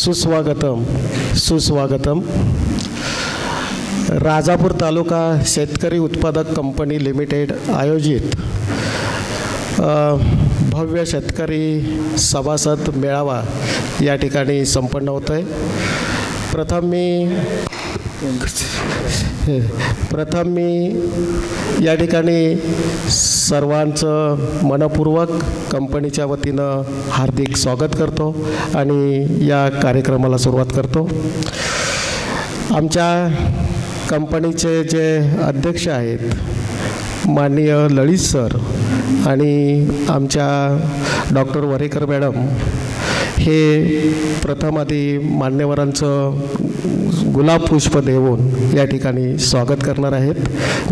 सुस्वागतम सुस्वागतम. राजापूर तालुका शेतकरी उत्पादक कंपनी लिमिटेड आयोजित भव्य शेतकरी सभासद मेळावा या ठिकाणी संपन्न होत आहे. प्रथम मी या ठिकाणी सर्वांचं मनपूर्वक कंपनीच्या वतीनं हार्दिक स्वागत करतो आणि या कार्यक्रमाला सुरुवात करतो. आमच्या कंपनीचे जे अध्यक्ष आहेत माननीय ललित सर आणि आमच्या डॉक्टर वरेकर मॅडम हे प्रथम आधी मान्यवरांचं गुलाब पुष्प देऊन या ठिकाणी स्वागत करणार आहेत.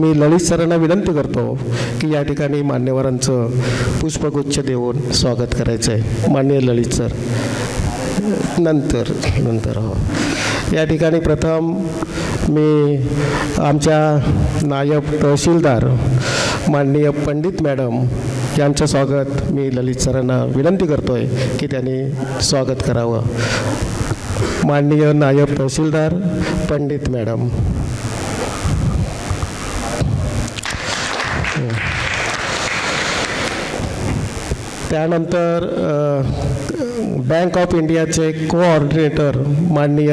मी ललित सरांना विनंती करतो की या ठिकाणी मान्यवरांचं पुष्पगुच्छ देऊन स्वागत करायचं आहे. माननीय ललित सर नंतर हो. या ठिकाणी प्रथम मी आमच्या नायब तहसीलदार माननीय पंडित मॅडम यांचं स्वागत मी ललित सरांना विनंती करतो आहे की त्यांनी स्वागत करावं. माननीय नायब तहसीलदार पंडित मॅडम. त्यानंतर बँक ऑफ इंडियाचे कोऑर्डिनेटर माननीय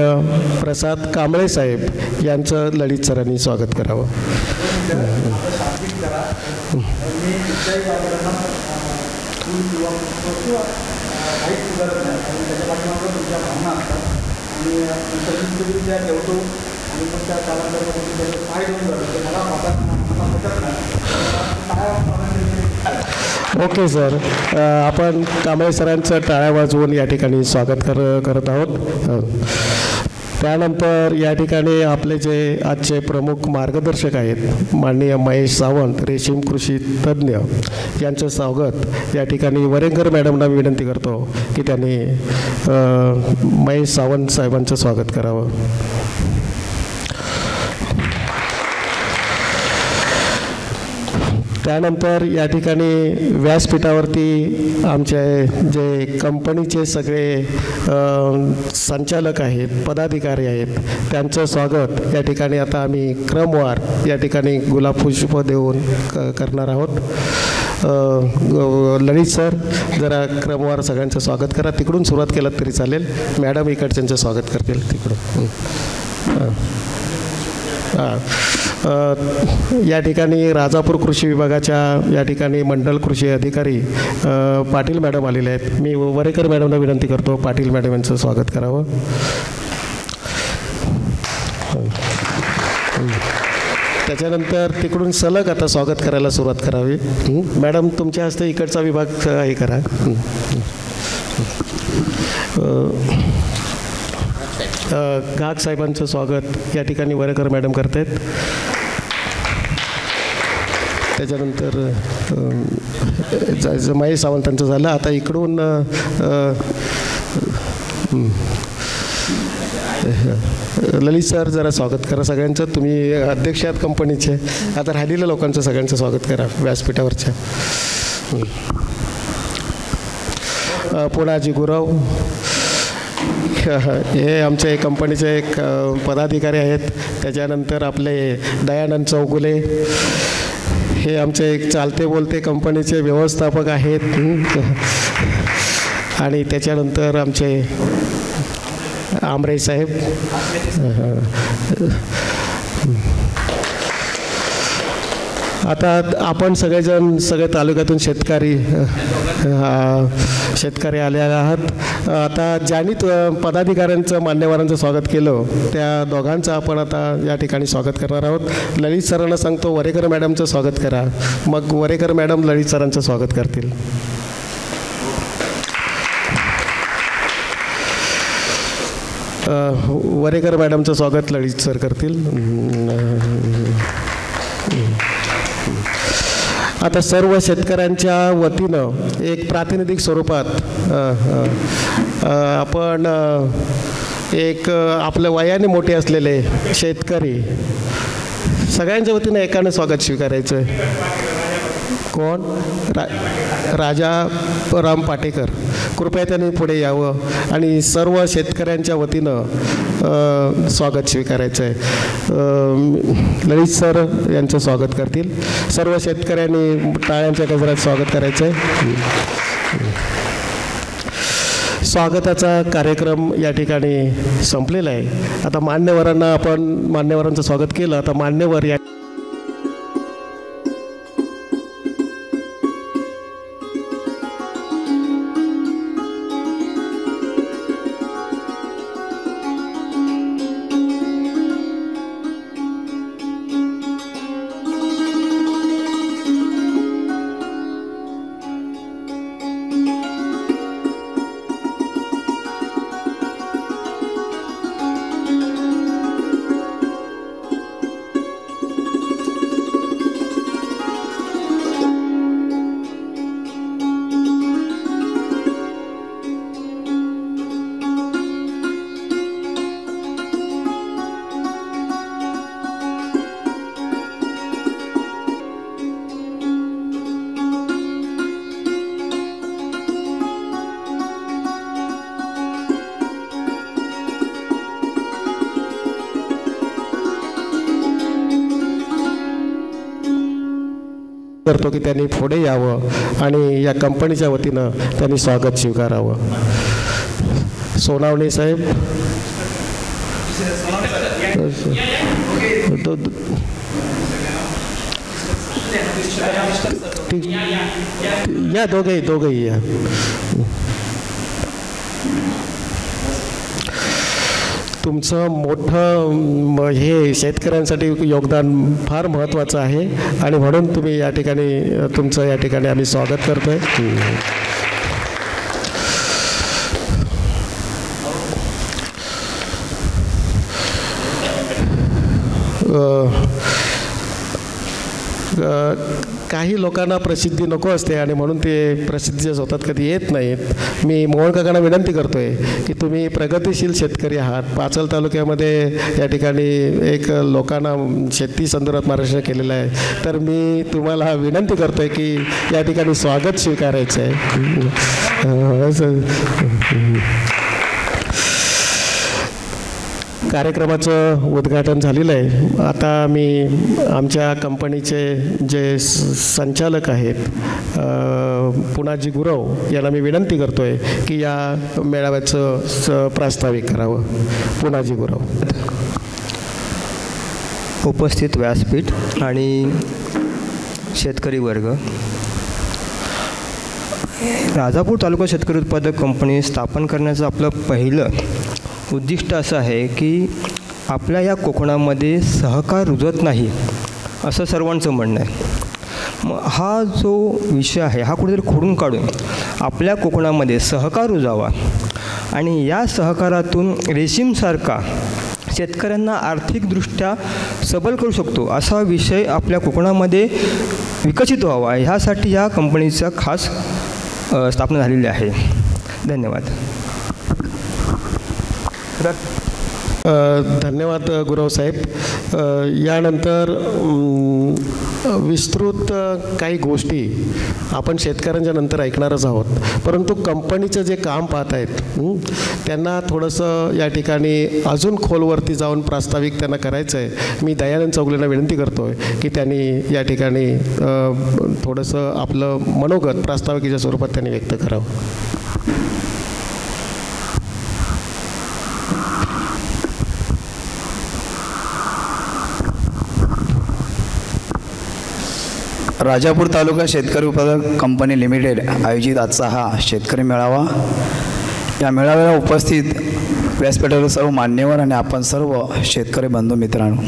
प्रसाद कांबळे साहेब यांचं ललित सरांनी स्वागत करावं. ओके सर, आपण कांबळे सरांचं टाळ्या वाजवून या ठिकाणी स्वागत करत आहोत. त्यानंतर या ठिकाणी आपले जे आजचे प्रमुख मार्गदर्शक आहेत माननीय महेश सावंत रेशीम कृषी तज्ज्ञ यांचं स्वागत या ठिकाणी वरेकर मॅडमना विनंती करतो की त्यांनी महेश सावंत साहेबांचं स्वागत करावं. त्यानंतर या ठिकाणी व्यासपीठावरती आमचे जे कंपनीचे सगळे संचालक आहेत पदाधिकारी आहेत त्यांचं स्वागत या ठिकाणी आता आम्ही क्रमवार या ठिकाणी गुलाब पुष्प देऊन करणार आहोत. ललित सर जरा क्रमवार सगळ्यांचं स्वागत करा. तिकडून सुरुवात केलं तरी चालेल. मॅडम इकडच्यांचं स्वागत करतील तिकडून. या ठिकाणी राजापूर कृषी विभागाच्या या ठिकाणी मंडल कृषी अधिकारी पाटील मॅडम आलेले आहेत. मी वरेकर मॅडमना विनंती करतो पाटील मॅडम यांचं स्वागत करावं. त्याच्यानंतर तिकडून सलग आता स्वागत करायला सुरुवात करावी. मॅडम तुमच्या हस्ते इकडचा विभाग हे करा. गाग साहेबांचं स्वागत या ठिकाणी वरेकर मॅडम करत आहेत. त्याच्यानंतर महेश सावंतांचं झालं. आता इकडून ललित सर जरा स्वागत करा सगळ्यांचं. तुम्ही अध्यक्ष आहात कंपनीचे. आता राहिलेल्या लोकांचं सगळ्यांचं स्वागत करा व्यासपीठावरच्या. पुणाजी गुरव हे आमचे कंपनीचे एक पदाधिकारी आहेत. त्याच्यानंतर आपले दयानंद चौगुले हे आमचे एक चालते बोलते कंपनीचे व्यवस्थापक आहेत. आणि त्याच्यानंतर आमचे आमरे साहेब. आता आपण सगळे तालुक्यातून शेतकरी आलेले आहात. आता ज्यांनी पदाधिकाऱ्यांचं मान्यवरांचं स्वागत केलं त्या दोघांचं आपण आता या ठिकाणी स्वागत करणार आहोत. ललित सरांना सांगतो वरेकर मॅडमचं स्वागत करा. मग वरेकर मॅडम ललित सरांचं स्वागत करतील. वरेकर मॅडमचं स्वागत ललित सर करतील. आता सर्व शेतकऱ्यांच्या वतीनं एक प्रातिनिधिक स्वरूपात आपण एक आपल्या वयाने मोठे असलेले शेतकरी सगळ्यांच्या वतीनं एकाने स्वागत स्वीकारायचं आहे. कोण? राजा राम पाटेकर. कृपया त्यांनी पुढे यावं आणि सर्व शेतकऱ्यांच्या वतीनं स्वागत स्वीकारायचं आहे। ललित सर यांचं स्वागत करतील। सर्व शेतकऱ्यांनी टाळ्यांच्या गजरात स्वागत करायचं आहे। स्वागताचा कार्यक्रम या ठिकाणी संपलेला आहे। आता मान्यवरांचं स्वागत केलं। आता मान्यवर या करतो की त्यांनी पुढे यावं आणि या कंपनीच्या वतीनं त्यांनी स्वागत स्वीकारावं। सोनावणे साहेब या दोघेही या। तुमचं मोठं हे शेतकऱ्यांसाठी योगदान फार महत्त्वाचं आहे आणि म्हणून तुम्ही या ठिकाणी तुमचं या ठिकाणी आम्ही स्वागत करतोय। काही लोकांना प्रसिद्धी नको असते आणि म्हणून ते प्रसिद्धीच्या शोधात कधी येत नाहीत। मी मोहन काकांना विनंती करतोय की तुम्ही प्रगतिशील शेतकरी आहात। पाचल तालुक्यामध्ये या ठिकाणी एक लोकांना शेती संदर्भात मार्गदर्शन केलेलं आहे, तर मी तुम्हाला विनंती करतोय की या ठिकाणी स्वागत स्वीकारायचं आहे। कार्यक्रमाचं उद्घाटन झालेलं आहे। आता मी आमच्या कंपनीचे जे संचालक आहेत पुनाजी गुरव यांना मी विनंती करतोय की या मेळाव्याचं प्रास्ताविक करावं। पुनाजी गुरव। उपस्थित व्यासपीठ आणि शेतकरी वर्ग, राजापूर तालुका शेतकरी उत्पादक कंपनी स्थापन करण्याचं आपलं पहिलं उद्दिष्ट असं आहे की आपल्या या कोकणामध्ये सहकार रुजत नाही असं सर्वांचं म्हणणं आहे। मग हा जो विषय आहे हा कुठेतरी खोडून काढून आपल्या कोकणामध्ये सहकार रुजावा आणि या सहकारातून रेशीमसारखा शेतकऱ्यांना आर्थिकदृष्ट्या सबल करू शकतो असा विषय आपल्या कोकणामध्ये विकसित व्हावा, ह्यासाठी या कंपनीचा खास स्थापना झालेली आहे। धन्यवाद। धन्यवाद गुरव साहेब। यानंतर विस्तृत काही गोष्टी आपण शेतकऱ्यांच्या नंतर ऐकणारच आहोत, परंतु कंपनीचं जे काम पाहत आहेत त्यांना थोडंसं या ठिकाणी अजून खोलवरती जाऊन प्रास्ताविक त्यांना करायचं आहे। मी दयानंद चौगलेंना विनंती करतो आहे की त्यांनी या ठिकाणी थोडंसं आपलं मनोगत प्रास्ताविकेच्या स्वरूपात त्यांनी व्यक्त करावं। राजापूर तालुका शेतकरी उत्पादक कंपनी लिमिटेड आयोजित आजचा हा शेतकरी मेळावा, या मेळाव्याला उपस्थित व्यासपीठावर सर्व मान्यवर आणि आपण सर्व शेतकरी बंधू मित्रांनो,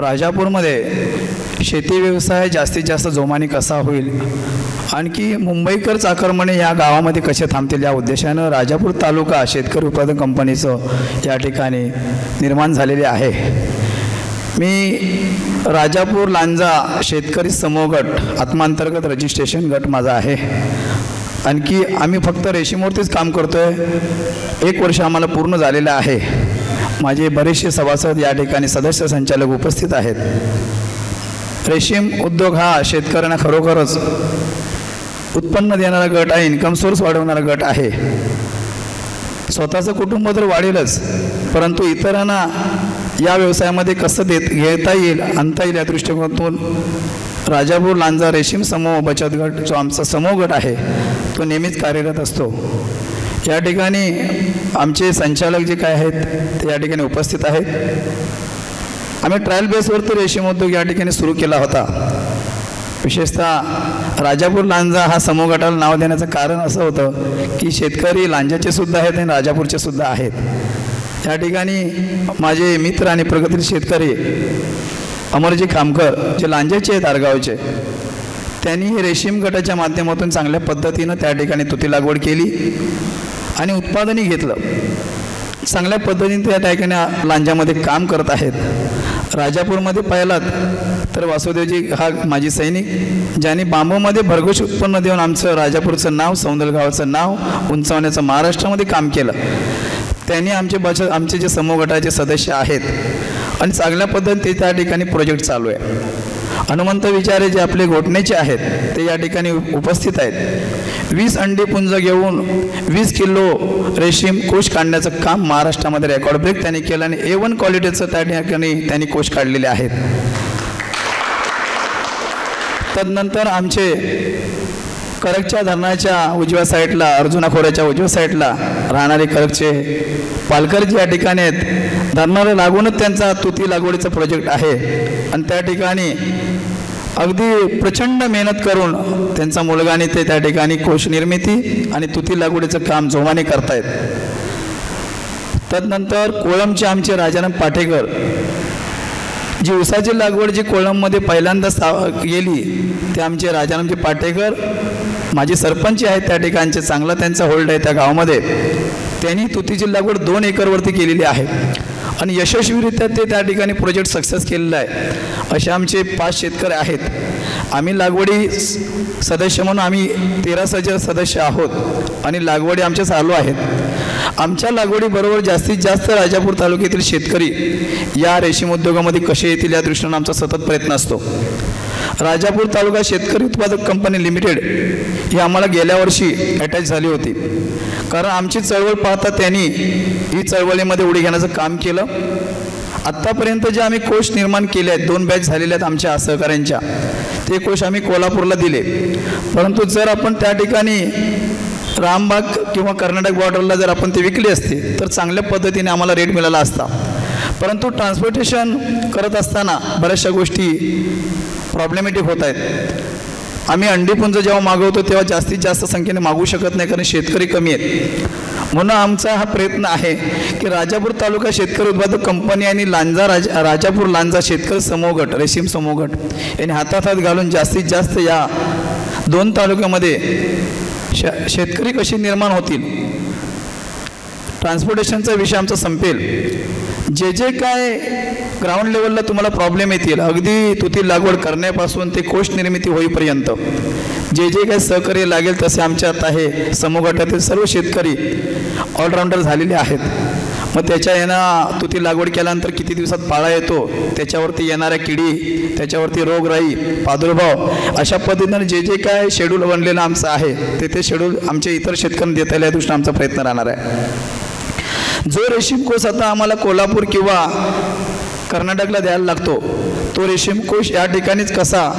राजापूरमध्ये शेती व्यवसाय जास्तीत जास्त जोमाने कसा होईल, आणखी मुंबईकर चाकरमाने या गावामध्ये कसे थांबतील या उद्देशानं राजापूर तालुका शेतकरी उत्पादक कंपनीचं या ठिकाणी निर्माण झालेले आहे। मी राजापूर लांजा शेतकरी समूह गट आत्मांतर्गत रजिस्ट्रेशन गट माझा आहे। आणखी आम्ही फक्त रेशीमवरतीच काम करतोय। 1 वर्ष आम्हाला पूर्ण झालेलं आहे। माझे बरेचसे सभासद या ठिकाणी सदस्य संचालक उपस्थित आहेत। रेशीम उद्योग हा शेतकऱ्यांना खरोखरच उत्पन्न देणारा गट आहे, इन्कम सोर्स वाढवणारा गट आहे. स्वतःचं कुटुंब तर वाढेलच, परंतु इतरांना या व्यवसायामध्ये कसं घेता येईल, आणता येईल या दृष्टिकोनातून राजापूर लांजा रेशीम समूह बचत गट जो आमचा समूह गट आहे तो नेहमीच कार्यरत असतो. या ठिकाणी आमचे संचालक जे काय आहेत ते या ठिकाणी उपस्थित आहेत. आम्ही ट्रायल बेसवरती रेशीम उद्योग या ठिकाणी सुरू केला होता. विशेषतः राजापूर लांजा हा समूह गटाला नाव देण्याचं कारण असं होतं की शेतकरी लांजाचे सुद्धा आहेत आणि राजापूरचे सुद्धा आहेत. या ठिकाणी माझे मित्र आणि प्रगतील शेतकरी अमरजी खामकर जे लांजाचे आहेत आरगावचे, त्यांनी हे रेशीम गटाच्या माध्यमातून चांगल्या पद्धतीनं त्या ठिकाणी तुती लागवड केली आणि उत्पादनही घेतलं. चांगल्या पद्धतीने त्या ठिकाणी लांजामध्ये काम करत आहेत. राजापूरमध्ये पाहिलात तर वासुदेवजी हा माजी सैनिक, ज्यांनी बांबूमध्ये भरघोस उत्पन्न देऊन आमचं राजापूरचं नाव, सौंदलगावचं नाव उंचावण्याचं महाराष्ट्रामध्ये काम केलं. त्यांनी आमचे जे समूह गटाचे सदस्य आहेत आणि चांगल्या पद्धतीने त्या ठिकाणी प्रोजेक्ट चालू आहे. हनुमंत विचारे जे आपले घोटण्याचे आहेत ते या ठिकाणी उपस्थित आहेत. 20 अंडी पुंज घेऊन 20 किलो रेशीम कोश काढण्याचं काम महाराष्ट्रामध्ये रेकॉर्ड ब्रेक त्यांनी केलं आणि A1 क्वालिटीचं त्या ठिकाणी त्यांनी कोश काढलेले आहेत. तदनंतर आमचे करकच्या धरणाच्या उजव्या साईडला, अर्जुना खोऱ्याच्या उजव्या साईडला राहणारे करकचे पालकर जे या ठिकाणी आहेत, धरणाला लागूनच त्यांचा तुती लागवडीचा प्रोजेक्ट आहे आणि त्या ठिकाणी अगदी प्रचंड मेहनत करून त्यांचा मुलगा आणि ते त्या ठिकाणी कोश निर्मिती आणि तुती लागवडीचं काम जोमाने करतायत. तदनंतर कोळमचे आमचे राजाराम पाटेकर, जी ऊसाची लागवड जी कोळममध्ये पहिल्यांदा गेली ते आमचे राजारामजी पाटेकर माझे सरपंच आहेत त्या ठिकाणचे, चांगला त्यांचा होल्ड आहे त्या गावामध्ये. त्यांनी तुतीची लागवड 2 एकरवरती केलेली आहे आणि यशस्वीरित्या ते त्या ठिकाणी प्रोजेक्ट सक्सेस केलेला आहे. असे आमचे 5 शेतकरी आहेत. आम्ही लागवडी सदस्य म्हणून आम्ही 13 सदस्य आहोत आणि लागवडी आमच्या चालू आहेत. आमच्या लागवडीबरोबर जास्तीत जास्त राजापूर तालुक्यातील शेतकरी या रेशीम उद्योगामध्ये कसे येतील या दृष्टीने आमचा सतत प्रयत्न असतो. राजापूर तालुका शेतकरी उत्पादक कंपनी लिमिटेड ही आम्हाला गेल्या वर्षी अटॅच झाली होती, कारण आमची चळवळ पाहता त्यांनी ही चळवळीमध्ये उडी घेण्याचं काम केलं. आत्तापर्यंत जे आम्ही कोश निर्माण केले आहेत, 2 बॅच झालेल्या आहेत आमच्या सहकाऱ्यांच्या, ते कोश आम्ही कोल्हापूरला दिले. परंतु जर आपण त्या ठिकाणी रामबाग किंवा कर्नाटक बॉर्डरला जर आपण ते विकले असते तर चांगल्या पद्धतीने आम्हाला रेट मिळाला असता. परंतु ट्रान्सपोर्टेशन करत असताना बऱ्याचशा गोष्टी प्रॉब्लेमॅटिक होत आहेत. आम्ही अंडीपुंज जेव्हा मागवतो तेव्हा जास्तीत जास्त संख्येने मागवू शकत नाही, कारण शेतकरी कमी आहेत. म्हणून आमचा हा प्रयत्न आहे की राजापूर तालुका शेतकरी उत्पादक कंपनी आणि राजापूर लांजा शेतकरी समूह गट, रेशीम समूह गट यांनी हातात हात घालून जास्तीत जास्त या 2 तालुक्यामध्ये शेतकरी कशी निर्माण होतील. ट्रान्सपोर्टेशनचा विषय आमचा संपेल. जे काय ग्राउंड लेवलला तुम्हाला प्रॉब्लेम येतील, अगदी तुती लागवड करण्यापासून ते कोश निर्मिती होईपर्यंत जे काय सहकार्य लागेल तसे आमच्या आता हे समूह गटातील सर्व शेतकरी ऑलराऊंडर झालेले आहेत. मग त्याच्या तुती लागवड केल्यानंतर किती दिवसात पाळा येतो, त्याच्यावरती येणाऱ्या किडी, त्याच्यावरती रोगराई, प्रादुर्भाव, अशा पद्धतीनं जे काय शेड्यूल बनलेलं आमचं आहे ते शेड्यूल आमच्या इतर शेतकऱ्यांना देता येईल या दृष्टीने आमचा प्रयत्न राहणार आहे. जो रेशीम कोश आता आम्हाला कोल्हापूर किंवा कर्नाटकला द्यायला लागतो तो रेशीम कोश या ठिकाणीच कसा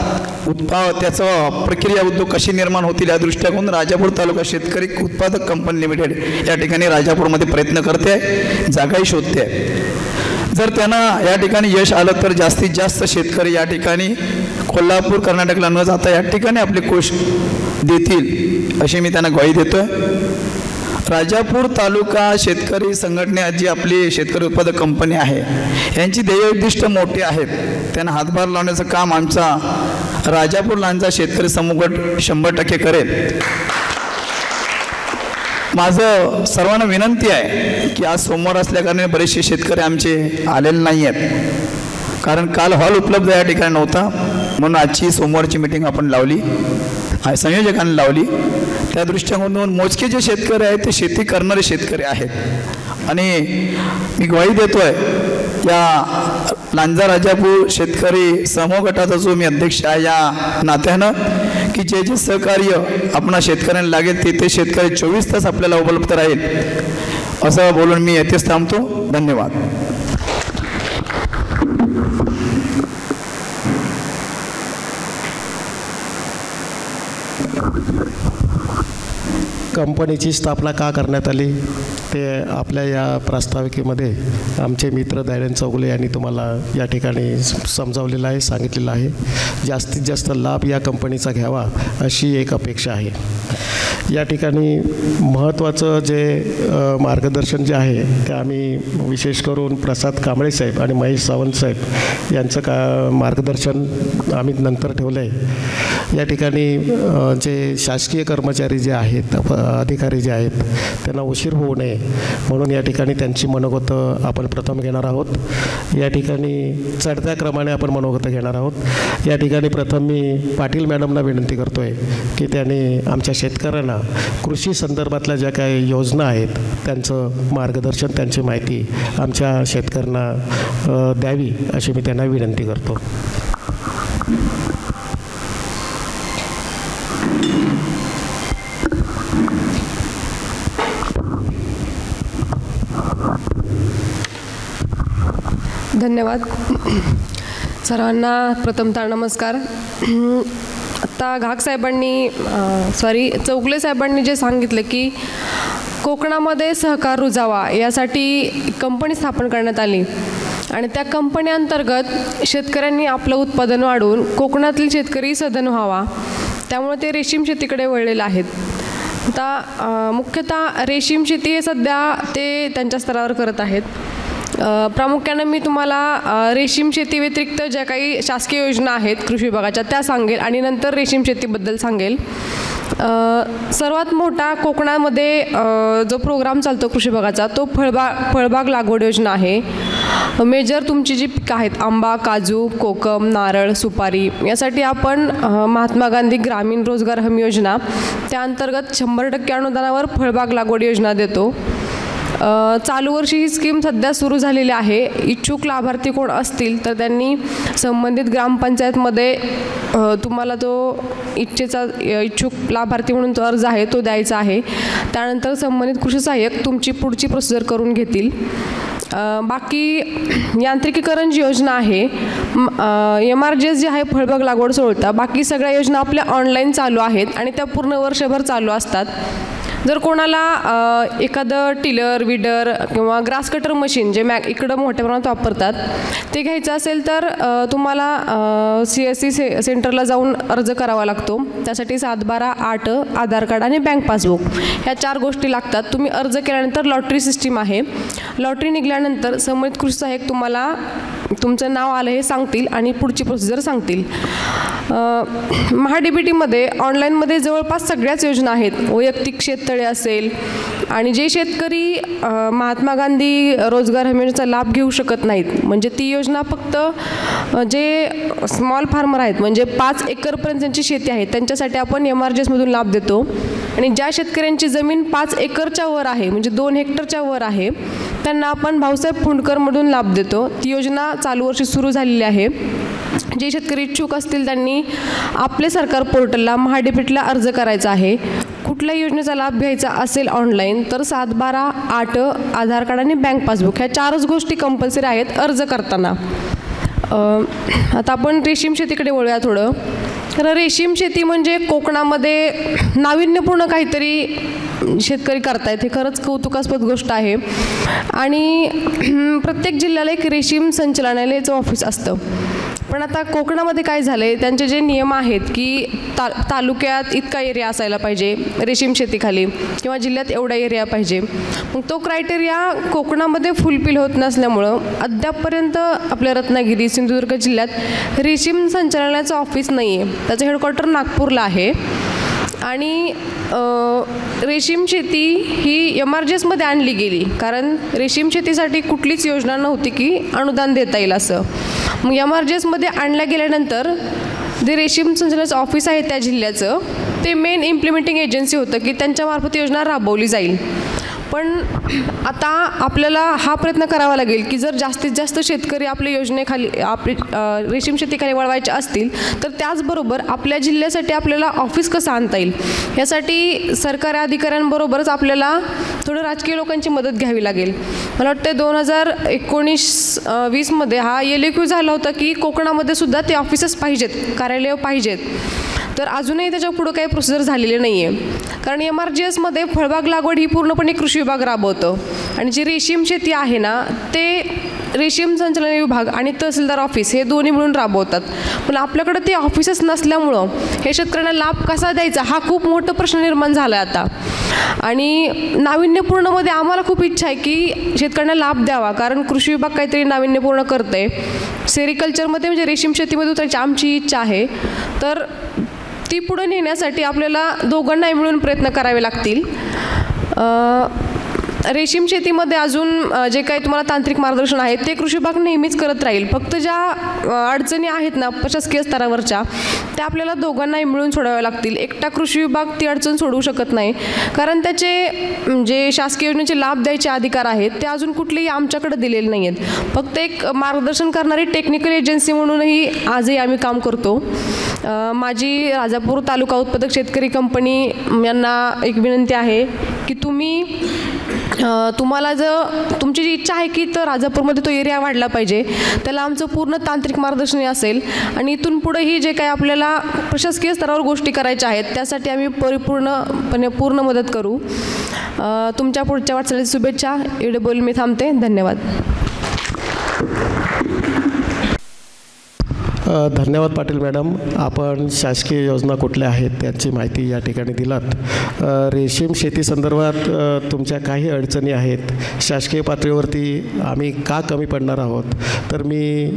त्याचं प्रक्रिया उद्योग कशी निर्माण होतील या दृष्टीकोन राजापूर तालुका शेतकरी उत्पादक कंपनी लिमिटेड या ठिकाणी राजापूरमध्ये प्रयत्न करते आहे, जागाही शोधते आहे. जर त्यांना या ठिकाणी यश आलं तर जास्तीत जास्त शेतकरी या ठिकाणी कोल्हापूर कर्नाटकला न जाता या ठिकाणी आपले कोश देतील अशी मी त्यांना ग्वाही देतो आहे. राजापूर तालुका शेतकरी संघटना जी आपली शेतकरी उत्पादक कंपनी आहे यांची ध्येय उद्दिष्ट मोठी आहेत. त्यांना हातभार लावण्याचं काम आमचा राजापूर लांजा शेतकरी समूह गट 100% करेल. माझं सर्वांना विनंती आहे की आज सोमवार असल्याकारणे बरेचसे शेतकरी आमचे आलेले नाही आहेत, कारण काल हॉल उपलब्ध या ठिकाणी नव्हता, म्हणून आजची सोमवारची मीटिंग आपण लावली, संयोजकांनी लावली. त्या दृष्टीकोनातून मोजके जे शेतकरी आहेत ते शेती करणारे शेतकरी आहेत आणि मी ग्वाही देतो आहे या लांजा राजापूर शेतकरी समूह गटाचा जो मी अध्यक्ष आहे या नात्यानं की जे जे सहकार्य आपणा शेतकऱ्यांना लागेल ते शेतकरी 24 तास आपल्याला उपलब्ध राहील असं बोलून मी येथेच थांबतो. धन्यवाद. कंपनीची स्थापना का करण्यात आली ते आपल्या या प्रास्ताविकेमध्ये आमचे मित्र दयानंद चौगुले यांनी तुम्हाला या ठिकाणी समजावलेलं आहे, सांगितलेलं आहे. जास्तीत जास्त लाभ या कंपनीचा घ्यावा अशी एक अपेक्षा आहे. या ठिकाणी महत्त्वाचं जे मार्गदर्शन जे आहे ते आम्ही विशेष करून प्रसाद कांबळे साहेब आणि महेश सावंत साहेब यांचं मार्गदर्शन आम्ही नंतर ठेवलं आहे. या ठिकाणी जे शासकीय कर्मचारी जे आहेत, अधिकारी जे आहेत, त्यांना उशीर होऊ नये म्हणून या ठिकाणी त्यांची मनोगतं आपण प्रथम घेणार आहोत. या ठिकाणी चढत्या क्रमाने आपण मनोगतं घेणार आहोत. या ठिकाणी प्रथम मी पाटील मॅडमना विनंती करतो आहे की त्यांनी आमच्या शेतकऱ्यांना कृषी संदर्भातल्या ज्या काही योजना आहेत त्यांचं मार्गदर्शन, त्यांची माहिती आमच्या शेतकऱ्यांना द्यावी अशी मी त्यांना विनंती करतो. धन्यवाद. सर्वांना प्रथमतः नमस्कार. आत्ता चौगुले साहेबांनी जे सांगितलं की कोकणामध्ये सहकार रुजावा यासाठी कंपनी स्थापन करण्यात आली आणि त्या कंपनीअंतर्गत शेतकऱ्यांनी आपलं उत्पादन वाढवून कोकणातील शेतकरी सधन व्हावा, त्यामुळे ते रेशीम शेतीकडे वळलेले आहेत. आता मुख्यतः रेशीम शेती हे सध्या ते त्यांच्या स्तरावर करत आहेत. प्रामुख्यानं मी तुम्हाला रेशीम शेती व्यतिरिक्त ज्या काही शासकीय योजना आहेत कृषी विभागाच्या त्या सांगेल आणि नंतर रेशीम शेतीबद्दल सांगेल. सर्वात मोठा कोकणामध्ये जो प्रोग्राम चालतो कृषी विभागाचा तो फळबाग लागवड योजना आहे. मेजर तुमची जी पिकं आहेत आंबा, काजू, कोकम, नारळ, सुपारी यासाठी आपण महात्मा गांधी ग्रामीण रोजगार हमी योजना त्या अंतर्गत 100% अनुदानावर फळबाग लागवड योजना देतो. चालू वर्षी ही स्कीम सध्या सुरू झालेली आहे. इच्छुक लाभार्थी कोण असतील तर त्यांनी संबंधित ग्रामपंचायतमध्ये तुम्हाला तो इच्छुक लाभार्थी म्हणून तो अर्ज आहे तो द्यायचा आहे. त्यानंतर संबंधित कृषी सहाय्यक तुमची पुढची प्रोसिजर करून घेतील. बाकी यांत्रिकीकरण जी योजना आहे MRGS जी आहे फळबाग लागवड सोडता बाकी सगळ्या योजना आपल्या ऑनलाईन चालू आहेत आणि त्या पूर्ण वर्षभर चालू असतात. जर कोणाला एखादं टिलर, विडर किंवा ग्रास कटर मशीन जे इकडं मोठ्या प्रमाणात वापरतात ते घ्यायचं असेल तर तुम्हाला CSC सेंटरला जाऊन अर्ज करावा लागतो. त्यासाठी 7/12/8 आधार कार्ड आणि बँक पासबुक ह्या 4 गोष्टी लागतात. तुम्ही अर्ज केल्यानंतर लॉटरी सिस्टीम आहे. लॉटरी निघाल्यानंतर संबंधित कृषी सहाय्यक तुम्हाला तुमचं नाव आलं हे सांगतील आणि पुढची प्रोसिजर सांगतील. MHA-DBTमध्ये ऑनलाईनमध्ये जवळपास सगळ्याच योजना आहेत. वैयक्तिक शेततळे असेल आणि जे शेतकरी महात्मा गांधी रोजगार हमी योजनेचा लाभ घेऊ शकत नाहीत म्हणजे ती योजना फक्त जे स्मॉल फार्मर आहेत म्हणजे 5 एकरपर्यंत ज्यांची शेती आहे त्यांच्यासाठी आपण MRGSमधून लाभ देतो. आणि ज्या शेतकऱ्यांची जमीन 5 एकरच्या वर आहे म्हणजे 2 हेक्टरच्या वर आहे त्यांना आपण भाऊसाहेब फुंडकरमधून लाभ देतो. ती योजना चालू वर्षी सुरू झालेली आहे. जे शेतकरी इच्छुक असतील त्यांनी आपले सरकार पोर्टलला MHA-DBTला अर्ज करायचा आहे. कुठल्याही योजनेचा लाभ घ्यायचा असेल ऑनलाईन तर 7/12/8 आधार कार्ड आणि बँक पासबुक ह्या 4च गोष्टी कंपल्सरी आहेत अर्ज करताना. आता आपण रेशीम शेतीकडे वळूया थोडं. तर रेशीम शेती म्हणजे कोकणामध्ये नाविन्यपूर्ण काहीतरी शेतकरी करतायत हे खरंच कौतुकास्पद गोष्ट आहे. आणि प्रत्येक जिल्ह्याला एक रेशीम संचालनालयाचं ऑफिस असतं. पण आता कोकणामध्ये काय झालं आहे त्यांचे जे नियम आहेत की तालुक्यात इतका एरिया असायला पाहिजे रेशीम शेतीखाली किंवा जिल्ह्यात एवढा एरिया पाहिजे. मग तो क्रायटेरिया कोकणामध्ये फुलफिल होत नसल्यामुळं अद्यापपर्यंत आपल्या रत्नागिरी सिंधुदुर्ग जिल्ह्यात रेशीम संचालनालयाचं ऑफिस नाही आहे. त्याचं हेडक्वार्टर नागपूरला आहे. आणि रेशीम शेती ही MRGSमध्ये आणली गेली कारण रेशीम शेतीसाठी कुठलीच योजना नव्हती की अनुदान देता येईल असं. मग MRGSमध्ये आणल्या गेल्यानंतर जे रेशीम संचालनाचं ऑफिस आहे त्या जिल्ह्याचं ते मेन इम्प्लिमेंटिंग एजन्सी होतं की त्यांच्यामार्फत योजना राबवली जाईल. पण आता आपल्याला हा प्रयत्न करावा लागेल की जर जास्तीत जास्त शेतकरी आपल्या योजनेखाली आपली रेशीम शेतीखाली वळवायचे असतील तर त्याचबरोबर आपल्या जिल्ह्यासाठी आपल्याला ऑफिस कसं आणता येईल यासाठी सरकारी अधिकाऱ्यांबरोबरच आपल्याला थोडं राजकीय लोकांची मदत घ्यावी लागेल. मला वाटतं 2019-20मध्ये हा LAQ झाला होता की कोकणामध्ये सुद्धा ते ऑफिसेस पाहिजेत, कार्यालय पाहिजेत. तर अजूनही त्याच्या पुढं काही प्रोसिजर झालेली नाही आहे, कारण MRGSमध्ये फळबाग लागवड ही पूर्णपणे कृषी विभाग राबवतं आणि जी रेशीम शेती आहे ना ते रेशीम संचालन विभाग आणि तहसीलदार ऑफिस हे दोन्ही मिळून राबवतात. पण आपल्याकडे ते ऑफिसेस नसल्यामुळं हे शेतकऱ्यांना लाभ कसा द्यायचा हा खूप मोठा प्रश्न निर्माण झाला आहे आता. आणि नाविन्यपूर्णमध्ये आम्हाला खूप इच्छा आहे की शेतकऱ्यांना लाभ द्यावा, कारण कृषी विभाग काहीतरी नाविन्यपूर्ण करते. सेरिकल्चरमध्ये म्हणजे रेशीम शेतीमध्ये उतरायची आमची इच्छा आहे. तर ती पुढे नेण्यासाठी आपल्याला दोघांनाही मिळून प्रयत्न करावे लागतील. रेशीम शेतीमध्ये अजून जे काही तुम्हाला तांत्रिक मार्गदर्शन आहे ते कृषी विभाग नेहमीच करत राहील. फक्त ज्या अडचणी आहेत ना प्रशासकीय स्तरावरच्या त्या आपल्याला दोघांनाही मिळून सोडवाव्या लागतील. एकटा कृषी विभाग ती अडचण सोडवू शकत नाही, कारण त्याचे जे शासकीय योजनेचे लाभ द्यायचे अधिकार आहेत ते अजून कुठलेही आमच्याकडे दिलेले नाही आहेत. फक्त एक मार्गदर्शन करणारी टेक्निकल एजन्सी म्हणूनही आजही आम्ही काम करतो. माझी राजापूर तालुका उत्पादक शेतकरी कंपनी यांना एक विनंती आहे की तुम्हाला जर तुमची जी इच्छा आहे की तर राजापूरमध्ये तो एरिया वाढला पाहिजे, त्याला आमचं पूर्ण तांत्रिक मार्गदर्शन असेल आणि इथून पुढेही जे काही आपल्याला प्रशासकीय स्तरावर गोष्टी करायच्या आहेत त्यासाठी आम्ही पूर्ण मदत करू. तुमच्या पुढच्या वाटचालीची शुभेच्छा. एवढे बोलून मी थांबते. धन्यवाद. धन्यवाद पाटील मॅडम. आपण शासकीय योजना कुठल्या आहेत त्याची माहिती या ठिकाणी दिलात. रेशीम शेतीसंदर्भात तुमच्या काही अडचणी आहेत, शासकीय पातळीवरती आम्ही का कमी पडणार आहोत, तर मी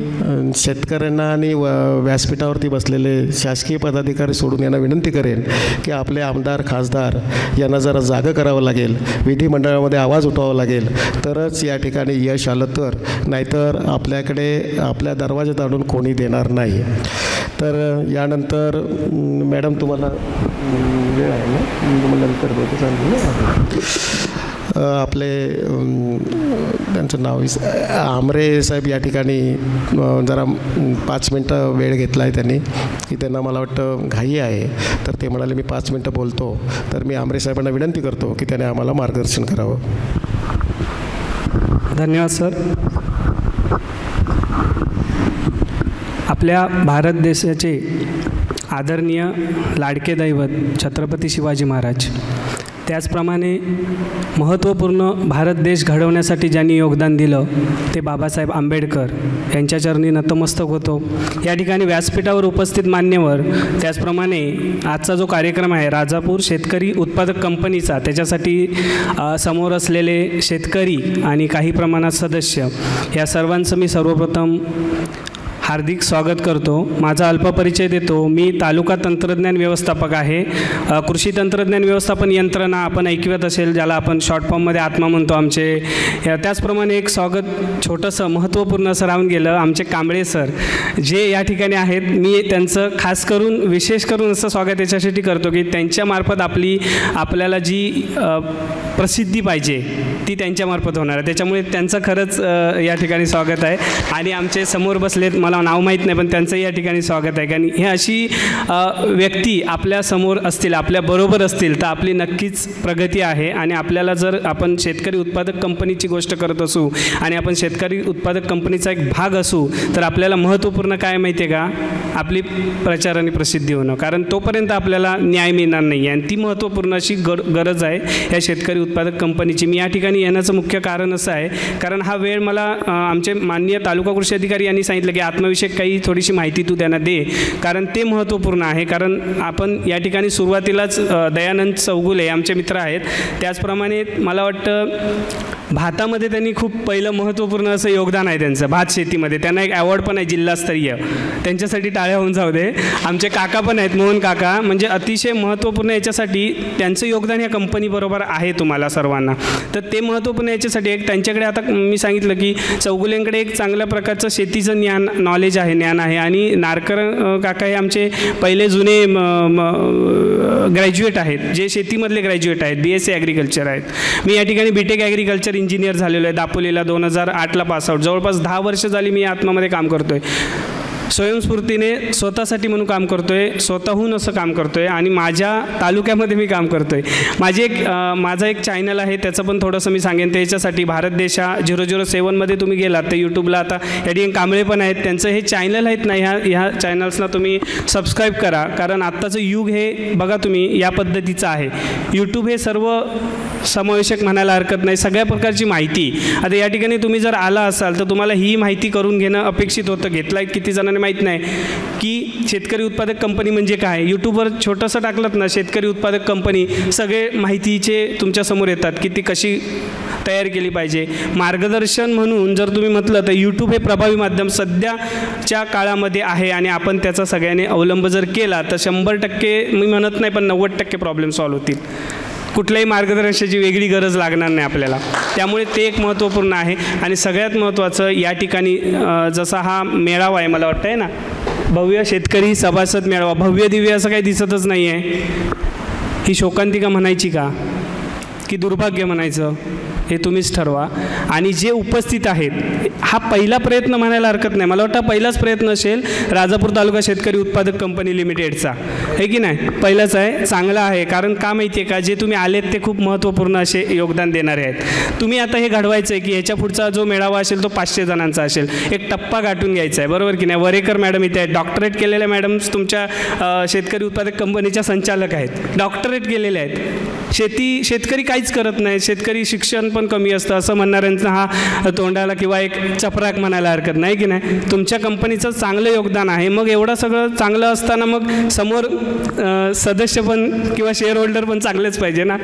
शेतकऱ्यांना आणि व्यासपीठावरती बसलेले शासकीय पदाधिकारी सोडून यांना विनंती करेन की आपले आमदार खासदार यांना जरा जागं करावं लागेल, विधिमंडळामध्ये आवाज उठवावा लागेल, तरच या ठिकाणी यश आलं तर, नाहीतर आपल्या दरवाजात आणून कोणी देणार नाही. तर यानंतर मॅडम तुम्हाला वेळ आहे ना, तुम्हाला नंतर बोलतो सांगतो ना. आपले त्यांचं नाव आमरे साहेब या ठिकाणी जरा 5 मिनटं वेळ घेतला आहे त्यांनी, की त्यांना मला वाटतं घाई आहे, तर ते म्हणाले मी 5 मिनटं बोलतो. तर मी आमरे साहेबांना विनंती करतो की त्याने आम्हाला मार्गदर्शन करावं. धन्यवाद सर. आपल्या भारत देशाचे आदरणीय लाडके दैवत छत्रपती शिवाजी महाराज, त्याचप्रमाणे महत्त्वपूर्ण भारत देश घडवण्यासाठी ज्यांनी योगदान दिलं ते बाबासाहेब आंबेडकर यांच्या चरणी नतमस्तक होतो. या ठिकाणी व्यासपीठावर उपस्थित मान्यवर, त्याचप्रमाणे आजचा जो कार्यक्रम आहे राजापूर शेतकरी उत्पादक कंपनीचा, त्याच्यासाठी समोर असलेले शेतकरी आणि काही प्रमाणात सदस्य, या सर्वांचं मी सर्वप्रथम हार्दिक स्वागत करतो. माझा अल्पपरिचय देतो. मी तालुका तंत्रज्ञान व्यवस्थापक आहे. कृषी तंत्रज्ञान व्यवस्थापन यंत्रणा आपण ऐकवत असेल, ज्याला आपण शॉर्ट फॉर्ममध्ये आत्मा म्हणतो आमचे. त्याचप्रमाणे एक स्वागत छोटंसं महत्त्वपूर्ण असं राहून गेलं, आमचे कांबळे सर जे या ठिकाणी आहेत. मी त्यांचं खास करून विशेष करून असं स्वागत याच्यासाठी करतो की त्यांच्यामार्फत आपल्याला जी प्रसिद्धी पाहिजे ती त्यांच्यामार्फत होणार आहे. त्याच्यामुळे त्यांचं खरंच या ठिकाणी स्वागत आहे. आणि आमचे समोर बसलेत, मला नाव माहीत नाही पण त्यांचंही या ठिकाणी स्वागत आहे. कारण हे अशी व्यक्ती आपल्या समोर असतील, आपल्या बरोबर असतील तर आपली नक्कीच प्रगती आहे. आणि आपल्याला जर आपण शेतकरी उत्पादक कंपनीची गोष्ट करत असू आणि आपण शेतकरी उत्पादक कंपनीचा एक भाग असू तर आपल्याला महत्त्वपूर्ण काय माहिती आहे का, आपली प्रचार आणि प्रसिद्धी होणं. कारण तोपर्यंत आपल्याला न्याय मिळणार नाही आहे आणि ती महत्त्वपूर्ण अशी गरज आहे या शेतकरी उत्पादक कंपनीची. मी या ठिकाणी येण्याचं मुख्य कारण असं आहे, कारण हा वेळ मला आमचे माननीय तालुका कृषी अधिकारी यांनी सांगितलं की आत्मविषयक काही थोडीशी माहिती तू त्यांना दे, कारण ते महत्त्वपूर्ण आहे. कारण आपण या ठिकाणी सुरुवातीलाच दयानंद चौगुले आमचे मित्र आहेत, त्याचप्रमाणे मला वाटतं भातामध्ये त्यांनी खूप पहिलं महत्त्वपूर्ण असं योगदान आहे त्यांचं भात शेतीमध्ये. त्यांना एक अवॉर्ड पण आहे जिल्हास्तरीय, त्यांच्यासाठी टाळ्या होऊन जाऊ दे. आमचे काका पण आहेत, मोहन काका, म्हणजे अतिशय महत्त्वपूर्ण याच्यासाठी त्यांचं योगदान या कंपनीबरोबर आहे तुम्हाला सर्वांना. तर ते महत्त्वपूर्ण याच्यासाठी एक त्यांच्याकडे आता मी सांगितलं की चौगुलेंकडे एक चांगल्या प्रकारचं शेतीचं ज्ञान आहे. आणि नारकर काका हे आमचे पहिले जुने ग्रॅज्युएट आहेत, जे शेतीमधले ग्रॅज्युएट आहेत, BSc ॲग्रिकल्चर आहेत. मी या ठिकाणी BTech ॲग्रिकल्चर इंजिनियर झालेलो आहे दापोलीला, 2008ला पासआउट. जवळपास 10 वर्ष झाली मी आत्मामध्ये काम करतो आहे. स्वयंस्फूर्तीने स्वतःसाठी म्हणून काम करतो आहे, स्वतःहून असं काम करतो आहे आणि माझ्या तालुक्यामध्ये मी काम करतो आहे. माझा एक चॅनल आहे, त्याचं पण थोडंसं मी सांगेन. त्याच्यासाठी भारत देशा 007मध्ये तुम्ही गेलात तर यूट्यूबला आता या ठिकाणी कांबळे पण आहेत, त्यांचं हे चॅनल आहेत ना, ह्या चॅनल्सना तुम्ही सबस्क्राईब करा. कारण आत्ताचं युग हे बघा तुम्ही या पद्धतीचं आहे. यूट्यूब हे सर्व समावेशक म्हणायला हरकत नाही, सगळ्या प्रकारची माहिती. आता या ठिकाणी तुम्ही जर आला असाल तर तुम्हाला ही माहिती करून घेणं अपेक्षित होतं. घेतला किती जणांना माहीत नाही की शेतकरी उत्पादक कंपनी म्हणजे काय. यूट्यूबवर छोटंसं टाकलं ना शेतकरी उत्पादक कंपनी, सगळे माहितीचे तुमच्यासमोर येतात की ती कशी तयार केली पाहिजे. मार्गदर्शन म्हणून जर तुम्ही म्हटलं तर यूट्यूब हे प्रभावी माध्यम सध्याच्या काळामध्ये आहे आणि आपण त्याचा सगळ्यांनी अवलंब जर केला तर 100% मी म्हणत नाही पण 90% प्रॉब्लेम सॉल्व्ह होतील. कुठल्याही मार्गदर्शनाची वेगळी गरज लागणार नाही आपल्याला. त्यामुळे ते एक महत्त्वपूर्ण आहे. आणि सगळ्यात महत्त्वाचं या ठिकाणी जसा हा मेळावा आहे, मला वाटतं आहे ना, भव्य शेतकरी सभासद मेळावा, भव्य दिव्य असं काही दिसतच नाही आहे. ही शोकांतिका म्हणायची का की दुर्भाग्य म्हणायचं हे तुम्हीच ठरवा. आणि जे उपस्थित आहेत, हा पहिला प्रयत्न म्हणायला हरकत नाही, मला वाटतं पहिलाच प्रयत्न असेल राजापूर तालुका शेतकरी उत्पादक कंपनी लिमिटेडचा, आहे की नाही, पहिलाच आहे. चांगला आहे. कारण का माहिती आहे का, जे तुम्ही आलेत ते खूप महत्त्वपूर्ण असे योगदान देणारे आहेत. तुम्ही आता हे घडवायचं आहे की ह्याच्या पुढचा जो मेळावा असेल तो 500 जणांचा असेल, एक टप्पा गाठून घ्यायचा आहे, बरोबर की नाही. वरेकर मॅडम इथे आहेत, डॉक्टरेट केलेल्या मॅडम्स तुमच्या शेतकरी उत्पादक कंपनीच्या संचालक आहेत, डॉक्टरेट केलेले आहेत. शेतकरी काहीच करत नाही, शेतकरी शिक्षण पण कमी असतं असं म्हणणाऱ्यांचा हा तोंडाला किंवा एक चपराक म्हणायला हरकत नाही की नाही. तुमच्या कंपनीचं चांगलं योगदान आहे. मग एवढं सगळं चांगलं असताना मग समोर सदस्य पण किंवा शेअर होल्डर पण चांगलेच पाहिजे ना,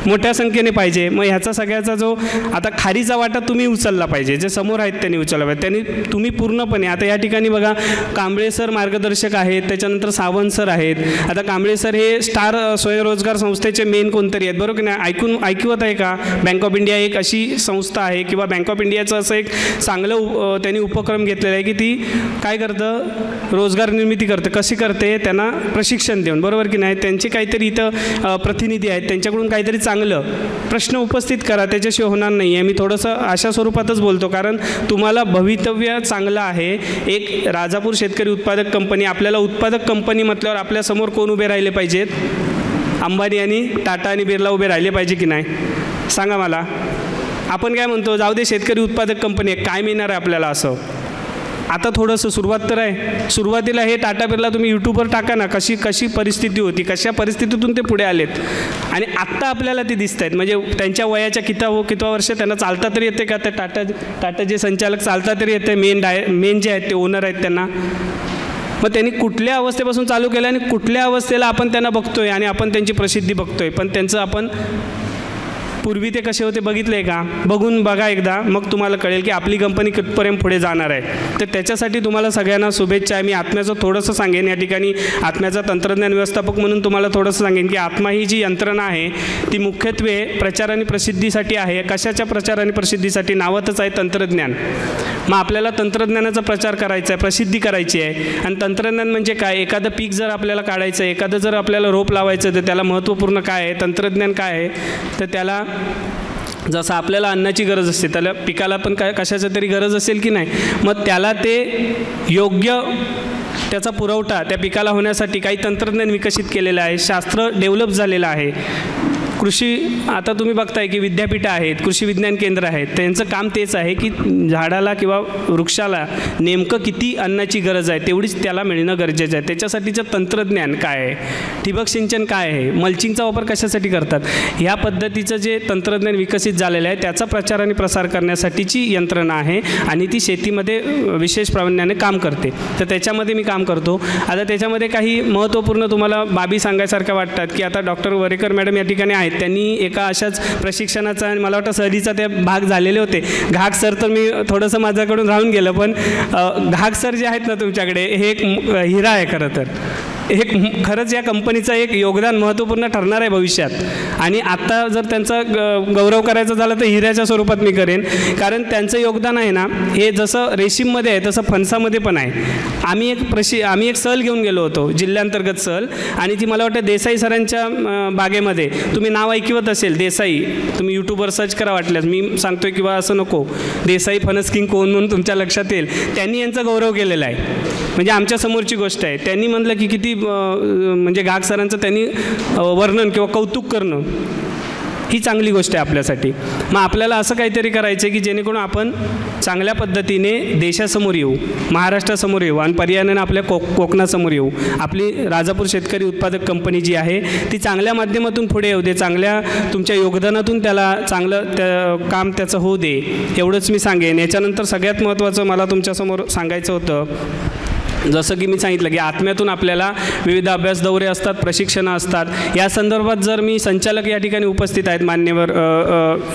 मोठ्या संख्येने पाहिजे. मग ह्याचा सगळ्याचा जो आता खारीचा वाटा तुम्ही उचलला पाहिजे, जे समोर आहेत त्यांनी उचलला पाहिजे. त्यांनी तुम्ही पूर्णपणे, आता या ठिकाणी बघा कांबळे सर मार्गदर्शक आहेत, त्याच्यानंतर सावंत सर आहेत. आता कांबळे सर हे स्टार स्वयंरोजगार संस्थेचे मेन कोणतरी आहेत, बरोबर की नाही. ऐकवत आहे का. बँक ऑफ इंडिया एक अशी संस्था आहे किंवा बँक ऑफ इंडियाचं असं एक चांगलं त्यांनी उपक्रम घेतलेला आहे की ती काय करतं, रोजगार निर्मिती करते. कशी करते, त्यांना प्रशिक्षण देऊन, बरोबर की नाही. त्यांचे काहीतरी इथं प्रतिनिधी आहेत, त्यांच्याकडून काहीतरी चांगलं प्रश्न उपस्थित करा, त्याच्याशिवाय होणार नाही आहे. मी थोडंसं अशा स्वरूपातच बोलतो कारण तुम्हाला भवितव्य चांगलं आहे. एक राजापूर शेतकरी उत्पादक कंपनी, आपल्याला उत्पादक कंपनी म्हटल्यावर आपल्यासमोर कोण उभे राहिले पाहिजेत, अंबानी आणि टाटा आणि बिर्ला उभे राहिले पाहिजे की नाही, सांगा मला. आपण काय म्हणतो, जाऊ दे शेतकरी उत्पादक कंपनी आहे, काय मिळणार आहे आपल्याला असं. आता थोडंसं सुरुवात तर आहे. सुरुवातीला हे टाटा बिर्ला तुम्ही यूट्यूबवर टाका ना, कशी परिस्थिती होती, कशा परिस्थितीतून ते पुढे आलेत आणि आत्ता आपल्याला ते दिसत आहेत. म्हणजे त्यांच्या वयाच्या कितवा वर्ष त्यांना चालता तरी येते का, ते टाटा जे संचालक चालता तरी येते, मेन जे आहेत ते ओनर आहेत त्यांना. मग त्यांनी कुठल्या अवस्थेपासून चालू केलं आणि कुठल्या अवस्थेला आपण त्यांना बघतोय आणि आपण त्यांची प्रसिद्धी बघतोय. पण त्यांचं आपण पूर्वी ते कसे होते बघितले का, बघून बघा एकदा, मग तुम्हाला कळेल की आपली कंपनी कुठपर्यंत पुढे जाणार आहे. तर त्याच्यासाठी तुम्हाला सगळ्यांना शुभेच्छा आहे. मी आत्म्याचं थोडंसं सांगेन या ठिकाणी, आत्म्याचा तंत्रज्ञान व्यवस्थापक म्हणून तुम्हाला थोडंसं सांगेन की आत्मा ही जी यंत्रणा आहे ती मुख्यत्वे प्रचार आणि प्रसिद्धीसाठी आहे. कशाच्या प्रचार आणि प्रसिद्धीसाठी, नावातच आहे तंत्रज्ञान. मग आपल्याला तंत्रज्ञानाचा प्रचार करायचा आहे, प्रसिद्धी करायची आहे. आणि तंत्रज्ञान म्हणजे काय, एखादं पीक जर आपल्याला काढायचं आहे, एखादं जर आपल्याला रोप लावायचं तर त्याला महत्त्वपूर्ण काय आहे, तंत्रज्ञान काय आहे. तर त्याला जसं आपल्याला अन्नाची गरज असते, त्याला पिकाला पण काय कशाची तरी गरज असेल की नाही. मग त्याला ते योग्य त्याचा पुरवठा त्या पिकाला होण्यासाठी काही तंत्रज्ञान विकसित केलेलं आहे, शास्त्र डेव्हलप झालेलं आहे. कृषी, आता तुम्ही बघताय की विद्यापीठं आहेत, कृषी विज्ञान केंद्र आहेत, त्यांचं काम तेच आहे की झाडाला किंवा वृक्षाला नेमकं किती अन्नाची गरज आहे तेवढीच त्याला मिळणं गरजेचं आहे. त्याच्यासाठीचं तंत्रज्ञान काय आहे, ठिबक सिंचन काय आहे, मल्चिंगचा वापर कशासाठी करतात, ह्या पद्धतीचं जे तंत्रज्ञान विकसित झालेलं आहे त्याचा प्रचार आणि प्रसार करण्यासाठीची यंत्रणा आहे आणि ती शेतीमध्ये विशेष प्राधान्याने काम करते. तर त्याच्यामध्ये मी काम करतो. आता त्याच्यामध्ये काही महत्त्वपूर्ण तुम्हाला बाबी सांगायसारख्या वाटतात की आता डॉक्टर वरेकर मॅडम या ठिकाणी आहेत, त्यांनी एका अशाच प्रशिक्षणाचा आणि मला वाटतं सहलीचा ते भाग झालेले होते. घाग सर तर मी थोडंसं माझ्याकडून राहून गेलं, पण घाग सर जे आहेत ना तुमच्याकडे, हे एक हिरा आहे खरं तर. एक खरंच या कंपनीचं एक योगदान महत्त्वपूर्ण ठरणार आहे भविष्यात. आणि आत्ता जर त्यांचा गौरव करायचा झाला तर हिऱ्याच्या स्वरूपात मी करेन, कारण त्यांचं योगदान आहे ना हे जसं रेशीममध्ये आहे तसं फणसामध्ये पण आहे. आम्ही एक सहल घेऊन गेलो होतो, जिल्ह्यांतर्गत सहल, आणि ती मला वाटतं देसाई सरांच्या बागेमध्ये, तुम्ही नाव ऐकवत असेल देसाई, तुम्ही यूट्यूबवर सर्च करा वाटल्यास, मी सांगतोय किंवा असं नको, देसाई फणस किंग कोण म्हणून तुमच्या लक्षात येईल. त्यांनी यांचा गौरव केलेला आहे, म्हणजे आमच्या समोरची गोष्ट आहे. त्यांनी म्हटलं की किती म्हणजे गाग सरांचं त्यांनी वर्णन किंवा कौतुक करणं ही चांगली गोष्ट आहे आपल्यासाठी. मग आपल्याला असं काहीतरी करायचं आहे की जेणेकरून आपण चांगल्या पद्धतीने देशासमोर येऊ, महाराष्ट्रासमोर येऊ आणि पर्यायाने आपल्या कोकणासमोर येऊ. आपली राजापूर शेतकरी उत्पादक कंपनी जी आहे ती चांगल्या माध्यमातून पुढे येऊ दे, चांगल्या तुमच्या योगदानातून त्याला चांगलं काम त्याचं होऊ दे, एवढंच मी सांगेन. याच्यानंतर सगळ्यात महत्त्वाचं मला तुमच्यासमोर सांगायचं होतं, जसं की मी सांगितलं की आत्म्यातून आपल्याला विविध अभ्यास दौरे असतात, प्रशिक्षणं असतात. या संदर्भात जर मी संचालक या ठिकाणी उपस्थित आहेत मान्यवर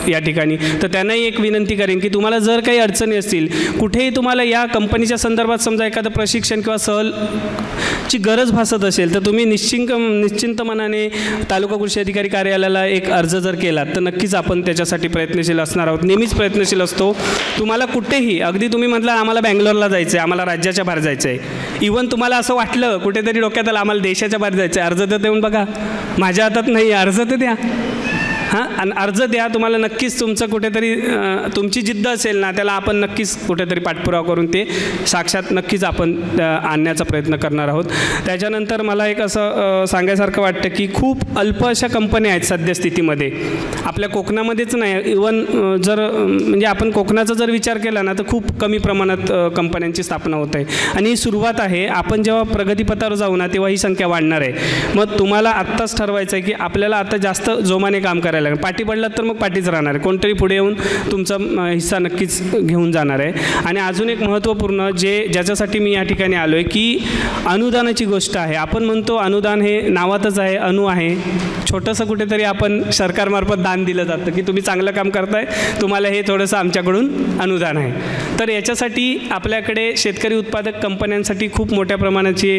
या ठिकाणी, तर त्यांनाही एक विनंती करेन की तुम्हाला जर काही अडचणी असतील, कुठेही तुम्हाला या कंपनीच्या संदर्भात समजा एखादं प्रशिक्षण किंवा सहलची गरज भासत असेल तर तुम्ही निश्चिंत मनाने तालुका कृषी अधिकारी कार्यालयाला एक अर्ज जर केलात तर नक्कीच आपण त्याच्यासाठी प्रयत्नशील असणार आहोत. नेहमीच प्रयत्नशील असतो. तुम्हाला कुठेही, अगदी तुम्ही म्हटलं आम्हाला बँगलोरला जायचं आहे, आम्हाला राज्याच्या बाहेर जायचं आहे, इवन तुम्हाला असं वाटलं कुठेतरी डोक्यात आलं आम्हाला देशाच्या बाहेर जायचं आहे, अर्ज तर देऊन बघा. माझ्या हातात नाही, अर्ज तर द्या. हां, आणि अर्ज द्या. तुम्हाला नक्कीच तुमचं कुठेतरी तुमची जिद्द असेल ना, त्याला आपण नक्कीच कुठेतरी पाठपुरावा करून ते साक्षात नक्कीच आपण आणण्याचा प्रयत्न करणार आहोत. त्याच्यानंतर मला एक असं सांगायसारखं वाटतं की खूप अल्प अशा कंपन्या आहेत सद्यस्थितीमध्ये आपल्या कोकणामध्येच नाही, इवन जर म्हणजे आपण कोकणाचा जर विचार केला ना तर खूप कमी प्रमाणात कंपन्यांची स्थापना होत आहे. आणि ही सुरुवात आहे. आपण जेव्हा प्रगतीपथावर जाऊ ना तेव्हा ही संख्या वाढणार आहे. मग तुम्हाला आत्ताच ठरवायचं आहे की आपल्याला आता जास्त जोमाने काम करायला लागेल. पाठी पडलात तर मग पाठीच राहणार आहे, कोणतरी पुढे येऊन तुमचा हिस्सा नक्कीच घेऊन जाणार आहे. आणि अजून एक महत्त्वपूर्ण ज्याच्यासाठी मी या ठिकाणी आलो आहे की अनुदानाची गोष्ट आहे. आपण म्हणतो अनुदान हे नावातच आहे, अणु आहे, छोटंसं कुठेतरी आपण सरकारमार्फत दान दिलं जातं की तुम्ही चांगलं काम करताय, तुम्हाला हे थोडंसं आमच्याकडून अनुदान आहे. तर याच्यासाठी आपल्याकडे शेतकरी उत्पादक कंपन्यांसाठी खूप मोठ्या प्रमाणाची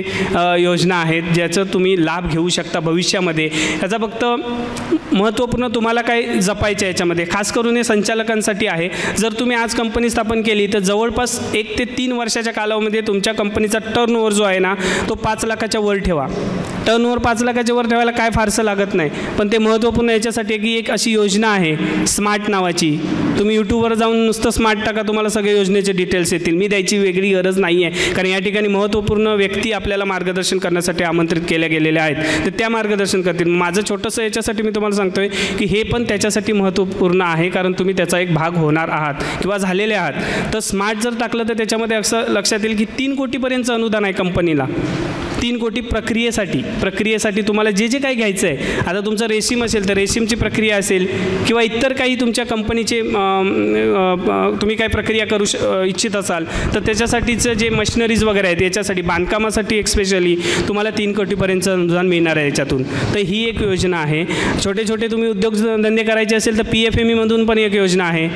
योजना आहेत ज्याचं तुम्ही लाभ घेऊ शकता भविष्यामध्ये. याचा फक्त महत्त्वपूर्ण तुम्हाला काय जपायचं आहे याच्यामध्ये, खास करून हे संचालकांसाठी आहे. जर तुम्ही आज कंपनी स्थापन केली तर जवळपास 1 ते 3 वर्षाच्या कालावधीमध्ये तुमच्या कंपनीचा टर्नओव्हर जो आहे ना तो 5 लाखाच्या वर ठेवा. टर्नओव्हर 5 लाखाच्या वर ठेवायला काय फारसं लागत नाही, पण ते महत्त्वपूर्ण याच्यासाठी की एक अशी योजना आहे स्मार्ट नावाची. तुम्ही यूट्यूबवर जाऊन नुसतं स्मार्ट टाका, तुम्हाला सगळे योजनेचे डिटेल्स येतील. मी द्यायची वेगळी गरज नाही आहे, कारण या ठिकाणी महत्त्वपूर्ण व्यक्ती आपल्याला मार्गदर्शन करण्यासाठी आमंत्रित केल्या गेलेल्या आहेत, तर त्या मार्गदर्शन करतील. माझं छोटंसं याच्यासाठी मी तुम्हाला सांगतोय की हे पण त्याच्यासाठी महत्त्वपूर्ण आहे, कारण तुम्ही त्याचा एक भाग होणार आहात किंवा झालेले आहात. तर स्मार्ट जर टाकलं तर त्याच्यामध्ये असं लक्षात येईल की 3 कोटीपर्यंतचं अनुदान आहे कंपनीला. 3 कोटी प्रक्रियेसाठी तुम्हाला जे काही घ्यायचं आहे, आता तुमचं रेशीम असेल तर रेशीमची प्रक्रिया असेल किंवा इतर काही तुमच्या कंपनीचे तुम्ही काही प्रक्रिया करू इच्छित असाल तर त्याच्यासाठीचं जे मशिनरीज वगैरे आहेत याच्यासाठी बांधकामासाठी एक्स्पेशली तुम्हाला 3 कोटीपर्यंतचं अनुदान मिळणार आहे याच्यातून. तर ही एक योजना आहे. छोटे तुम्ही उद्योगधंदे करायचे असेल तर PFME पण एक योजना आहे.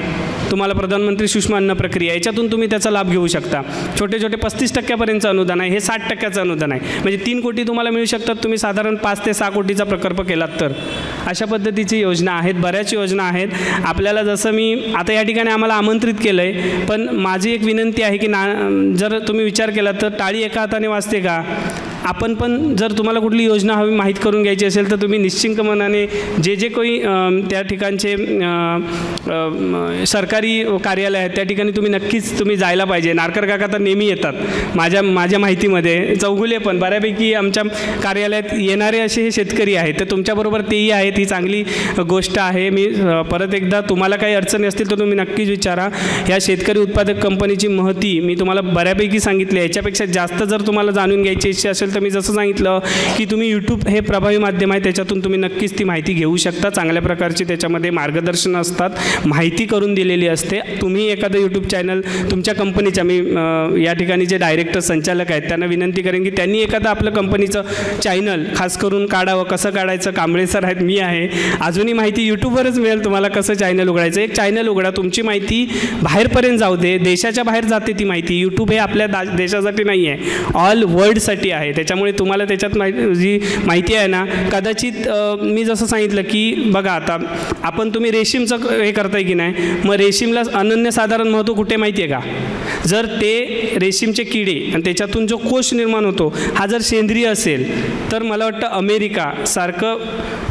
तुम्हाला प्रधानमंत्री सूक्ष्म अन्न प्रक्रिया याच्यातून तुम्ही त्याचा लाभ घेऊ शकता. छोटे 35% अनुदान आहे, हे 60% अनुदान आहे. म्हणजे 3 कोटी तुम्हाला मिळू शकतात, तुम्ही साधारण 5 ते 6 कोटीचा प्रकल्प केलात तर. अशा पद्धतीची योजना आहेत, बऱ्याच योजना आहेत. आपल्याला जसं मी आता या ठिकाणी आम्हाला आमंत्रित केलं आहे, पण माझी एक विनंती आहे की जर तुम्ही विचार केला तर टाळी एका हाताने वाजते का. आपण पण जर तुम्हाला कुठली योजना हवी माहीत करून घ्यायची असेल तर तुम्ही निश्चिंत मनाने जे काही त्या ठिकाणचे सरकारी कार्यालय आहेत त्या ठिकाणी तुम्ही जायला पाहिजे. नारकर काका तर नेहमी येतात माझ्या माहितीमध्ये, चौगुले पण बऱ्यापैकी आमच्या कार्यालयात येणारे असे हे शेतकरी आहेत, तर तुमच्याबरोबर तेही आहेत. ही चांगली गोष्ट आहे. मी परत एकदा तुम्हाला काही अडचणी असतील तर तुम्ही नक्कीच विचारा. ह्या शेतकरी उत्पादक कंपनीची महती मी तुम्हाला बऱ्यापैकी सांगितली. याच्यापेक्षा जास्त जर तुम्हाला जाणून घ्यायची इच्छा असेल तर मी जसं सांगितलं की तुम्ही यूट्यूब हे प्रभावी माध्यम आहे, त्याच्यातून तुम्ही नक्कीच ती माहिती घेऊ शकता. चांगल्या प्रकारची त्याच्यामध्ये मार्गदर्शन असतात, माहिती करून दिलेली असते. तुम्ही एखादं यूट्यूब चॅनल तुमच्या कंपनीच्या, मी या ठिकाणी जे डायरेक्टर संचालक आहेत त्यांना विनंती करेन की त्यांनी एखादं आपलं कंपनीचं चॅनल खास करून काढावं. कसं काढायचं, कांबळे सर आहेत, मी आहे. अजूनही माहिती यूट्यूबवरच मिळेल तुम्हाला कसं चॅनल उघडायचं. एक चॅनल उघडा, तुमची माहिती बाहेरपर्यंत जाऊ दे, देशाच्या बाहेर जाते ती माहिती. यूट्यूब हे आपल्या देशासाठी नाही आहे, ऑल वर्ल्डसाठी आहे. त्याच्यामुळे तुम्हाला त्याच्यात जी माहिती आहे ना, कदाचित मी जसं सांगितलं की बघा आता तुम्ही रेशीमचं हे करताय की नाही, मग रेशीमला अनन्यसाधारण महत्त्व कुठे माहिती आहे का? जर ते रेशीमचे किडे आणि त्याच्यातून जो कोश निर्माण होतो हा जर सेंद्रिय असेल तर मला वाटतं अमेरिकासारखं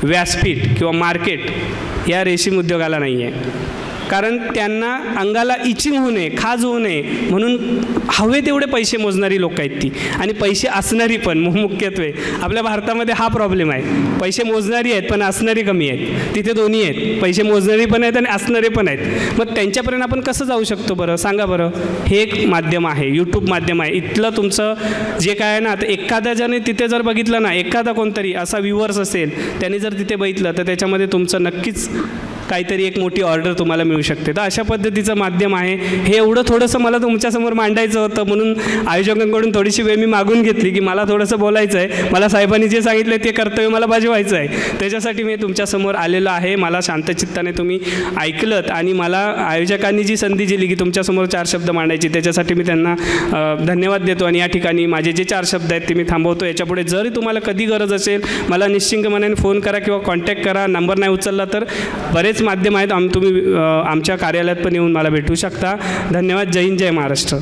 व्यासपीठ किंवा मार्केट या रेशीम उद्योगाला नाही आहे. कारण त्यांना अंगाला इचिंग होऊ नये, खाज होऊ नये म्हणून हवे तेवढे पैसे मोजणारी लोक आहेत ती, आणि पैसे असणारी पण. मुख्यत्वे आपल्या भारतामध्ये हा प्रॉब्लेम आहे, पैसे मोजणारी आहेत पण असणारी कमी आहेत. तिथे दोन्ही आहेत, पैसे मोजणारी पण आहेत आणि असणारे पण आहेत. मग त्यांच्यापर्यंत आपण कसं जाऊ शकतो बरं, सांगा बरं. हे एक माध्यम आहे, यूट्यूब माध्यम आहे. इथलं तुमचं जे काय आहे ना, तर एखाद्या ज्याने तिथे जर बघितलं ना, एखादा कोणतरी असा व्ह्यूअर्स असेल त्याने जर तिथे बघितलं तर त्याच्यामध्ये तुमचं नक्कीच काहीतरी एक मोठी ऑर्डर तुम्हाला मिळू शकते. तर अशा पद्धतीचं माध्यम आहे. हे एवढं थोडंसं मला तुमच्यासमोर मांडायचं होतं, म्हणून आयोजकांकडून थोडीशी वेळ मी मागून घेतली की मला थोडंसं बोलायचं आहे, मला साहेबांनी जे सांगितलं ते कर्तव्य मला बजावायचं आहे, त्याच्यासाठी मी तुमच्यासमोर आलेलो आहे. मला शांतचित्ताने तुम्ही ऐकलत आणि मला आयोजकांनी जी संधी दिली की तुमच्यासमोर 4 शब्द मांडायची, त्याच्यासाठी मी त्यांना धन्यवाद देतो. आणि या ठिकाणी माझे जे 4 शब्द आहेत ते मी थांबवतो. याच्यापुढे जरी तुम्हाला कधी गरज असेल मला निश्चिंत मनाने फोन करा किंवा कॉन्टॅक्ट करा. नंबर नाही उचलला तर बरेच माध्यम आहेत, तुम्ही आमच्या कार्यालयात पण येऊन मला भेटू शकता. धन्यवाद. जय हिंद, जय महाराष्ट्र.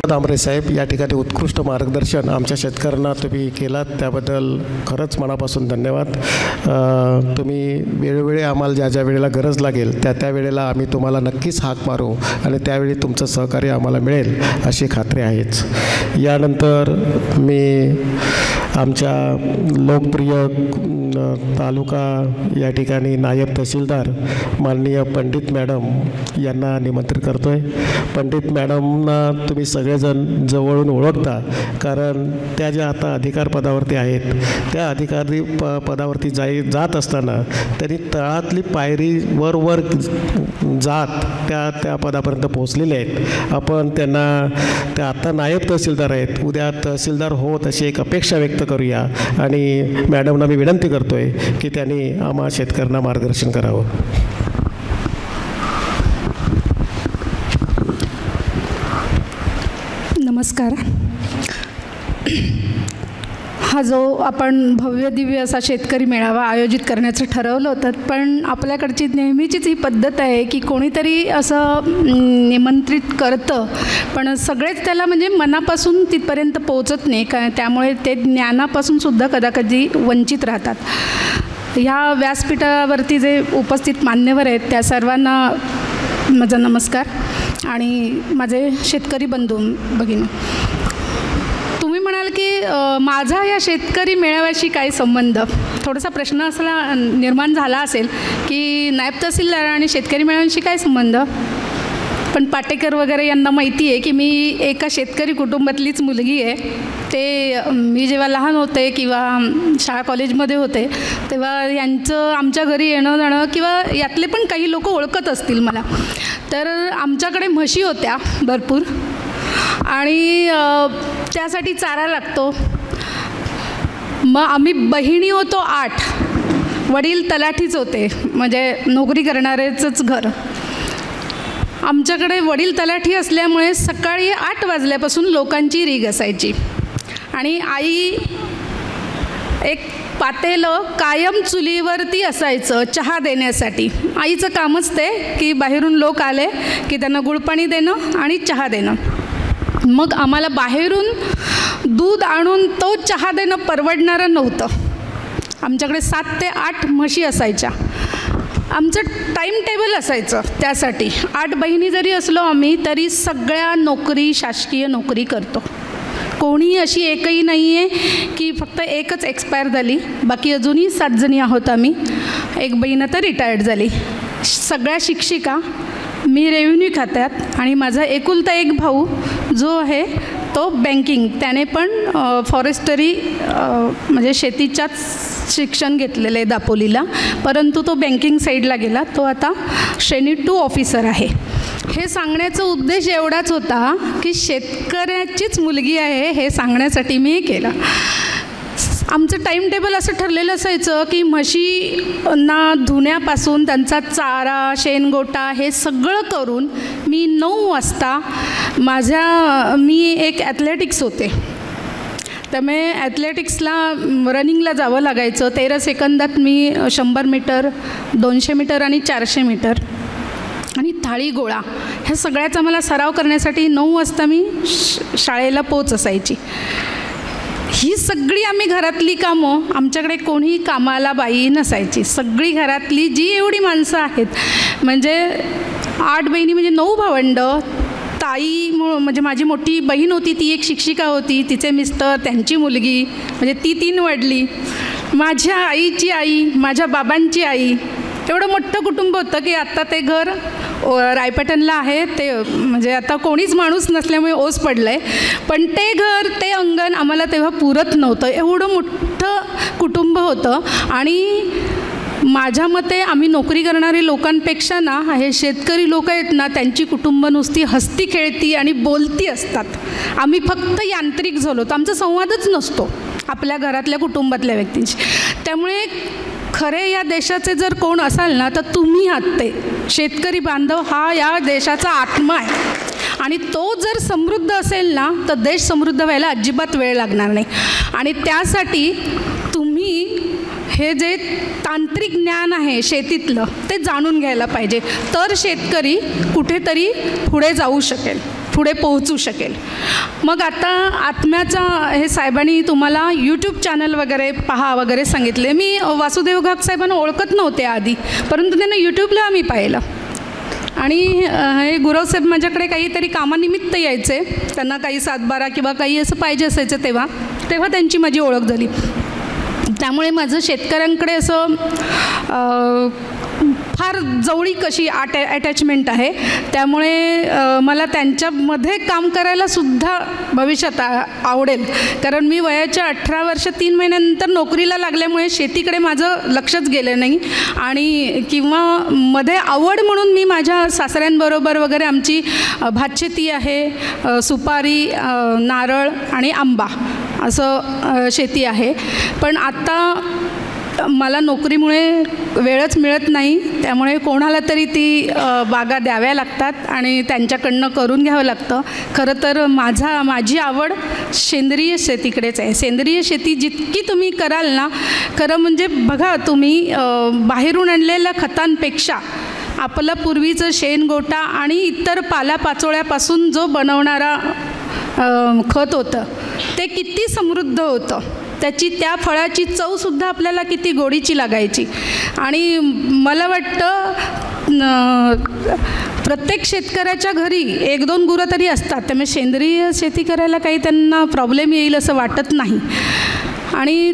दामरे साहेब, या ठिकाणी उत्कृष्ट मार्गदर्शन आमच्या शेतकऱ्यांना तुम्ही केलात, त्याबद्दल खरंच मनापासून धन्यवाद. तुम्ही वेळोवेळी आम्हाला ज्या ज्या वेळेला गरज लागेल त्या वेळेला आम्ही तुम्हाला नक्कीच हाक मारू आणि त्यावेळी तुमचं सहकार्य आम्हाला मिळेल अशी खात्री आहेच. यानंतर मी आमच्या लोकप्रिय तालुका या ठिकाणी नायब तहसीलदार माननीय पंडित मॅडम यांना निमंत्रित करतो आहे. पंडित मॅडमना तुम्ही सगळेजण जवळून ओळखता, कारण त्या ज्या आता अधिकार पदावरती आहेत त्या अधिकारी पदावरती जात असताना त्यांनी तळातली पायरी वर जात त्या पदापर्यंत पोहोचलेले आहेत. आपण त्यांना त्या आता नायब तहसीलदार आहेत, उद्या तहसीलदार होत अशी एक अपेक्षा व्यक्त करूया आणि मॅडमना मी विनंती करतो की त्यांनी आम्हा शेतकऱ्यांना मार्गदर्शन करावं. नमस्कार. हा जो आपण भव्य दिव्य असा शेतकरी मेळावा आयोजित करण्याचं ठरवलं होतं, पण आपल्याकडची नेहमीचीच ही पद्धत आहे की कोणीतरी असं निमंत्रित करतं पण सगळेच त्याला म्हणजे मनापासून तिथपर्यंत पोहोचत नाही का, त्यामुळे ते ज्ञानापासून सुद्धा कदाकधी वंचित राहतात. ह्या व्यासपीठावरती जे उपस्थित मान्यवर आहेत त्या सर्वांना माझा नमस्कार आणि माझे शेतकरी बंधू भगिनी. तुम्ही म्हणाल की माझा या शेतकरी मेळाव्याशी काय संबंध, थोडासा प्रश्न असला निर्माण झाला असेल की नायब तहसीलदार आणि शेतकरी मेळाव्याशी काय संबंध. पण पाटेकर वगैरे यांना माहिती आहे की मी एका शेतकरी कुटुंबातलीच मुलगी आहे. ते मी जेव्हा लहान होते किंवा शाळा कॉलेजमध्ये होते तेव्हा यांचं आमच्या घरी येणं जाणं किंवा यातले पण काही लोक ओळखत असतील मला. तर आमच्याकडे म्हशी होत्या भरपूर आणि त्यासाठी चारा लागतो. मग आम्ही बहिणी होतो 8, वडील तलाठीच होते म्हणजे नोकरी करणारेच घर. आमच्याकडे वडील तलाठी असल्यामुळे सकाळी 8 वाजल्यापासून लोकांची रीग असायची आणि आई एक पातेलं कायम चुलीवरती असायचं चहा देण्यासाठी. आईचं कामच ते की बाहेरून लोक आले की त्यांना गुळपाणी देणं आणि चहा देणं. मग आम्हाला बाहेरून दूध आणून तो चहा देणं परवडणारं नव्हतं. आमच्याकडे 7 ते 8 म्हशी असायच्या. आमचं टाईम टेबल असायचं त्यासाठी. 8 बहिणी जरी असलो आम्ही तरी सगळ्या नोकरी शासकीय नोकरी करतो. कोणी अशी एकही नाही आहे की फक्त एकच एक्सपायर झाली, बाकी अजूनही 7 जणी आहोत आम्ही. एक बहीण आता रिटायर्ड झाली. सगळ्या शिक्षिका. मी रेव्हेन्यू खात्यात आणि माझा एकुलता एक भाऊ जो आहे तो बँकिंग, त्याने पण फॉरेस्टरी म्हणजे शेतीच्याच शिक्षण घेतलेलं आहे दापोलीला, परंतु तो बँकिंग साईडला गेला. तो आता श्रेणी 2 ऑफिसर आहे. हे सांगण्याचा उद्देश एवढाच होता की शेतकऱ्याचीच मुलगी आहे हे सांगण्यासाठी मी हे केलं. आमचं टाईम टेबल असं ठरलेलं असायचं की म्हशींना धुण्यापासून त्यांचा चारा शेणगोटा हे सगळं करून मी 9 वाजता मी एक ॲथलेटिक्स होते, त्यामुळे ॲथलेटिक्सला रनिंगला जावं लागायचं. 13 सेकंदात मी 100 मीटर, 200 मीटर आणि 400 मीटर आणि थाळी गोळा ह्या सगळ्याचा मला सराव करण्यासाठी 9 वाजता मी शाळेला पोच असायची. ही सगळी आम्ही घरातली कामं, आमच्याकडे कोणी कामाला बाई नसायची. सगळी घरातली जी एवढी माणसं आहेत, म्हणजे 8 बहिणी म्हणजे 9 भावंड. ताई म्हणजे माझी मोठी बहीण होती, ती एक शिक्षिका होती, तिचे मिस्टर, त्यांची मुलगी, म्हणजे ती 3 वडली, माझ्या आईची आई, माझ्या बाबांची आई. एवढं मोठं कुटुंब होतं की आत्ता ते घर रायपेटनला आहे, ते म्हणजे आता कोणीच माणूस नसल्यामुळे ओस पडलं आहे. पण ते घर, ते अंगण आम्हाला तेव्हा पुरत नव्हतं. एवढं मोठं कुटुंब होतं. आणि माझ्या मते आम्ही नोकरी करणारी लोकांपेक्षा ना, हे शेतकरी लोक आहेत ना, त्यांची कुटुंब नुसती हसती खेळती आणि बोलती असतात. आम्ही फक्त यांत्रिक झालो, तर आमचा संवादच नसतो आपल्या घरातल्या कुटुंबातल्या व्यक्तींशी. त्यामुळे खरे या देशाचे जर कोण असाल ना, तर तुम्ही आहात. ते शेतकरी बांधव हा या देशाचा आत्मा आहे. आणि तो जर समृद्ध असेल ना, तर देश समृद्ध व्हायला अजिबात वेळ लागणार नाही. आणि त्यासाठी तुम्ही हे जे तांत्रिक ज्ञान आहे शेतीतलं, ते जाणून घ्यायला पाहिजे. तर शेतकरी कुठेतरी पुढे जाऊ शकेल, पुढे पोहोचू शकेल. मग आता आत्म्याचा हे साहेबांनी तुम्हाला यूट्यूब चॅनल वगैरे पहा वगैरे सांगितले. मी वासुदेव घाग साहेबांना ओळखत नव्हते आधी, परंतु त्यांना यूट्यूबला आम्ही पाहिलं. आणि हे गुरवसाहेब माझ्याकडे काहीतरी कामानिमित्त यायचे, त्यांना काही 7-12 किंवा काही असं पाहिजे असायचं, तेव्हा त्यांची माझी ओळख झाली. त्यामुळे माझं शेतकऱ्यांकडे असं फार जवळीक अशी अटॅचमेंट आहे. त्यामुळे मला त्यांच्यामध्ये काम करायला सुद्धा भविष्यात आवडेल. कारण मी वयाच्या 18 वर्ष 3 महिन्यानंतर नोकरीला लागल्यामुळे शेतीकडे माझं लक्षच गेलं नाही. आणि किंवा मध्ये आवड म्हणून मी माझ्या सासऱ्यांबरोबर वगैरे आमची भातशेती आहे, सुपारी, नारळ आणि आंबा असं शेती आहे. पण आता मला नोकरीमुळे वेळच मिळत नाही, त्यामुळे कोणाला तरी ती बागा द्याव्या लागतात आणि त्यांच्याकडनं करून घ्यावं लागतं. खरं तर माझी आवड सेंद्रिय शेतीकडेच आहे. सेंद्रिय शेती जितकी तुम्ही कराल ना, खरं म्हणजे बघा, तुम्ही बाहेरून आणलेल्या खतांपेक्षा आपलं पूर्वीचं शेणगोटा आणि इतर पालापाचोळ्यापासून जो बनवणारा खत होतं, ते किती समृद्ध होतं. त्या फळाची चवसुद्धा आपल्याला किती गोडीची लागायची. आणि मला वाटतं प्रत्येक शेतकऱ्याच्या घरी 1-2 गुरं तरी असतात. त्यामुळे सेंद्रिय शेती करायला काही त्यांना प्रॉब्लेम येईल असं वाटत नाही. आणि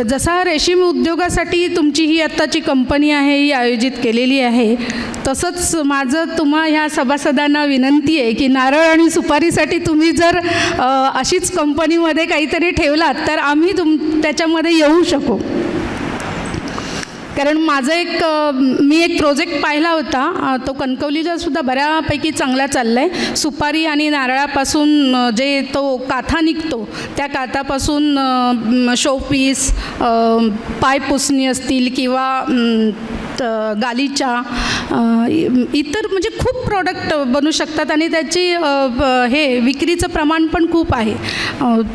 जसा रेशीम उद्योगासाठी तुमची ही आत्ताची कंपनी आहे, ही आयोजित केलेली आहे, तसंच माझं ह्या सभासदांना विनंती आहे की नारळ आणि सुपारीसाठी तुम्ही जर अशीच कंपनीमध्ये काहीतरी ठेवलात तर आम्ही त्याच्यामध्ये येऊ शकू. कारण मी एक प्रोजेक्ट पाहिला होता, तो कणकवलीला सुद्धा बऱ्यापैकी चांगला चालला आहे. सुपारी आणि नारळापासून जे तो काथा निघतो, त्या काथापासून शोपीस, पायपुसणी असतील किंवा गालीच्या इतर म्हणजे खूप प्रॉडक्ट बनू शकतात. आणि त्याची हे विक्रीचं प्रमाण पण खूप आहे,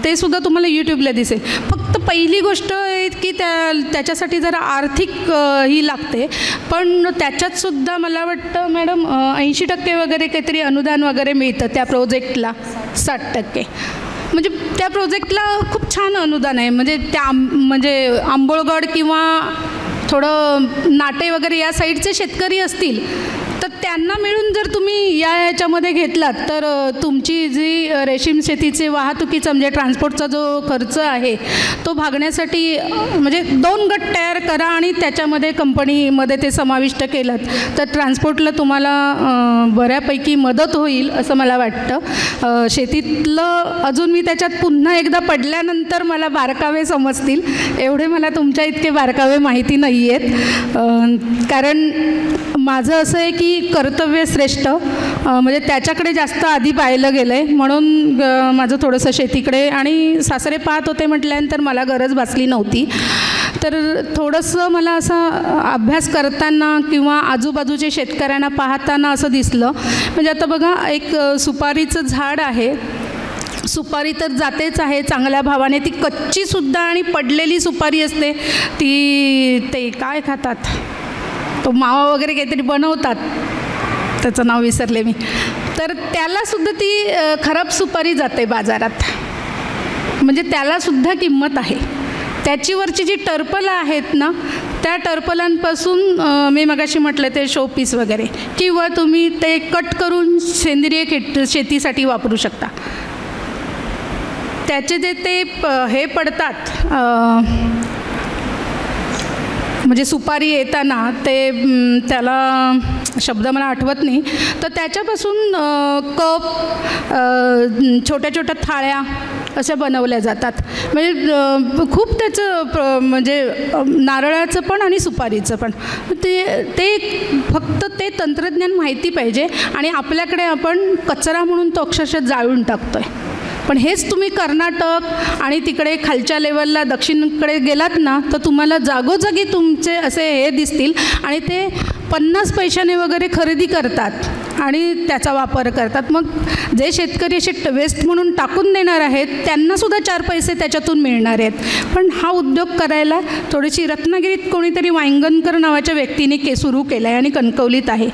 ते सुद्धा तुम्हाला यूट्यूबला दिसेल. फक्त पहिली गोष्ट आहे की त्याच्यासाठी जरा आर्थिक ही लागते. पण त्याच्यातसुद्धा मला वाटतं मॅडम 80% वगैरे काहीतरी अनुदान वगैरे मिळतं त्या प्रोजेक्टला. 60% म्हणजे त्या प्रोजेक्टला खूप छान अनुदान आहे. म्हणजे आंबोळगड किंवा थोडं नाटे वगैरे या साईडचे शेतकरी असतील तर त्यांना मिळून जर तुम्ही याच्यामध्ये घेतलात तर तुमची जी रेशीम शेतीची वाहतुकीचा म्हणजे ट्रान्सपोर्टचा जो खर्च आहे तो भागण्यासाठी म्हणजे 2 गट तयार करा आणि त्याच्यामध्ये कंपनीमध्ये ते समाविष्ट केलं तर ट्रान्सपोर्टला तुम्हाला बऱ्यापैकी मदत होईल असं मला वाटतं. शेतीतलं अजून मी त्याच्यात पुन्हा एकदा पडल्यानंतर मला बारकावे समजतील, एवढे मला तुमच्या इतके बारकावे माहिती नाही आहेत. कारण माझं असं आहे की कर्तव्य श्रेष्ठ, म्हणजे त्याच्याकडे जास्त आधी पाहिलं गेलं आहे. म्हणून माझं थोडंसं शेतीकडे आणि सासरे पाहत होते म्हटल्यानंतर मला गरज भासली नव्हती. तर थोडंसं मला असं अभ्यास करताना किंवा आजूबाजूच्या शेतकऱ्यांना पाहताना असं दिसलं. म्हणजे आता बघा, एक सुपारीचं झाड आहे, सुपारी तर जातेच आहे चांगल्या भावाने, ती कच्चीसुद्धा आणि पडलेली सुपारी असते ती, ते काय खातात, तो मावा वगैरे काहीतरी बनवतात, त्याचं नाव विसरले मी, तर त्यालासुद्धा ती खराब सुपारी जाते बाजारात, म्हणजे त्यालासुद्धा किंमत आहे. त्याच्यावरची जी टर्पलं आहेत ना, त्या टर्पलांपासून मी मगाशी म्हटलं ते शोपीस वगैरे, किंवा तुम्ही ते कट करून सेंद्रिय शेतीसाठी वापरू शकता. त्याचे जे ते हे पडतात, म्हणजे सुपारी येताना ते, त्याला शब्द मला आठवत नाही, तर त्याच्यापासून कप, छोट्या छोट्या थाळ्या अशा बनवल्या जातात. म्हणजे खूप त्याचं म्हणजे नारळाचं पण आणि सुपारीचं पण ते फक्त ते तंत्रज्ञान माहिती पाहिजे. आणि आपल्याकडे आपण कचरा म्हणून तो अक्षरशः जाळून टाकतो आहे. पण हेच तुम्ही कर्नाटक आणि तिकडे खालच्या लेवलला दक्षिणकडे गेलात ना, तर तुम्हाला जागोजागी तुमचे असे हे दिसतील आणि ते 50 पैशाने वगैरे खरेदी करतात आणि त्याचा वापर करतात. मग जे शेतकरी असे वेस्ट म्हणून टाकून देणार आहेत त्यांनासुद्धा 4 पैसे त्याच्यातून मिळणार आहेत. पण हा उद्योग करायला थोडीशी रत्नागिरीत कोणीतरी वांगणकर नावाच्या व्यक्तीने सुरू केला आहे आणि कणकवलीत आहे.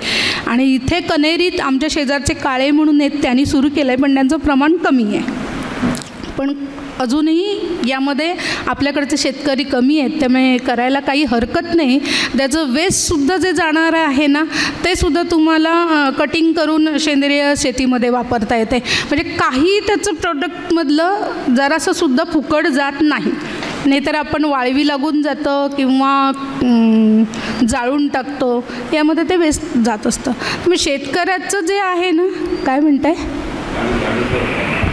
आणि इथे कनेरीत आमच्या शेजारचे काळे म्हणून आहेत, त्यांनी सुरू केलं आहे, पण त्यांचं प्रमाण कमी आहे. पण अजूनही यामध्ये आपल्याकडचे शेतकरी कमी आहेत, त्यामुळे करायला काही हरकत नाही. त्याचं वेस्टसुद्धा जे जाणार आहे ना, ते सुद्धा तुम्हाला कटिंग करून सेंद्रिय शेतीमध्ये वापरता येते. म्हणजे काही त्याचं प्रोडक्टमधलं जरासंसुद्धा फुकट जात नाही. नाहीतर आपण वाळवी लागून जातं किंवा जाळून टाकतो, यामध्ये ते वेस्ट जात असतं. मग शेतकऱ्याचं जे आहे ना, काय म्हणताय,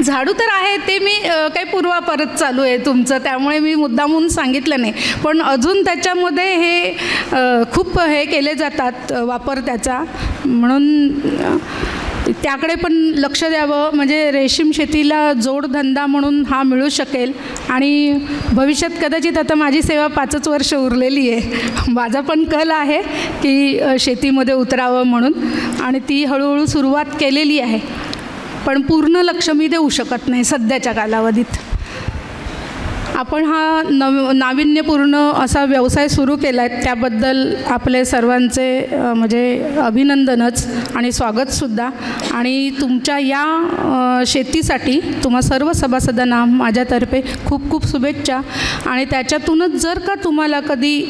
झाडू तर आहे, ते मी काही पूर्वापरत चालू आहे तुमचं, त्यामुळे मी मुद्दामून सांगितलं नाही. पण अजून त्याच्यामध्ये हे खूप हे केले जातात वापर त्याचा, म्हणून त्याकडे पण लक्ष द्यावं. म्हणजे रेशीम शेतीला जोडधंदा म्हणून हा मिळू शकेल. आणि भविष्यात कदाचित, आता माझी सेवा 5च वर्ष उरलेली आहे, माझा पण कल आहे की शेतीमध्ये उतरावं म्हणून, आणि ती हळूहळू सुरुवात केलेली आहे. पण पूर्ण लक्ष मी देऊ शकत नाही सध्याच्या कालावधीत. आपण हा नाविन्यपूर्ण असा व्यवसाय सुरू केला आहे, त्याबद्दल आपले सर्वांचे म्हणजे अभिनंदनच आणि स्वागतसुद्धा. आणि तुमच्या या शेतीसाठी तुम्हा सर्व सभासदांना माझ्यातर्फे खूप खूप शुभेच्छा. आणि त्याच्यातूनच जर का तुम्हाला कधी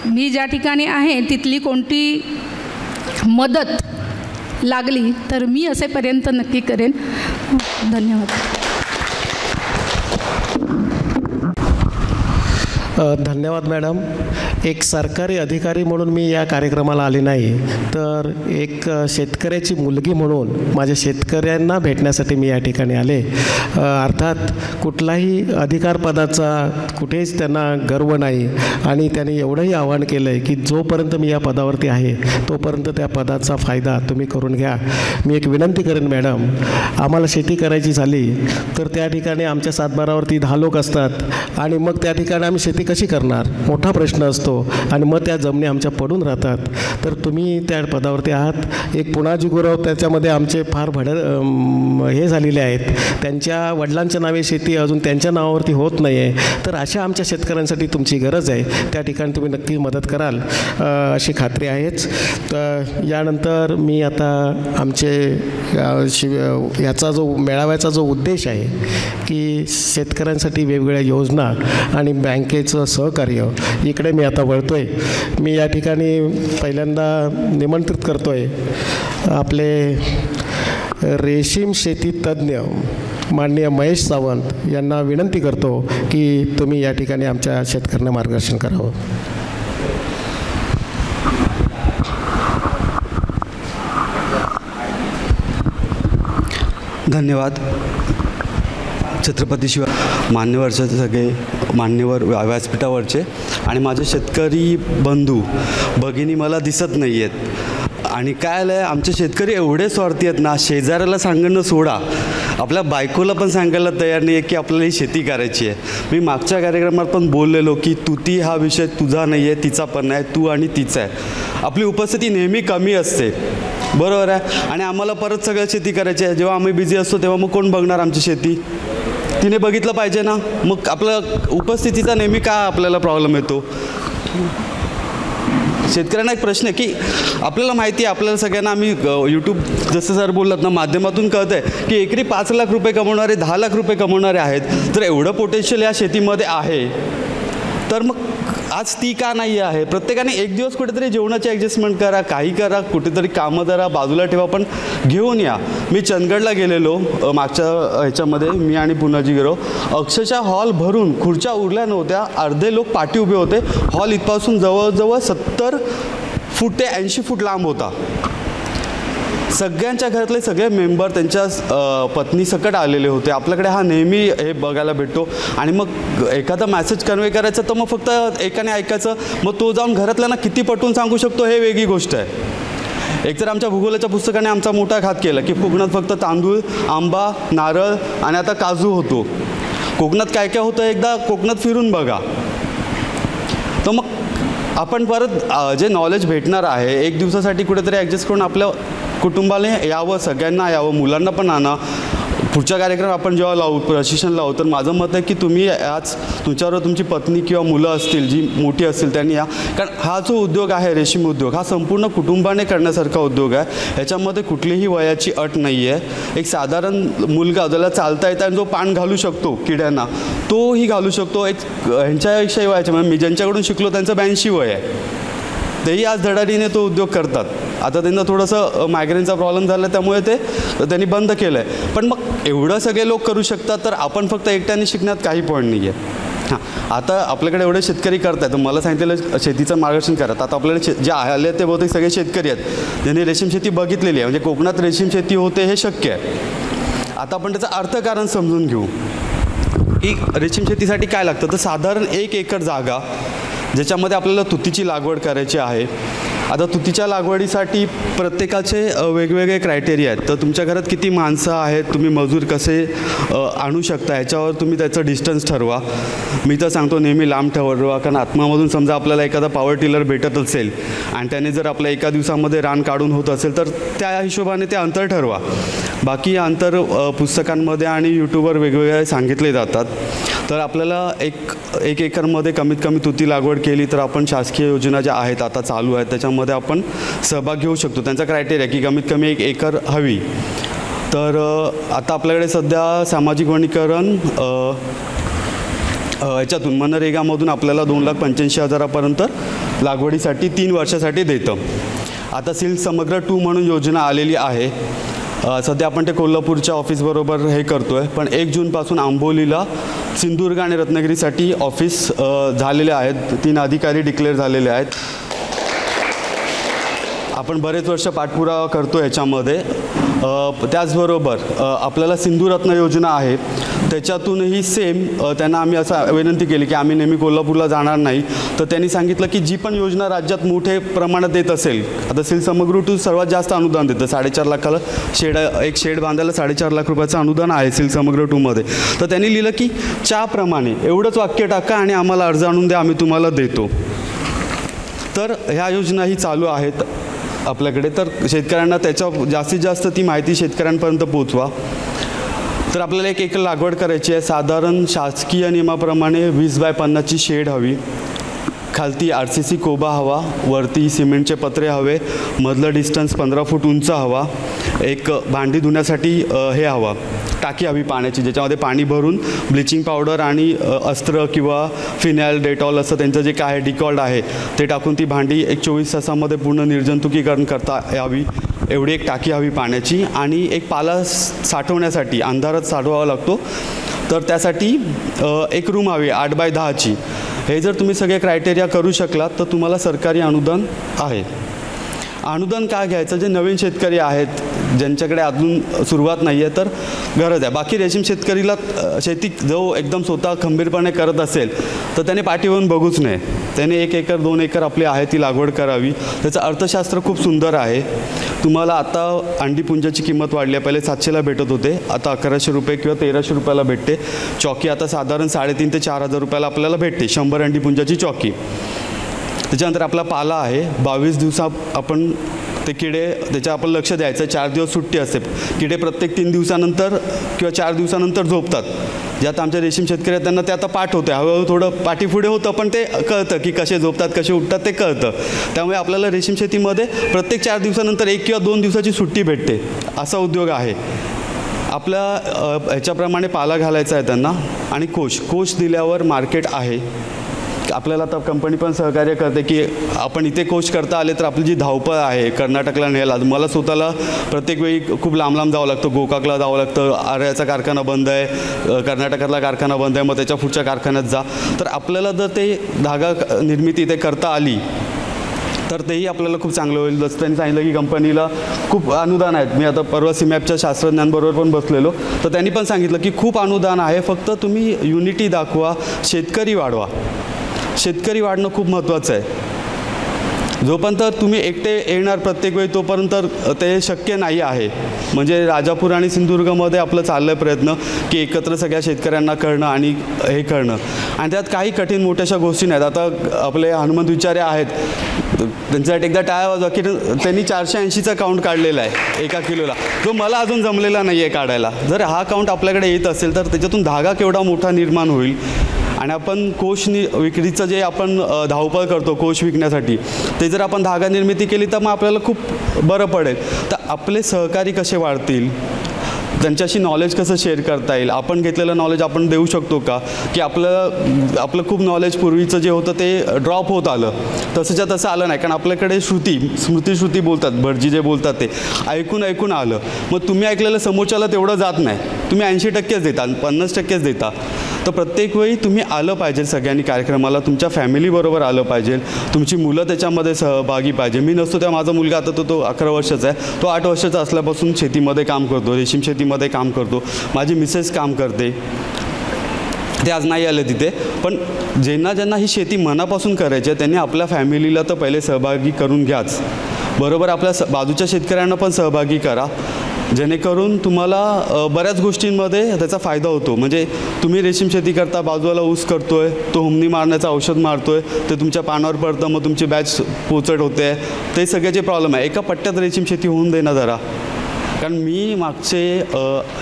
मी ज्या ठिकाणी आहे तिथली कोणती मदत लागली तर मी असेपर्यंत नक्की करेन. धन्यवाद. धन्यवाद मॅडम. एक सरकारी अधिकारी म्हणून मी या कार्यक्रमाला आले नाही, तर एक शेतकऱ्याची मुलगी म्हणून माझ्या शेतकऱ्यांना भेटण्यासाठी मी या ठिकाणी आले. अर्थात कुठलाही अधिकारपदाचा कुठेच त्यांना गर्व नाही, आणि त्यांनी एवढंही आवाहन केलं आहे की जोपर्यंत मी या पदावरती आहे तोपर्यंत त्या पदाचा फायदा तुम्ही करून घ्या. मी एक विनंती करेन मॅडम, आम्हाला शेती करायची झाली तर त्या ठिकाणी आमच्या सातबारावरती 10 लोक असतात, आणि मग त्या ठिकाणी आम्ही शेती कशी करणार, मोठा प्रश्न असतो. आणि मग त्या जमिनी आमच्या पडून राहतात. तर तुम्ही त्या पदावरती आहात. एक पुणाजी गुरव, त्याच्यामध्ये आमचे फार हे झालेले आहेत, त्यांच्या वडिलांच्या नावे शेती अजून त्यांच्या नावावरती होत नाही आहे. तर अशा आमच्या शेतकऱ्यांसाठी तुमची गरज आहे, त्या ठिकाणी तुम्ही नक्की मदत कराल अशी खात्री आहेच. तर यानंतर मी आता आमचे याचा जो मेळाव्याचा जो उद्देश आहे की शेतकऱ्यांसाठी वेगवेगळ्या योजना आणि बँकेचं सहकार्य, इकडे मी आता वळतो आहे. मी या ठिकाणी पहिल्यांदा निमंत्रित करतो आहे आपले रेशीम शेती तज्ज्ञ माननीय महेश सावंत यांना विनंती करतो की तुम्ही या ठिकाणी आमच्या शेतकऱ्यांना मार्गदर्शन करावं. धन्यवाद. छत्रपती शिवाजी मान्यवरचे सगळे मान्यवर व्यासपीठावरचे आणि माझे शेतकरी बंधू भगिनी मला दिसत नाही आहेत. आणि काय आलं आहे, आमचे शेतकरी एवढे स्वार्थी आहेत ना, शेजाऱ्याला सांगणं सोडा, आपल्या बायकोला पण सांगायला तयार नाही आहे की आपल्याला ही शेती करायची आहे. मी मागच्या कार्यक्रमात पण बोललेलो की तुती हा विषय तुझा नाही आहे, तिचा पण नाही, तू आणि तिचा आहे. आपली उपस्थिती नेहमी कमी असते, बरोबर आहे. आणि आम्हाला परत सगळं शेती करायची आहे. जेव्हा आम्ही बिझी असतो तेव्हा मग कोण बघणार आमची शेती? तिने बघितलं पाहिजे ना. मग आपलं उपस्थितीचा नेहमी का आपल्याला प्रॉब्लेम येतो? शेतकऱ्यांना एक प्रश्न आहे की आपल्याला माहिती आहे, आपल्याला सगळ्यांना आम्ही यूट्यूब जसं सर बोललात ना माध्यमातून कळतं आहे की एकरी 5 लाख रुपये कमवणारे 10 लाख रुपये कमवणारे आहेत. तर एवढं पोटेन्शियल या शेतीमध्ये आहे, तर मग आज ती का नाही आहे? प्रत्येकाने एक दिवस कुठेतरी जेवणाची ॲडजस्टमेंट करा, काही करा, कुठेतरी कामं करा, बाजूला ठेवा, पण घेऊन या. मी चंदगडला गेलेलो मागच्या ह्याच्यामध्ये, मी आणि पुनाजी गेलो. अक्षरशः हॉल भरून खुर्च्या उरल्या नव्हत्या, अर्धे लोक पाठी उभे होते. हॉल इथपासून जवळजवळ 70 फूट ते 80 फूट लांब होता. सगळ्यांच्या घरातले सगळे मेंबर त्यांच्या पत्नीसकट आलेले होते. आपल्याकडे हा नेहमी हे बघायला भेटतो. आणि मग एखादा मॅसेज कन्वे करायचं तर मग फक्त एकाने ऐकायचं, मग तो जाऊन घरातल्यांना किती पटवून सांगू शकतो हे वेगळी गोष्ट आहे. एकतर आमच्या भूगोलाच्या पुस्तकाने आमचा मोठा घात केला की कोकणात फक्त तांदूळ, आंबा, नारळ आणि आता काजू होतो. कोकणात काय काय होतं एकदा कोकणात फिरून बघा. तर मग आपण परत जे नॉलेज भेटणार आहे एक दिवसासाठी कुठेतरी ॲडजस्ट करून आपल्या कुटुंबाला यावं, सगळ्यांना यावं, मुलांना पण आणा. पुढच्या कार्यक्रम आपण जेव्हा लावू, प्रशिक्षण लावू, तर माझं मत आहे की तुम्ही आज तुमच्याबरोबर तुमची पत्नी किंवा मुलं असतील जी मोठी असतील त्यांनी या. कारण हा जो उद्योग आहे रेशीम उद्योग हा संपूर्ण कुटुंबाने करण्यासारखा उद्योग आहे. ह्याच्यामध्ये कुठलीही वयाची अट नाही आहे. एक साधारण मुलगा ज्याला चालता येतं आणि जो पान घालू शकतो किड्यांना तोही घालू शकतो. एक ह्यांच्यापेक्षाही वयाच्या, म्हणजे मी ज्यांच्याकडून शिकलो त्यांचं 82 वय आहे, तेही आज धडाडीने तो उद्योग करतात. आता त्यांना थोडंसं मायग्रेनचा प्रॉब्लेम झाला त्यामुळे त्यांनी बंद केलं आहे. पण मग एवढं सगळे लोक करू शकतात तर आपण फक्त एकट्याने शिकण्यात काही पॉईंट नाही आहे. हां, आता आपल्याकडे एवढे शेतकरी करत आहेत, मला सांगितलेलं शेतीचं मार्गदर्शन करत. आता आपल्याकडे जे आले ते बहुतेक सगळे शेतकरी आहेत ज्यांनी रेशीम शेती बघितलेली आहे. म्हणजे कोकणात रेशीम शेती होते हे शक्य आहे. आता आपण त्याचं अर्थकारण समजून घेऊ की रेशीम शेतीसाठी काय लागतं. तर साधारण 1 एकर जागा ज्याच्यामध्ये आपल्याला तुतीची लागवड करायची आहे. आता तुतीच्या लागवडीसाठी प्रत्येकाचे वेगवेगळे क्रायटेरिया आहेत. तर तुमच्या घरात किती माणसं आहेत, तुम्ही मजूर कसे आणू शकता ह्याच्यावर तुम्ही त्याचं डिस्टन्स ठरवा. मी तर सांगतो नेहमी लांब ठरवा, कारण आत्मामधून समजा आपल्याला एखादा पॉवर टिलर भेटत असेल आणि त्याने जर आपल्या एका दिवसामध्ये रान काढून होत असेल तर त्या हिशोबाने ते अंतर ठरवा. बाकी अंतर पुस्तकांमध्ये आणि यूट्यूबवर वेगवेगळे सांगितले जातात. तर आपल्याला एक एकरमध्ये कमीत कमी तुती लागवड केली तर आपण शासकीय योजना ज्या आहेत आता चालू आहेत त्याच्यामध्ये आपण सहभाग घेऊ शकतो. त्यांचा क्रायटेरिया की कमीत कमी 1 एकर हवी. तर आता आपल्याकडे सध्या सामाजिक वनीकरण याच्यातून मनरेगामधून आपल्याला 2,85,000पर्यंत लागवडीसाठी 3 वर्षासाठी देतं. आता सिल्क समग्र 2 म्हणून योजना आलेली आहे. सध्या आपण ते कोल्हापूरच्या ऑफिसबरोबर हे करतो आहे. पण 1 जूनपासून आंबोलीला, सिंधुदुर्ग आणि रत्नागिरीसाठी ऑफिस झालेले आहेत. 3 अधिकारी डिक्लेअर झालेले आहेत. आपण बरेच वर्ष पाठपुरावा करतो याच्यामध्ये. त्याचबरोबर आपल्याला सिंधू रत्न योजना आहे त्याच्यातूनही सेम त्यांना आम्ही असं विनंती केली की आम्ही नेहमी कोल्हापूरला जाणार नाही. तर त्यांनी सांगितलं की जी पण योजना राज्यात मोठे प्रमाणात देत असेल, आता सिल्क समग्र 2 सर्वात जास्त अनुदान देतं. 4.5 लाखाला एक शेड बांधायला 4.5 लाख रुपयाचं अनुदान आहे सिल्क समग्र 2मध्ये. तर त्यांनी लिहिलं की च्याप्रमाणे एवढंच वाक्य टाका आणि आम्हाला अर्ज आणून द्या, आम्ही तुम्हाला देतो. तर ह्या योजनाही चालू आहेत आपल्याकडे. तर शेतकऱ्यांना त्याच्या जास्तीत जास्त ती माहिती शेतकऱ्यांपर्यंत पोचवा. तर आपल्याला 1 एकर लागवड करायची आहे. साधारण शासकीय नियमाप्रमाणे 20x50ची शेड हवी. खालती RCC कोबा हवा, वरती सिमेंटचे पत्रे हवे, मधलं डिस्टन्स 15 फूट उंच हवा. एक भांडी धुण्यासाठी हे हवा, टाकी हवी पाण्याची, ज्याच्यामध्ये पाणी भरून ब्लिचिंग पावडर आणि अस्त्र किंवा फिनाईल, डेटॉल असं त्यांचं जे काय डिकॉल्ड आहे ते टाकून ती भांडी एक 24 तासामध्ये पूर्ण निर्जंतुकीकरण करता यावी. एवढी एक टाकी हवी पाण्याची. आणि एक पाला साठवण्यासाठी अंधारात साठवावा लागतो, तर त्यासाठी एक रूम हवी 8x10ची. हे जर तुम्ही सगळे क्रायटेरिया करू शकलात तर तुम्हाला सरकारी अनुदान आहे. अनुदान काय घ्यायचं, जे नवीन शेतकरी आहेत ज्यांच्याकडे अजून सुरुवात नाही आहे तर गरज आहे. बाकी रेशीम शेतकरीला शेती जो एकदम स्वतः खंबीरपणे करत असेल तर त्याने पाठीवरून बघूच नये. त्याने 1 एकर 2 एकर आपली आहे ती लागवड करावी. त्याचं अर्थशास्त्र खूप सुंदर आहे. तुम्हाला आता अंडी पुंजाची किंमत वाढली आहे. पहिले 700ला भेटत होते, आता 1100 रुपये किंवा 1300 रुपयाला भेटते. चॉकी आता साधारण 3,500 ते 4,000 रुपयाला आपल्याला भेटते 100 अंडी पुंजाची चॉकी. त्याच्यानंतर आपला पाला आहे. 22 दिवसात आपण ते किडे त्याच्या आपण लक्ष द्यायचं. 4 दिवस सुट्टी असते. किडे प्रत्येक 3 दिवसानंतर किंवा 4 दिवसानंतर झोपतात. जे आता आमच्या रेशीम शेतकरी आहेत त्यांना ते आता पाठ होते. हळूहळू थोडं पाठीपुढे होतं पण ते कळतं की कसे झोपतात कसे उठतात ते कळतं. त्यामुळे आपल्याला रेशीम शेतीमध्ये प्रत्येक 4 दिवसानंतर 1 किंवा 2 दिवसाची सुट्टी भेटते. असा उद्योग आहे. आपल्या ह्याच्याप्रमाणे पाला घालायचा आहे त्यांना. आणि कोश दिल्यावर मार्केट आहे. आपल्याला आता कंपनी पण सहकार्य करते की आपण इथे कोश करता आले तर आपली जी धावपळ आहे कर्नाटकला न्यायला, मला स्वतःला प्रत्येक वेळी खूप लांब जावं लागतं. गोकाकला जावं लागतं. आर्याचा कारखाना बंद आहे, कर्नाटकातला कारखाना बंद आहे, मग त्याच्या पुढच्या कारखान्यात जा. तर आपल्याला जर ते धागा निर्मिती इथे करता आली तर तेही आपल्याला खूप चांगलं होईल. जसं त्यांनी सांगितलं की कंपनीला खूप अनुदान आहेत. मी आता परवा सीमॅपच्या शास्त्रज्ञांबरोबर पण बसलेलो तर त्यांनी पण सांगितलं की खूप अनुदान आहे. फक्त तुम्ही युनिटी दाखवा, शेतकरी वाढवा. शेतकरी वाढणं खूप महत्त्वाचं आहे. जोपर्यंत तुम्ही एकटे येणार प्रत्येक वेळी तोपर्यंत ते शक्य नाही आहे. म्हणजे राजापूर आणि सिंधुदुर्गमध्ये आपलं चाललं आहे प्रयत्न की एकत्र सगळ्या शेतकऱ्यांना करणं आणि हे करणं. आणि त्यात काही कठीण मोठ्याशा गोष्टी नाहीत. आता आपले हनुमंत विचारे आहेत, त्यांच्यासाठी एकदा टाळ्या वाजवा की त्यांनी 480चा काउंट काढलेला आहे 1 किलोला, जो मला अजून जमलेला नाही आहे काढायला. जर हा काउंट आपल्याकडे येत असेल तर त्याच्यातून धागा केवढा मोठा निर्माण होईल. आणि आपण कोश विक्रीचं जे आपण धावपळ करतो कोश विकण्यासाठी, ते जर आपण धागा निर्मिती केली तर मग आपल्याला खूप बरं पडेल. तर आपले सहकारी कसे वाढतील, त्यांच्याशी नॉलेज कसं शेअर करता येईल, आपण घेतलेलं नॉलेज आपण देऊ शकतो का, की आपलं खूप नॉलेज पूर्वीचं जे होतं ते ड्रॉप होत आलं, तसंच्या तसं आलं नाही. कारण आपल्याकडे स्मृती बोलतात, भटजी जे बोलतात ते ऐकून आलं. मग तुम्ही ऐकलेलं समोरच्याला तेवढं जात नाही. तुम्ही 80%च देता, 50%च देता. तर प्रत्येक वेळी तुम्ही आलं पाहिजे सगळ्यांनी कार्यक्रमाला. तुमच्या फॅमिलीबरोबर आलं पाहिजे. तुमची मुलं त्याच्यामध्ये सहभागी पाहिजे. मी नसतो तेव्हा माझा मुलगा आता तो 11 वर्षाचा आहे. तो 8 वर्षाचा असल्यापासून शेतीमध्ये काम करतो, रेशीम शेतीमध्ये काम करतो. माझी मिसेस काम करते, ते आज नाही आले तिथे. पण ज्यांना ही शेती मनापासून करायची आहे त्यांनी आपल्या फॅमिलीला तर पहिले सहभागी करून घ्याच. बरोबर आपल्या बाजूच्या शेतकऱ्यांना पण सहभागी करा, जेणेकरून तुम्हाला बऱ्याच गोष्टींमध्ये त्याचा फायदा होतो. म्हणजे तुम्ही रेशीम शेती करता, बाजूला ऊस करतोय, तो हुमणी मारण्याचं औषध मारतोय, ते तुमच्या पानावर पडतं, मग तुमची बॅच पोचट होते. ते सगळे जे प्रॉब्लेम आहे एका पट्ट्यात रेशीम शेती होऊन दे ना जरा. कारण मी मागचे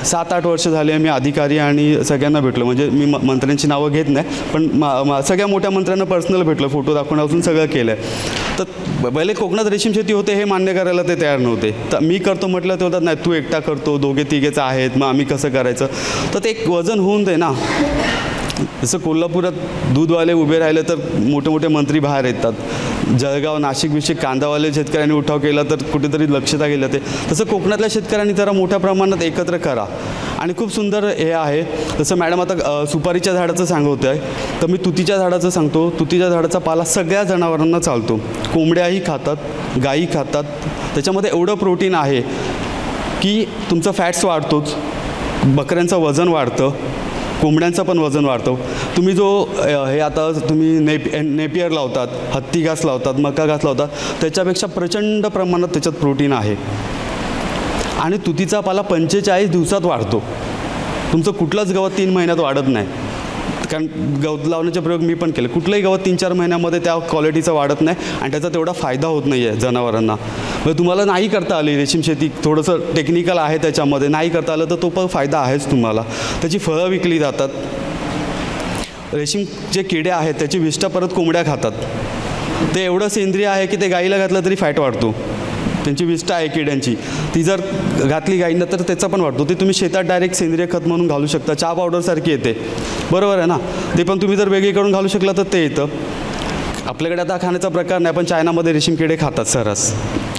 7-8 वर्ष झाले मी अधिकारी आणि सगळ्यांना भेटलो. म्हणजे मी मंत्र्यांची नावं घेत नाही, पण सगळ्या मोठ्या मंत्र्यांना पर्सनल भेटलं, फोटो दाखवण्यापासून सगळं केलं आहे. तर पहिले कोकणात रेशीम शेती होते हे मान्य करायला ते तयार नव्हते. तर मी करतो म्हटलं ते होतात नाही, तू एकटा करतो, दोघे तिघेच आहेत, मग आम्ही कसं करायचं. तर ते एक वजन होऊन दे ना. जसं कोल्हापुरात दूधवाले उभे राहिले तर मोठे मोठे मंत्री बाहेर येतात. जळगाव, नाशिक कांदावाले शेतकऱ्यांनी उठाव केला तर कुठेतरी लक्षता गेलं ते. तसं कोकणातल्या शेतकऱ्यांनी जरा मोठ्या प्रमाणात एकत्र करा. आणि खूप सुंदर हे आहे. जसं मॅडम आता सुपारीच्या झाडाचं सांगत आहे, तर मी तुतीच्या झाडाचं सांगतो. तुतीच्या झाडाचा पाला सगळ्या जनावरांना चालतो. कोंबड्याही खातात, गायी खातात. त्याच्यामध्ये एवढं प्रोटीन आहे की तुमचं फॅट्स वाढतोच, बकऱ्यांचं वजन वाढतं, कोंबड्यांचं पण वजन वाढतं. तुम्ही जो हे आता तुम्ही नेपियर लावतात, हत्ती घास लावतात, मका घास लावतात, त्याच्यापेक्षा प्रचंड प्रमाणात त्याच्यात प्रोटीन आहे. आणि तुतीचा पाला 45 दिवसात वाढतो. तुमचं कुठलंच गवत 3 महिन्यात वाढत नाही. कारण गवत लावण्याचे प्रयोग मी पण केले. कुठलंही गवत 3-4 महिन्यामध्ये त्या क्वालिटीचं वाढत नाही आणि त्याचा तेवढा फायदा होत नाही आहे जनावरांना. म्हणजे तुम्हाला नाही करता आली रेशीम शेती, थोडंसं टेक्निकल आहे त्याच्यामध्ये, नाही करता आलं तर तो पण फायदा आहेच तुम्हाला. त्याची फळं विकली जातात. रेशीम जे किडे आहेत त्याची विष्ठा परत कोंबड्या खातात. ते एवढं सेंद्रिय आहे की ते गाईला घातलं तरी फॅट वाढतो. त्यांची विष्ठा आहे किड्यांची, ती जर घातली गाईंना तर त्याचा पण वाढतो. ते तुम्ही शेतात डायरेक्ट सेंद्रिय खत म्हणून घालू शकता. चहा पावडरसारखी येते, बरोबर आहे ना. ते पण तुम्ही जर वेगळी करून घालू शकला तर ते येतं. आपल्याकडे आता खाण्याचा प्रकार नाही, पण चायनामध्ये रेशीम किडे खातात सरस,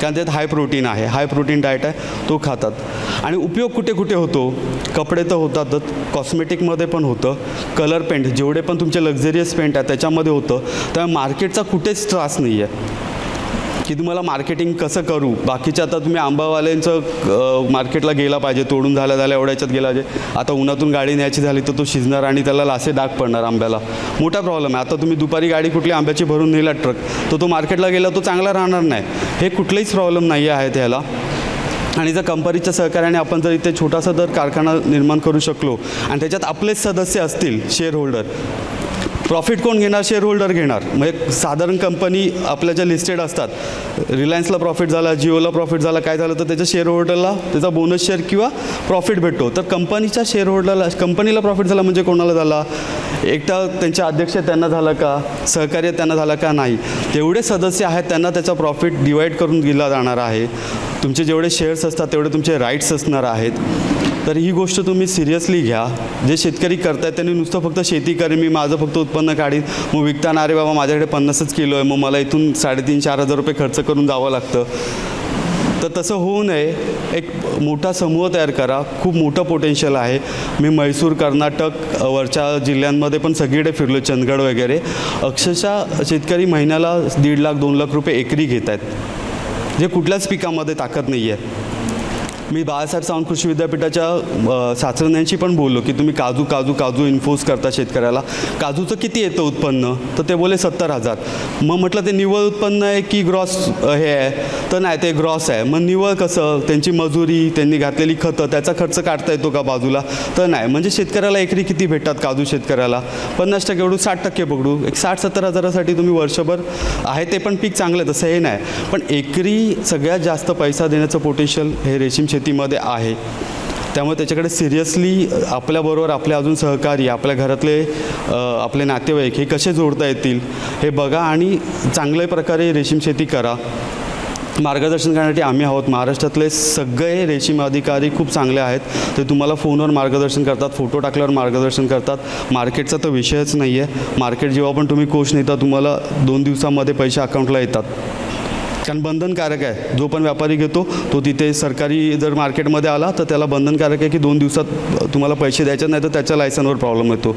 कारण त्यात हाय प्रोटीन आहे, हाय प्रोटीन डाएट आहे, तो खातात. आणि उपयोग कुठे कुठे होतो, कपडे तर होतातच, कॉस्मेटिकमध्ये पण होतं, कलर पेंट जेवढे पण तुमचे लक्झरियस पेंट आहे त्याच्यामध्ये होतं. त्यामुळे मार्केटचा कुठेच त्रास नाही आहे. की तुम्हाला मार्केटिंग कसं करू. बाकीचे आता तुम्ही आंबावाल्यांचं मार्केटला गेला पाहिजे, तोडून झाल्या एवढ्याच्यात गेला पाहिजे. आता उन्हातून गाडी न्यायची झाली तर तो शिजणार आणि त्याला लासे डाग पडणार आंब्याला, मोठा प्रॉब्लेम आहे. आता तुम्ही दुपारी गाडी कुठली आंब्याची भरून नेला ट्रक, तर तो मार्केटला गेला तो चांगला राहणार नाही. हे कुठलेच प्रॉब्लेम नाही आहे त्याला. आणि जर कंपनीच्या सहकार्याने आपण जर इथे छोटासा जर कारखाना निर्माण करू शकलो आणि त्याच्यात आपलेच सदस्य असतील शेअर होल्डर, प्रॉफिट कोण घेणार? शेअर होल्डर घेणार. म्हणजे साधारण कंपनी आपल्या ज्या लिस्टेड असतात, रिलायन्सला प्रॉफिट झाला, जिओला प्रॉफिट झाला, काय झालं तर त्याच्या शेअर होल्डरला त्याचा बोनस शेअर किंवा प्रॉफिट भेटतो. तर कंपनीच्या शेअर होल्डरला, कंपनीला प्रॉफिट झाला म्हणजे कोणाला झाला? एकटा त्यांचे अध्यक्ष त्यांना झालं का, सहकार्य त्यांना झालं का? नाही. जेवढे सदस्य आहेत त्यांना त्याचा प्रॉफिट डिवाईड करून दिला जाणार आहे. तुमचे जेवढे शेअर्स असतात तेवढे तुमचे राईट्स असणार आहेत. तर ही गोष्ट तुम्ही सिरियसली घ्या. जे शेतकरी करतायत त्यांनी नुसतं फक्त शेती करेन, मी माझं फक्त उत्पन्न काढीन, मग विकताना अरे बाबा माझ्याकडे 50 किलो आहे, मग मला इथून 3,500-4,000 रुपये खर्च करून जावं लागतं. तर तसं होऊ नये. एक मोठा समूह तयार करा. खूप मोठं पोटेन्शियल आहे. मी म्हैसूर, कर्नाटक वरच्या जिल्ह्यांमध्ये पण सगळीकडे फिरलो, चंदगड वगैरे. अक्षरशः शेतकरी महिन्याला 1.5 लाख 2 लाख रुपये एकरी घेत आहेत, जे कुठल्याच पिकामध्ये ताकद नाही आहे. मी बाळासाहेब सावंत कृषी विद्यापीठाच्या शास्त्रज्ञांशी पण बोललो की तुम्ही काजू इन्फोर्स करता शेतकऱ्याला, काजूचं किती येतं उत्पन्न? तर ते बोले 70,000. मग म्हटलं ते निव्वळ उत्पन्न आहे की ग्रॉस हे आहे? तर नाही, ते ग्रॉस आहे. मग निव्वळ कसं? त्यांची मजुरी, त्यांनी घातलेली खतं, त्याचा खर्च काढता येतो का बाजूला? तर नाही. म्हणजे शेतकऱ्याला एकरी किती भेटतात काजू शेतकऱ्याला? 50% पकडू, 60% पकडू, एक 60-70 हजारासाठी तुम्ही वर्षभर आहे ते पण पीक चांगलं, तसं हे नाही. पण एकरी सगळ्यात जास्त पैसा देण्याचं पोटेन्शियल हे रेशीम शेतीमध्ये आहे. त्यामुळे त्याच्याकडे सिरियसली आपल्याबरोबर आपले अजून सहकारी, आपल्या घरातले आपले नातेवाईक हे कसे जोडता येतील हे बघा आणि चांगल्या प्रकारे रेशीम शेती करा. मार्गदर्शन करण्यासाठी आम्ही आहोत. महाराष्ट्रातले सगळे रेशीम अधिकारी खूप चांगले आहेत. ते तुम्हाला फोनवर मार्गदर्शन करतात, फोटो टाकल्यावर मार्गदर्शन करतात. मार्केटचा तर विषयच नाही आहे. मार्केट जेव्हा पण तुम्ही कोष नेता तुम्हाला 2 दिवसामध्ये पैसे अकाउंटला येतात, कारण बंधनकारक आहे. जो पण व्यापारी घेतो तो तिथे सरकारी जर मार्केटमध्ये आला तर त्याला बंधनकारक आहे की 2 दिवसात तुम्हाला पैसे द्यायचे, नाही तर त्याच्या लायसनवर प्रॉब्लेम येतो.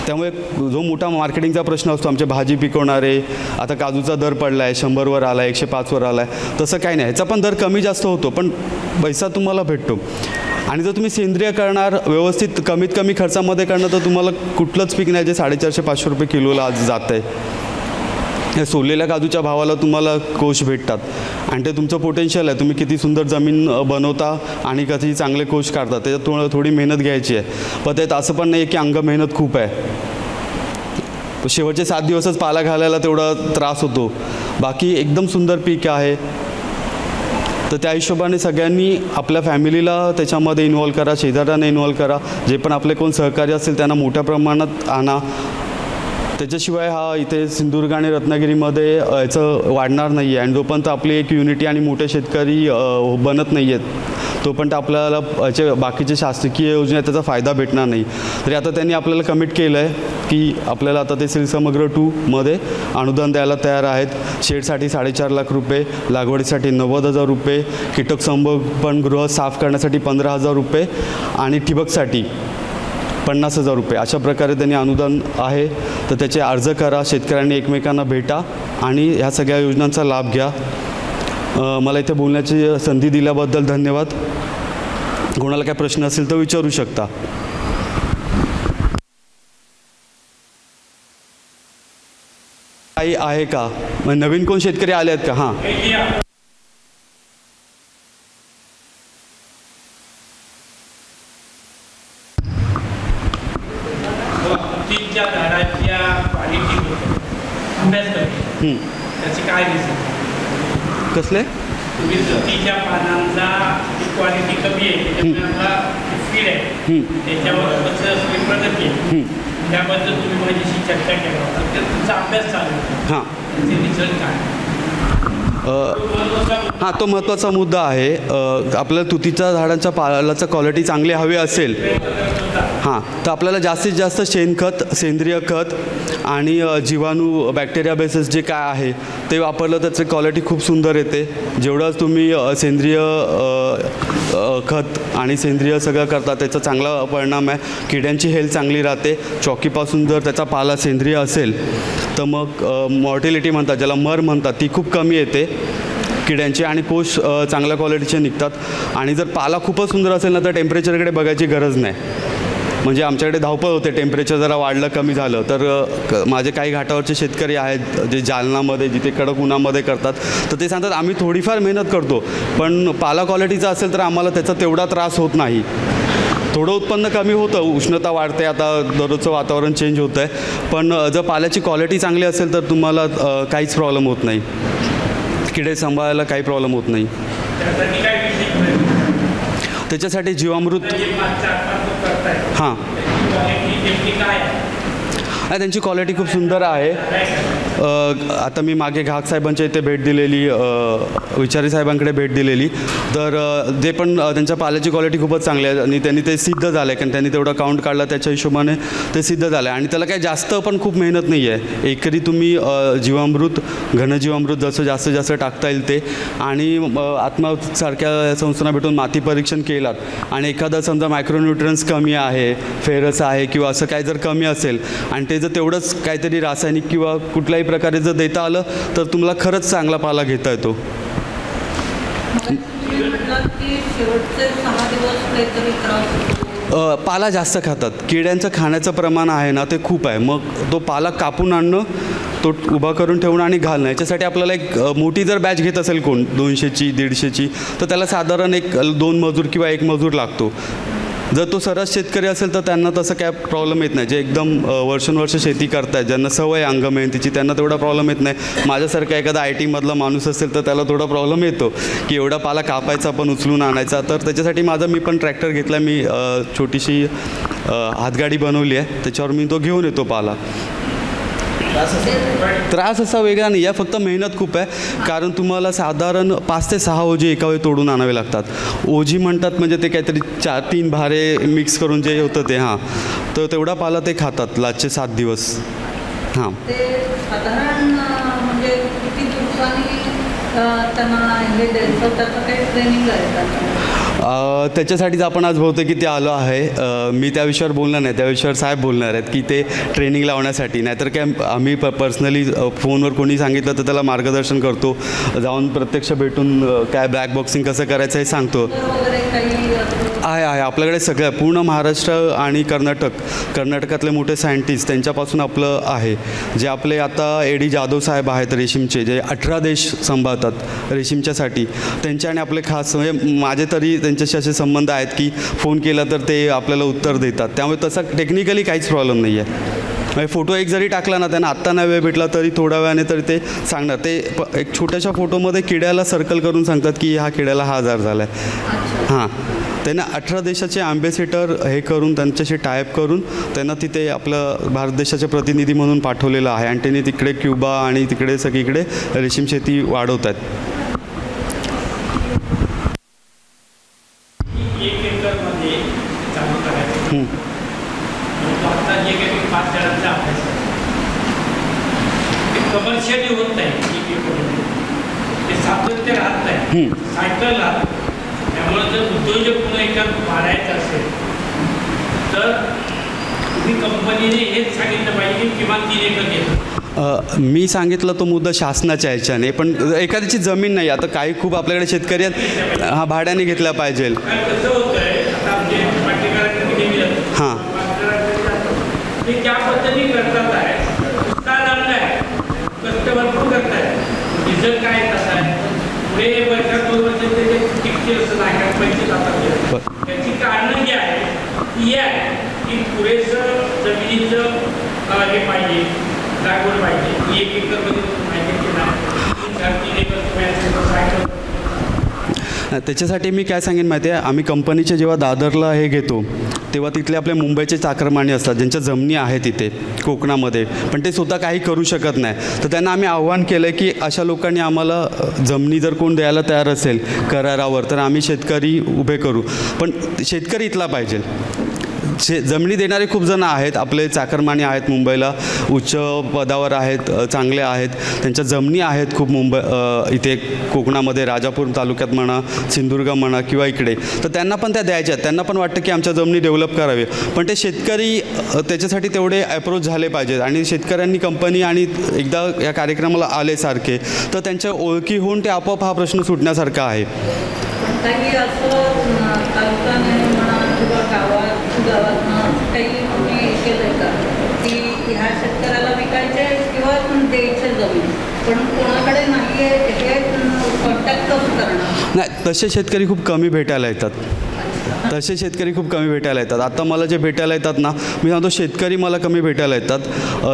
त्यामुळे जो मोठा मार्केटिंगचा प्रश्न असतो, आमचे भाजी पिकवणारे, आता काजूचा दर पडला आहे, 100वर आला आहे, 105वर आला आहे, तसं काही नाही. ह्याचा पण दर कमी जास्त होतो, पण पैसा तुम्हाला भेटतो. आणि जर तुम्ही सेंद्रिय करणार, व्यवस्थित कमीत कमी खर्चामध्ये करणार, तर तुम्हाला कुठलंच पीक नाही जे 450-500 रुपये किलोला आज जात आहे. या सोललेल्या काजूच्या भावाला तुम्हाला कोश भेटतात आणि ते तुमचं पोटेन्शियल आहे. तुम्ही किती सुंदर जमीन बनवता आणि कधी चांगले कोश काढता, त्याच्यात थोडी मेहनत घ्यायची आहे. पण त्यात असं पण नाही की अंग मेहनत खूप आहे. शेवटचे 7 दिवसच पाला घालायला तेवढा त्रास होतो, बाकी एकदम सुंदर पीक आहे. तर त्या हिशोबाने सगळ्यांनी आपल्या फॅमिलीला त्याच्यामध्ये इन्व्हॉल्व करा, शेजाऱ्यांना इन्व्हॉल्व करा. जे पण आपले कोण सहकारी असतील त्यांना मोठ्या प्रमाणात आणा. त्याच्याशिवाय हा इथे सिंधुदुर्ग आणि रत्नागिरीमध्ये याचं वाढणार नाही आहे. आणि जोपर्यंत आपली एक युनिटी आणि मोठे शेतकरी बनत नाही आहेत तोपर्यंत आपल्याला याचे बाकीचे शासकीय योजना त्याचा फायदा भेटणार नाही. तरी आता त्यांनी आपल्याला कमिट केलं आहे की आपल्याला आता ते श्रीसमग्र 2मध्ये अनुदान द्यायला तयार आहेत. शेडसाठी 4.5 लाख रुपये, लागवडीसाठी 90,000 रुपये, कीटक संगोपनगृह साफ करण्यासाठी 15,000 रुपये आणि ठिबकसाठी 50,000 रुपये. अशा प्रकारे त्यांनी अनुदान आहे. तर त्याचे अर्ज करा, शेतकऱ्यांनी एकमेकांना भेटा आणि ह्या सगळ्या योजनांचा लाभ घ्या. मला इथे बोलण्याची संधी दिल्याबद्दल धन्यवाद. कोणाला काय प्रश्न असेल तर विचारू शकता. काही आहे का? नवीन कोण शेतकरी आले आहेत का? हां, त्याची काय रिझन? कसले? तुम्ही तुतीच्या पानांचा क्वालिटी कमी आहे, स्पीड आहे, त्याच्यावर कसं प्रगती आहे, त्याबद्दल तुम्ही माझ्याशी चर्चा केला होता. तुमचा अभ्यास चालू आहे. हां, त्याचे रिझल्ट काय? हां, तो महत्त्वाचा मुद्दा आहे. आपल्याला तुतीच्या झाडांच्या पालाचा क्वालिटी चांगली हवी असेल, हां, हां, तर आपल्याला जास्तीत जास्त शेणखत, सेंद्रिय खत आणि जीवाणू बॅक्टेरिया बेसिस जे काय आहे ते वापरलं त्याची क्वालिटी खूप सुंदर येते. जेवढं तुम्ही सेंद्रिय खत आणि सेंद्रिय सगळं करता त्याचा चांगला परिणाम आहे. किड्यांची हेल्थ चांगली राहते. चॉकीपासून जर त्याचा पाला सेंद्रिय असेल तर मग मॉर्टिलिटी म्हणतात, ज्याला मर म्हणतात, ती खूप कमी येते किड्यांची आणि कोश चांगल्या क्वालिटीचे निघतात. आणि जर पाला खूपच सुंदर असेल ना तर टेम्परेचरकडे बघायची गरज नाही. म्हणजे आमच्याकडे धावपळ होते, टेम्परेचर जरा वाढलं कमी झालं तर माझे काही घाटावरचे शेतकरी आहेत जे जालनामध्ये जिथे कडक उन्हामध्ये करतात, तर ते सांगतात आम्ही थोडीफार मेहनत करतो पण पाला क्वालिटीचा असेल तर आम्हाला त्याचा तेवढा त्रास होत नाही. थोडं उत्पन्न कमी होतं, उष्णता वाढते, आता दररोजचं वातावरण चेंज होतं आहे, पण जर पाल्याची क्वालिटी चांगली असेल तर तुम्हाला काहीच प्रॉब्लेम होत नाही. किडे सांभाळायला काही प्रॉब्लेम होत नाही. त्याच्यासाठी जीवामृत हां त्यांची क्वालिटी खूप सुंदर आहे. आता मी मागे घाग साहेबांच्या इथे भेट दिलेली, विचारी साहेबांकडे भेट दिलेली, तर ते पण त्यांच्या पाल्याची क्वालिटी खूपच चांगली आहे आणि त्यांनी ते सिद्ध झालं आहे. कारण त्यांनी तेवढा काउंट काढला त्याच्या हिशोबाने ते सिद्ध झालं आहे. आणि त्याला काही जास्त पण खूप मेहनत नाही आहे. एकरी तुम्ही जीवामृत, घनजीवामृत जसं जास्तीत जास्त टाकता येईल ते, आणि आत्मासारख्या संस्थांना भेटून माती परीक्षण केलात आणि एखादा समजा मायक्रोन्यूट्रन्स कमी आहे, फेरस आहे किंवा असं काही जर कमी असेल आणि ते जर तेवढंच काहीतरी रासायनिक किंवा कुठल्याही प्रकारे जर देता आलं तर तुम्हाला खरंच चांगला पाला घेता येतो. पाला जास्त खातात. किड्यांचं खाण्याचं प्रमाण आहे ना ते खूप आहे. मग तो पाला कापून आणणं, तो उभा करून ठेवणं आणि घालणं, याच्यासाठी आपल्याला एक मोठी जर बॅच घेत असेल कोण 200ची 150ची तर त्याला साधारण 2 मजूर किंवा 1 मजूर लागतो. जर तो सरस शेतकरी असेल तर त्यांना तसं काय प्रॉब्लेम येत नाही. जे एकदम वर्षानुवर्ष शेती करतायत, ज्यांना सवय अंग मेहनतीची, त्यांना तेवढा प्रॉब्लेम येत नाही. माझ्यासारखा एखादा IT मधला माणूस असेल तर त्याला थोडा प्रॉब्लेम येतो की एवढा पाला कापायचा पण उचलून आणायचा. तर त्याच्यासाठी मी पण ट्रॅक्टर घेतला. मी छोटीशी हातगाडी बनवली आहे, त्याच्यावर मी तो घेऊन येतो पाला. त्रास असा वेगळा नाही आहे, फक्त मेहनत खूप आहे. कारण तुम्हाला साधारण 5 ते 6 ओझी एका वेळी तोडून आणावे लागतात. ओझी म्हणतात म्हणजे ते काहीतरी 4-3 भारे मिक्स करून जे होतं ते, हां, तर तेवढा पाला ते खातात लास्टचे 7 दिवस. हां, साधारण म्हणजे किती दिवसांनी त्यांना हे द्यायचं, त्याचं काही ट्रेनिंग आहे? त्याच्यासाठीच आपण आज बहुतेक इथे आलो आहे. मी त्या विषयावर बोलणार नाही, त्या विषयावर साहेब बोलणार आहेत की ते ट्रेनिंग लावण्यासाठी. नाहीतर काय आम्ही पर्सनली फोनवर कोणी सांगितलं तर त्याला मार्गदर्शन करतो, जाऊन प्रत्यक्ष भेटून काय ब्लॅक बॉक्सिंग कसं करायचं हे सांगतो. आहे आपल्याकडे सगळं पूर्ण महाराष्ट्र आणि कर्नाटकातले मोठे सायंटिस्ट त्यांच्यापासून आपलं आहे. जे आपले आता AD जाधव साहेब आहेत रेशीमचे, जे 18 देश सांभाळतात रेशीमच्यासाठी, त्यांच्याने आपले खास म्हणजे माझे तरी त्यांच्याशी असे संबंध आहेत की फोन केला तर ते आपल्याला उत्तर देतात. त्यामुळे तसा टेक्निकली काहीच प्रॉब्लेम नाही आहे. म्हणजे फोटो एक जरी टाकला ना, त्यांना आत्ता नाही वेळ भेटला तरी थोड्या वेळाने तरी ते सांगणार. ते एक छोट्याशा फोटोमध्ये किड्याला सर्कल करून सांगतात की ह्या किड्याला हा आजार झाला आहे. हां, त्यांना 18 देशाचे ॲम्बेसेडर हे करून त्यांच्याशी टायअप करून त्यांना तिथे आपलं भारत देशाचे प्रतिनिधी म्हणून पाठवलेलं आहे. आणि त्यांनी तिकडे क्युबा आणि तिकडे सगळीकडे रेशीम शेती वाढवत आहेत. कमर्शियली होत नाही, ते सातत्य राहत नाही, सायकल राहत. त्यामुळे जर उद्योजक म्हणून एखादं वाढायचं असेल तर तुम्ही कंपनीने हेच सांगितलं पाहिजे की किमान 3 एकर घेतलं. मी सांगितलं तो मुद्दा शासनाच्या ह्याच्याने, पण एखाद्याची जमीन नाही. आता काही खूप आपल्याकडे शेतकरी आहेत, हा भाड्याने घेतला पाहिजे. कसं होतंय आता आमचे पाटेकरांनी हां ते ज्या पद्धतीने करतात आहे, उत्साह लागला आहे, कष्ट भरपूर करत आहे, रिझल्ट काय कसं आहे, पुढे वर्षात 2 वर्ष ते टिकते असं नाही, काय पैसे जातात. त्याची कारणं जी आहे ती आहे की पुरेसं जमिनीचं हे पाहिजे, लागवड पाहिजे. 1 एकरमध्ये माहिती नाही, 3 एकर त्याच्यासाठी मी काय सांगेन माहिती आहे, आम्ही कंपनीचे जेव्हा दादरला हे घेतो तेव्हा तिथले आपले मुंबईचे चाकरमानी असतात ज्यांच्या जमिनी आहेत तिथे कोकणामध्ये, पण ते स्वतः काही करू शकत नाही. तर त्यांना आम्ही आव्हान केलं आहे की अशा लोकांनी आम्हाला जमिनी जर कोण द्यायला तयार असेल करारावर तर आम्ही शेतकरी उभे करू, पण शेतकरी इथला पाहिजे. जमिनी देणारे खूप जण आहेत. आपले चाकरमानी आहेत, मुंबईला उच्च पदावर आहेत, चांगले आहेत, त्यांच्या जमिनी आहेत खूप. इथे कोकणामध्ये राजापूर तालुक्यात म्हणा, सिंधुदुर्ग म्हणा किंवा इकडे, तर त्यांना पण त्या द्यायच्या आहेत. त्यांना पण वाटतं की आमच्या जमिनी डेव्हलप करावे, पण ते शेतकरी त्याच्यासाठी तेवढे अप्रोच झाले पाहिजेत. आणि शेतकऱ्यांनी कंपनी आणि एकदा या कार्यक्रमाला आले सारखे, तर त्यांच्या ओळखी होऊन ते आपोआप हा प्रश्न सुटण्यासारखा आहे. काही असं तालुक्याने म्हणा किंवा गावातनं काही तुम्ही केलं का की ह्या शेतकऱ्याला विकायचे किंवा द्यायचे जमीन, पण कोणाकडे नाही आहे हे कॉन्टॅक्ट कसं करणार? नाही, तसे शेतकरी खूप कमी भेटायला येतात. आता मला जे भेटायला येतात ना, मी सांगतो शेतकरी मला कमी भेटायला येतात.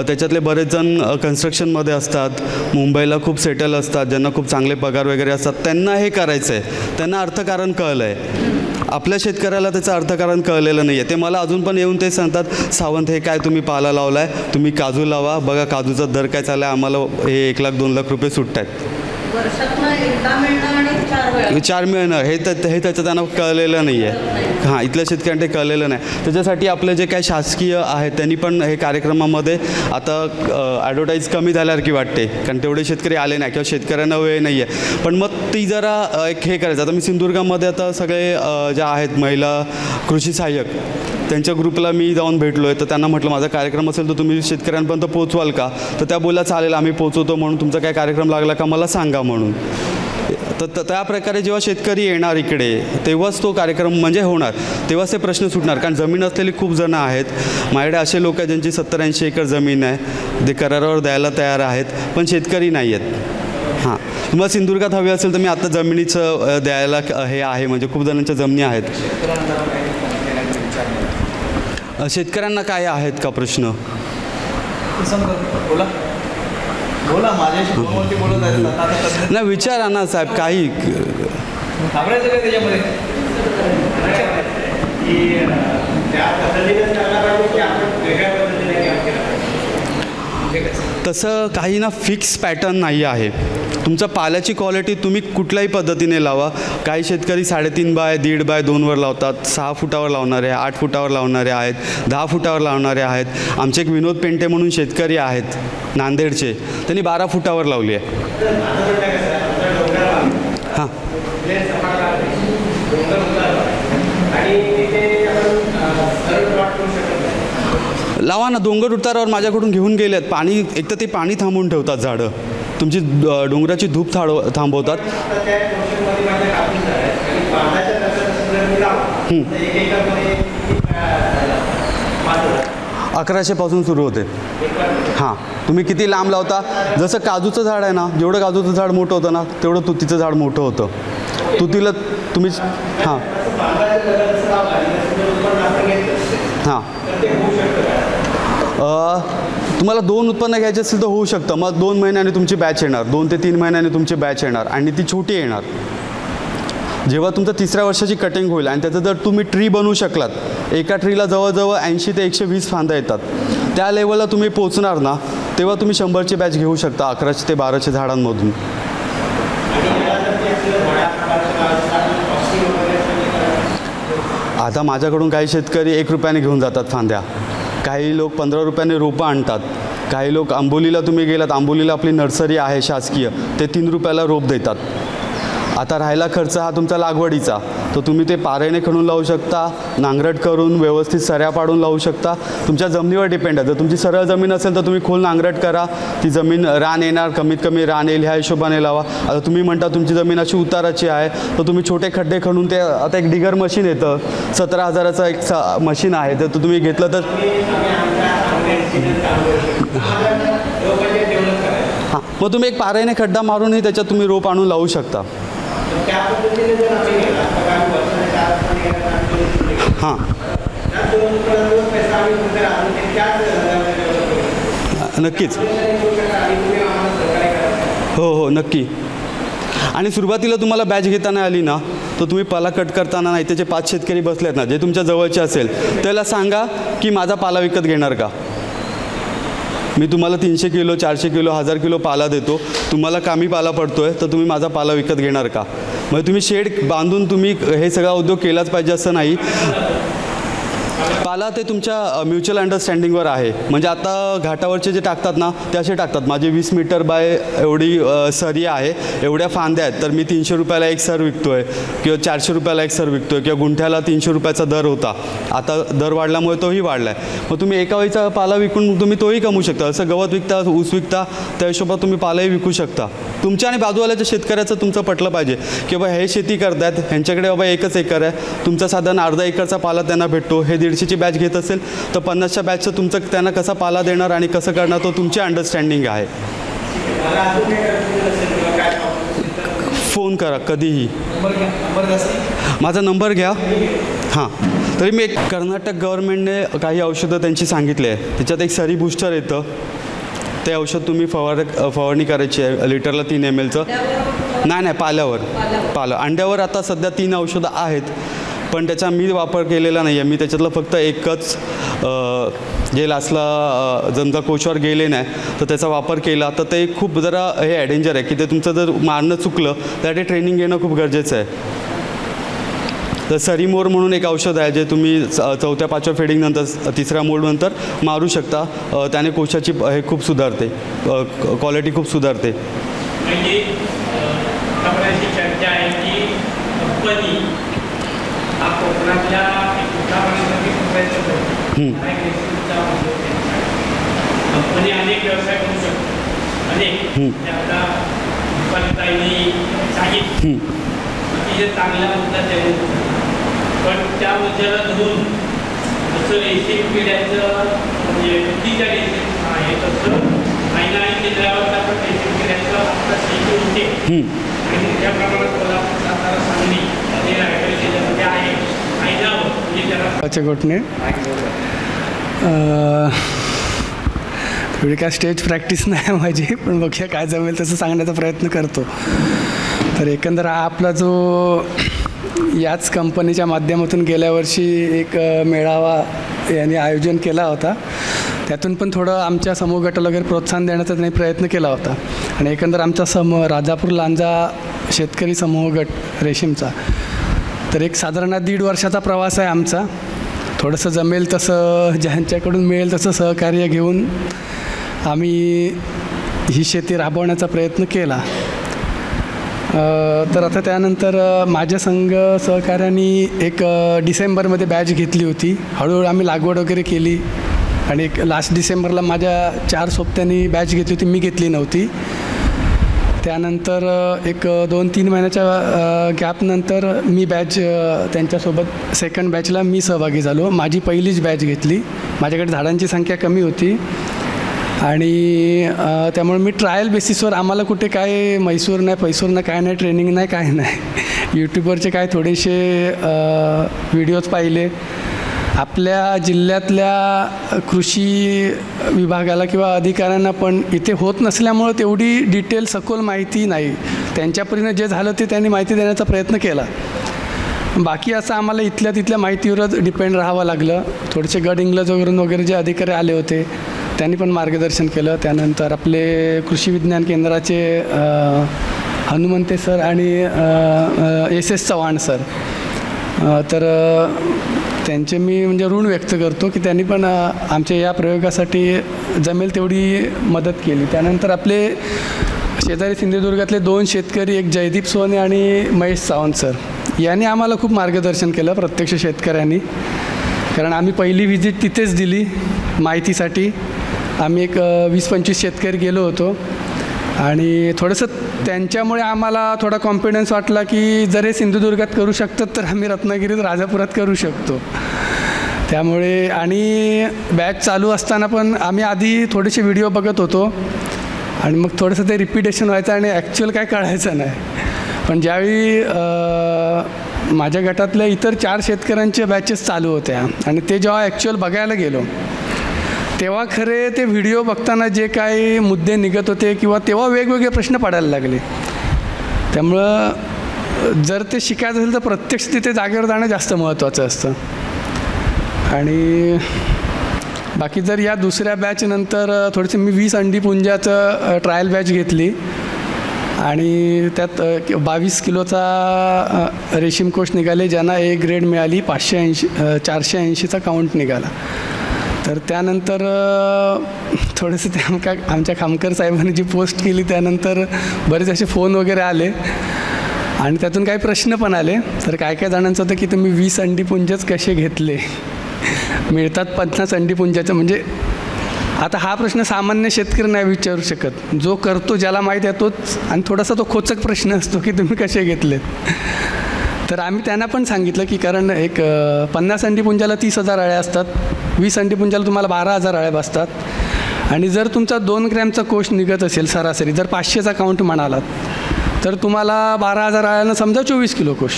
त्याच्यातले बरेच जण कन्स्ट्रक्शनमध्ये असतात, मुंबईला खूप सेटल असतात, ज्यांना खूप चांगले पगार वगैरे असतात. त्यांना हे करायचं आहे, त्यांना अर्थकारण कळलं आहे. आपल्या शेतकऱ्याला त्याचं अर्थकारण कळलेलं नाही आहे. ते मला अजून पण येऊन ते सांगतात, सावंत हे काय तुम्ही पाला लावला आहे, तुम्ही काजू लावा, बघा काजूचा दर काय चालला आहे, आम्हाला हे 1 लाख 2 लाख रुपये सुटत आहेत. वर्षातनं एकदा मिळणं आणि 4 मिळणं हे त्याचं त्यांना कळलेलं नाही आहे. हां, इथल्या शेतकऱ्यांना ते कळलेलं नाही. त्याच्यासाठी आपले जे काही शासकीय आहेत त्यांनी पण हे कार्यक्रमामध्ये आता ॲडव्हर्टाईज कमी झाल्यासारखी वाटते, कारण तेवढे शेतकरी आले नाही किंवा शेतकऱ्यांना वेळ नाही आहे. पण मग ती जरा एक हे करायचं. आता मी सिंधुदुर्गामध्ये आता सगळे ज्या आहेत महिला कृषी सहाय्यक, त्यांच्या ग्रुपला मी जाऊन भेटलो आहे. तर त्यांना म्हटलं माझा कार्यक्रम असेल तर तुम्ही शेतकऱ्यांपर्यंत पोहोचवाल का? तर त्या बोलल्या चालेल, आम्ही पोहोचवतो, म्हणून तुमचा काय कार्यक्रम लागला का मला सांगा म्हणून. तर त्या प्रकारे जेव्हा शेतकरी येणार इकडे तेव्हाच तो कार्यक्रम म्हणजे होणार, तेव्हाच ते प्रश्न सुटणार. कारण जमीन असलेली खूप जणं आहेत. माझ्याकडे असे लोक आहेत ज्यांची 70-80 एकर जमीन आहे, ते करारावर द्यायला तयार आहेत, पण शेतकरी नाही आहेत. हां, तुम्हाला सिंधुदुर्गात हवी असेल तर मी आता जमिनीचं द्यायला हे आहे, म्हणजे खूप जणांच्या जमिनी आहेत. शेतकऱ्यांना काय आहेत का प्रश्न? नाही, विचारा ना साहेब, काही तसं काही ना फिक्स पॅटर्न नाही आहे. तुमचा पाल्याची क्वालिटी तुम्ही कुठल्याही पद्धतीने लावा. काही शेतकरी 3.5 बाय 1.5 बाय 2वर लावतात, 6 फुटावर लावणारे, 8 फुटावर लावणारे आहेत, 10 फुटावर लावणारे आहेत. आमचे एक विनोद पेंटे म्हणून शेतकरी आहेत नांदेडचे, त्यांनी 12 फुटावर लावली आहे. हां, लावा ना. डोंगर उतारावर माझ्याकडून घेऊन गेलेत. पाणी एक तर ते पाणी थांबवून ठेवतात, झाडं तुमची डोंगराची धूप थांबवतात. 1100 सुरू होते. हां, तुम्ही किती लांब लावता. जसं काजूचं झाड आहे ना, जेवढं काजूचं झाड मोठं होतं ना, तेवढं तुतीचं झाड मोठं होतं. तुतीला तुम्ही हां हां तुम्हाला 2 उत्पन्न घ्यायचे असेल तर होऊ शकतं. मग 2 महिन्याने तुमची बॅच येणार, 2 ते 3 महिन्याने तुमची बॅच येणार आणि ती छोटी येणार. जेव्हा तुमचं 3ऱ्या वर्षाची कटिंग होईल आणि त्याचं जर तुम्ही ट्री बनवू शकलात, एका ट्रीला जवळजवळ 80 ते 120 फांद्या येतात, त्या लेवलला तुम्ही पोचणार ना, तेव्हा तुम्ही 100ची बॅच घेऊ शकता 1100 ते 1200 झाडांमधून. आता माझ्याकडून काही शेतकरी 1 रुपयाने घेऊन जातात फांद्या, काही लोक 15 रुपयाने रोपं आणतात, काही लोक आंबोलीला तुम्ही गेलात, आंबोलीला आपली नर्सरी आहे शासकीय, ते 3 रुपयाला रोप देतात. आता राहिला खर्च हा तुमचा लागवडीचा, तो तुम्ही ते पारेने खणून लावू शकता, नांगरट करून व्यवस्थित सऱ्या पाडून लावू शकता. तुमच्या जमिनीवर डिपेंड आहे. जर तुमची सरळ जमीन असेल तर तुम्ही खोल नांगरट करा, ती जमीन रान येणार, कमीत कमी रान येईल ह्या हिशोबाने लावा. आता तुम्ही म्हणता तुमची जमीन अशी उताराची आहे, तर तुम्ही छोटे खड्डे खणून ते, आता एक डिगर मशीन येतं, 17,000चं एक मशीन आहे, तर तुम्ही घेतलं तर हां, मग तुम्ही एक पारेने खड्डा मारूनही त्याच्यात तुम्ही रोप आणून लावू शकता. हां, नक्कीच. हो, नक्की. आणि सुरुवातीला तुम्हाला बॅच घेताना आली ना, तर तुम्ही पाला कट करताना नाही, त्याचे 5 शेतकरी बसलेत ना, जे तुमच्या जवळचे असेल त्याला सांगा की माझा पाला विकत घेणार का, मी तुम्हाला 300 किलो 400 किलो 1000 किलो पाला देतो, तुम्हाला कामी पाला पडतोय तर तुम्ही माझा पाला विकत घेणार का. मग तुम्ही शेड बांधून तुम्ही हे सगळा उद्योग केलाच पाहिजे असं नाही. पाला ते तुमच्या म्युच्युअल अंडरस्टँडिंगवर आहे. म्हणजे आता घाटावरचे जे टाकतात ना ते असे टाकतात, माझे 20 मीटर बाय एवढी सरी आहे, एवढ्या फांद्या आहेत, तर मी 300 रुपयाला एक सर विकतो आहे किंवा 400 रुपयाला एक सर विकतो आहे किंवा गुंठ्याला 300 रुपयाचा दर होता, आता दर वाढल्यामुळे तोही वाढला आहे. मग तुम्ही एका वेळीचा पाला विकून तुम्ही तोही कमवू शकता. असं गवत विकता, ऊस विकता, त्या हिशोबात तुम्ही पालाही विकू शकता. तुमच्या आणि बाजूवाल्याच्या शेतकऱ्याचं तुमचं पटलं पाहिजे की बाबा हे शेती करतायत, ह्यांच्याकडे बाबा 1 एकर आहे, तुमचा साधारण अर्धा एकरचा पाला त्यांना भेटतो. हे 150ची बॅच घेत असेल तर 50च्या बॅचचं तुमचं त्यांना कसा पाला देणार आणि कसं करणार तो तुमची अंडरस्टँडिंग आहे. फोन करा कधीही, माझा नंबर घ्या. हां, तरी मी एक कर्नाटक गव्हर्नमेंटने काही औषधं त्यांची सांगितली आहे, त्याच्यात एक सरी बूस्टर येतं, ते औषध तुम्ही फवारणी करायची आहे लिटरला 3 ml. नाही पाल्यावर, अंड्यावर आता सध्या 3 औषधं आहेत, पण त्याचा मी वापर केलेला नाही आहे. मी त्याच्यातलं फक्त एकच जे लास्टला समजा कोचवर गेले नाही तर त्याचा वापर केला, तर ते खूप जरा हे आहे, डेंजर आहे की ते तुमचं जर मारणं चुकलं तर ते ट्रेनिंग घेणं खूप गरजेचं आहे. तर सरीमोर म्हणून एक औषध आहे जे तुम्ही 4-5व्या फेडिंगनंतर 3ऱ्या मोडनंतर मारू शकता. त्याने कोशाची हे खूप सुधारते, क्वालिटी खूप सुधारते. म्हणजे चर्चा आहे की कंपनी हा कोकणातल्या कंपनी अनेक व्यवसाय करू शकतो, अनेक आता दुकानदारांनी सांगितलं की चांगला मुद्दा त्याने, पण त्या मुद्द्याला धरून जसं रेशीम पिढ्याचं म्हणजे बुद्धीच्या रेशीम आहे तसं महिला आणि केंद्रावर आपण रेशीम पिढ्याचं आपलं शेती होते आणि त्या प्रमाणात कोल्हापूर, सातारा, सांगली हे रायगड जिल्ह्यामध्ये आहे. महिलावर म्हणजे त्याला गोटणे थोडी काय स्टेज प्रॅक्टिस नाही माझी, पण बघूया काय जमेल तसं सांगण्याचा प्रयत्न करतो. तर एकंदर हा आपला जो याच कंपनीच्या माध्यमातून गेल्या वर्षी एक मेळावा यांनी आयोजन केला होता, त्यातून पण थोडं आमच्या समूह गटाला वगैरे प्रोत्साहन देण्याचा त्यांनी प्रयत्न केला होता. आणि एकंदर आमचा राजापूर लांजा शेतकरी समूह गट रेशीमचा तर एक साधारण 1.5 वर्षाचा प्रवास आहे आमचा. थोडंसं जमेल तसं ज्यांच्याकडून मिळेल तसं सहकार्य घेऊन आम्ही ही शेती राबवण्याचा प्रयत्न केला. तर आता त्यानंतर माझ्या संघ सहकार्याने एक डिसेंबरमध्ये बॅच घेतली होती. हळूहळू आम्ही लागवड वगैरे केली आणि एक लास्ट डिसेंबरला माझ्या 4 सोबत्यांनी बॅच घेतली होती, मी घेतली नव्हती. त्यानंतर एक 2-3 महिन्याच्या गॅपनंतर मी बॅच त्यांच्यासोबत सेकंड बॅचला मी सहभागी झालो. माझी पहिलीच बॅच घेतली, माझ्याकडे झाडांची संख्या कमी होती आणि त्यामुळे मी ट्रायल बेसिसवर, आम्हाला कुठे काय मैसूर नाही पैसूर नाही काय नाही, ट्रेनिंग नाही काय नाही, यूट्यूबवरचे काय थोडेसे व्हिडिओज पाहिले. आपल्या जिल्ह्यातल्या कृषी विभागाला किंवा अधिकाऱ्यांना पण इथे होत नसल्यामुळं तेवढी डिटेल सखोल माहिती नाही, त्यांच्यापरीनं जे झालं ते त्यांनी माहिती देण्याचा प्रयत्न केला. बाकी असं आम्हाला इथल्या तिथल्या माहितीवरच डिपेंड राहावं लागलं. थोडेसे गड इंग्लजवरून वगैरे जे अधिकारी आले होते त्यांनी पण मार्गदर्शन केलं. त्यानंतर आपले कृषी विज्ञान केंद्राचे हनुमंते सर आणि SS चव्हाण सर, तर त्यांचे मी म्हणजे ऋण व्यक्त करतो की त्यांनी पण आमच्या या प्रयोगासाठी जमेल तेवढी मदत केली. त्यानंतर आपले शेजारी सिंधुदुर्गातले 2 शेतकरी, एक जयदीप सोने आणि महेश सावंत सर, यांनी आम्हाला खूप मार्गदर्शन केलं प्रत्यक्ष शेतकऱ्यांनी, कारण आम्ही पहिली व्हिजिट तिथेच दिली माहितीसाठी. आम्ही एक 20-25 शेतकरी गेलो होतो आणि थोडंसं त्यांच्यामुळे आम्हाला थोडा कॉन्फिडन्स वाटला की जर हे सिंधुदुर्गात करू शकतात तर आम्ही रत्नागिरीत, राजापुरात करू शकतो. त्यामुळे आणि बॅच चालू असताना पण आम्ही आधी थोडेसे व्हिडिओ बघत होतो आणि मग थोडंसं ते रिपिटेशन व्हायचं आणि ॲक्च्युअल काय कळायचं नाही. पण ज्यावेळी माझ्या गटातल्या इतर 4 शेतकऱ्यांच्या बॅचेस चालू होत्या आणि ते जेव्हा ॲक्च्युअल बघायला गेलो तेव्हा खरे ते व्हिडिओ बघताना जे काही मुद्दे निघत होते किंवा तेव्हा वेगवेगळे प्रश्न पडायला लागले. त्यामुळं जर ते शिकायचं असेल तर प्रत्यक्ष तिथे जागेवर जाणं जास्त महत्त्वाचं असतं. आणि बाकी जर या दुसऱ्या बॅचनंतर थोडीशी मी 20 अंडी पुंजाचं ट्रायल बॅच घेतली आणि त्यात 22 किलोचा रेशीम कोश निघाले, ज्यांना ए ग्रेड मिळाली. 480चा काउंट निघाला. तर त्यानंतर थोडंसं ते आमच्या खामकर साहेबांनी जी पोस्ट केली त्यानंतर बरेच असे फोन वगैरे आले आणि त्यातून काही प्रश्न पण आले. तर काय काय जणांचं होतं की तुम्ही 20 अंडीपुंजच कसे घेतले, मिळतात 50 अंडीपुंजाचं. म्हणजे आता हा प्रश्न सामान्य शेतकरी नाही विचारू शकत, जो करतो ज्याला माहीत आहे तोच. आणि थोडासा तो खोचक प्रश्न असतो की तुम्ही कसे घेतलेत. तर आम्ही त्यांना पण सांगितलं की कारण एक 50 अंडीपुंजाला 30,000 अळ्या असतात, 20 अंडीपुंजाला तुम्हाला 12,000 अळ्या बसतात. आणि जर तुमचा 2 ग्रॅमचा कोश निघत असेल सरासरी, जर 500चा काउंट म्हणालात तर तुम्हाला 12,000 अळ्यांना समजा 24 किलो कोश.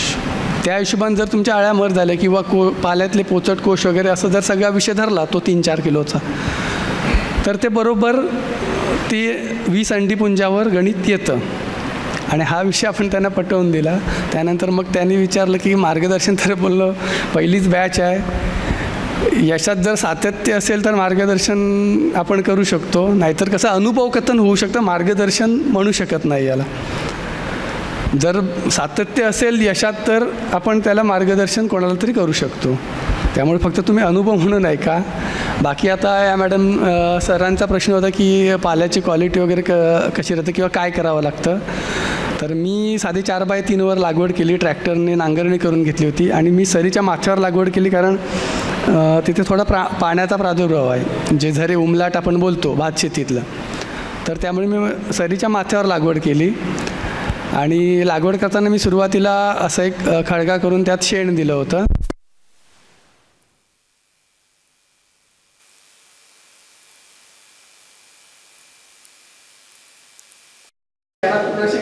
त्या हिशोबाने जर तुमच्या अळ्या मर झाल्या किंवा पाल्यातले पोचट कोश वगैरे असं जर सगळा विषय धरला तो 3-4 किलोचा, तर ते बरोबर ते 20 अंडीपुंजावर गणित येतं. आणि हा विषय आपण त्यांना पटवून दिला. त्यानंतर मग त्यांनी विचारलं की मार्गदर्शन, तर बोललो पहिलीच बॅच आहे, यशात जर सातत्य असेल तर मार्गदर्शन आपण करू शकतो, नाहीतर कसं अनुभव कथन होऊ शकतं, मार्गदर्शन म्हणू शकत नाही याला. जर सातत्य असेल यशात तर आपण त्याला मार्गदर्शन कोणाला तरी करू शकतो. त्यामुळे फक्त तुम्ही अनुभव म्हणून आहे का. बाकी आता या मॅडम सरांचा प्रश्न होता की पाल्याची क्वालिटी वगैरे कशी राहते किंवा काय करावं लागतं. तर मी साधी 4x3वर लागवड केली, ट्रॅक्टरने नांगरणी करून घेतली होती. आणि मी सरीच्या माथ्यावर लागवड केली कारण तिथे थोडा पाण्याचा प्रादुर्भाव आहे, जे झरे उमलाट आपण बोलतो भात शेतीतलं. तर त्यामुळे मी सरीच्या माथ्यावर लागवड केली. आणि लागवड करताना मी सुरुवातीला असं एक खळगा करून त्यात शेण दिलं होतं.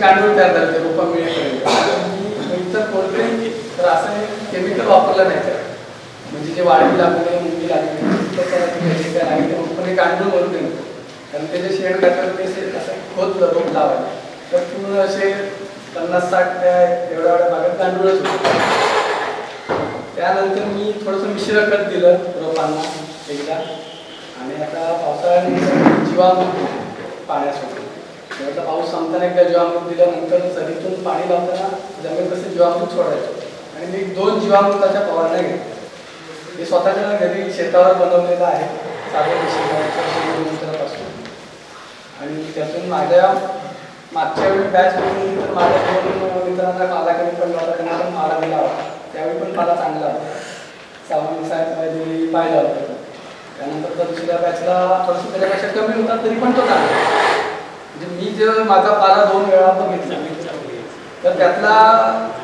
गांडूळ तयार झाले रोपं मिळेपर्यंत. इतर कोणतेही तर असं केमिकल वापरलं नाही तर, म्हणजे जे वाढी लागले मुंगी लागली रोपणे गांडूळ म्हणून देतो. कारण ते जे शेण घातलं ते असं खोदलं रोप लावायला, तर पूर्ण असे 50-60 त्या एवढ्या भागात गांडूळच होते. त्यानंतर मी थोडंसं मिश्र खत दिलं रोपांना एकदा. आणि आता पावसाळ्यात जीवामृत पाण्यासोबत जेव्हा पाऊस संपताना एकदा जीवामृत दिल्यानंतर सरीतून पाणी लावताना जमेल तसं जीवामृत सोडायचं. आणि मी 2 जीवामृताच्या फवारण्या घेतल्या. हे स्वतःच्या घरी शेतावर बनवलेलं आहे, साधं शेतापासून. आणि त्यातून माझ्या मागच्या वेळी बॅच केली तर माझ्या 2 मित्रांना पाला कमी पडला होता, त्यांना पण पाला दिला होता. त्यावेळी पण पाला चांगला होता, सावंत साहेब पाहिला होता. त्यानंतर तर दुसऱ्या बॅचला थोडंसं त्याच्यापेक्षा कमी होता तरी पण तो चांगला. म्हणजे मी जे माझा पाला 2 वेळा पण घेतला, तर त्यातला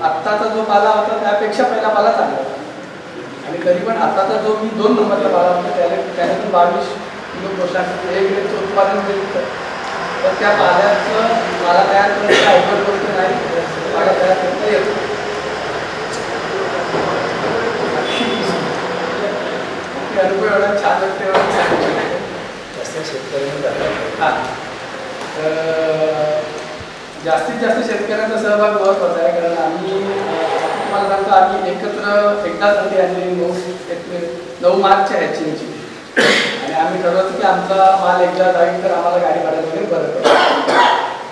आत्ताचा जो पाला होता त्यापेक्षा पहिला पाला चांगला होता. आणि तरी पण आत्ताचा जो मी 2 नंबरचा पाला होता त्याने पण 22 किलो पोषाक एक उत्पादन केलं. तर त्या पाल्याचं मला तयार करायचं अवघड गोष्ट नाही, पाला तयार करता येतो. अनुभव एवढा छान वाटते जास्त शेतकऱ्यांनी. हां, तर जास्तीत जास्त शेतकऱ्यांचा सहभाग महत्त्वाचा आहे. कारण आम्ही तुम्हाला सांगतो आम्ही एकत्र एकदा संधी आणली 9 मार्चच्या ह्याची. आणि आम्ही ठरवतो की आमचा माल एकदा जाईल तर आम्हाला गाडी भाड्यात वगैरे बरं पडेल.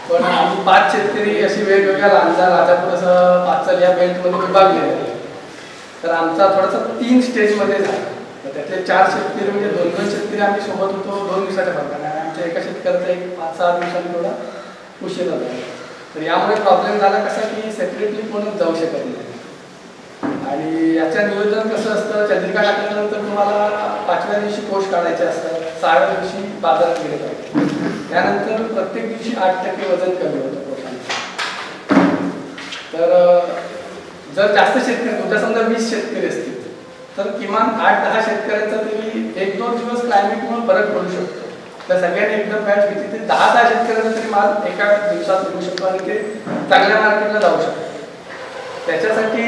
पण आम्ही 5 शेतकरी अशी वेगवेगळ्या लहानचा राजापूर असं पाचल या बेल्टमध्ये विभागलेले आहे. तर आमचा थोडासा 3 स्टेजमध्ये झाला. तर त्यातले 4 शेतकरी म्हणजे 2-2 शेतकरी आम्ही सोबत होतो 2 दिवसाच्या फरकाने. आणि आमच्या एका शेतकऱ्याचा एक 5-6 दिवसांनी थोडा उशीर झाला. तर यामुळे प्रॉब्लेम झाला कसा की सेपरेटली कोणच जाऊ शकत नाही. आणि याचं नियोजन कसं असतं, चंद्रिका टाकल्यानंतर तुम्हाला 5व्या दिवशी कोश काढायचे असतात, 6व्या दिवशी बाजारात गेले पाहिजे. त्यानंतर प्रत्येक दिवशी 8% वजन कमी होतं कोशांचं. तर जर जास्त शेतकरी तुमच्या समजा 20 शेतकरी असतील तर किमान 8-10 शेतकऱ्यांचा तरी 1-2 दिवस क्लायमेटमुळे फरक पडू शकतो. तर सगळ्यांनी एकदम बॅच घेतली तरी 10-10 शेतकऱ्यांचा तरी माल एका दिवसात मिळू शकतो आणि ते चांगल्या मार्केटला जाऊ शकतो. त्याच्यासाठी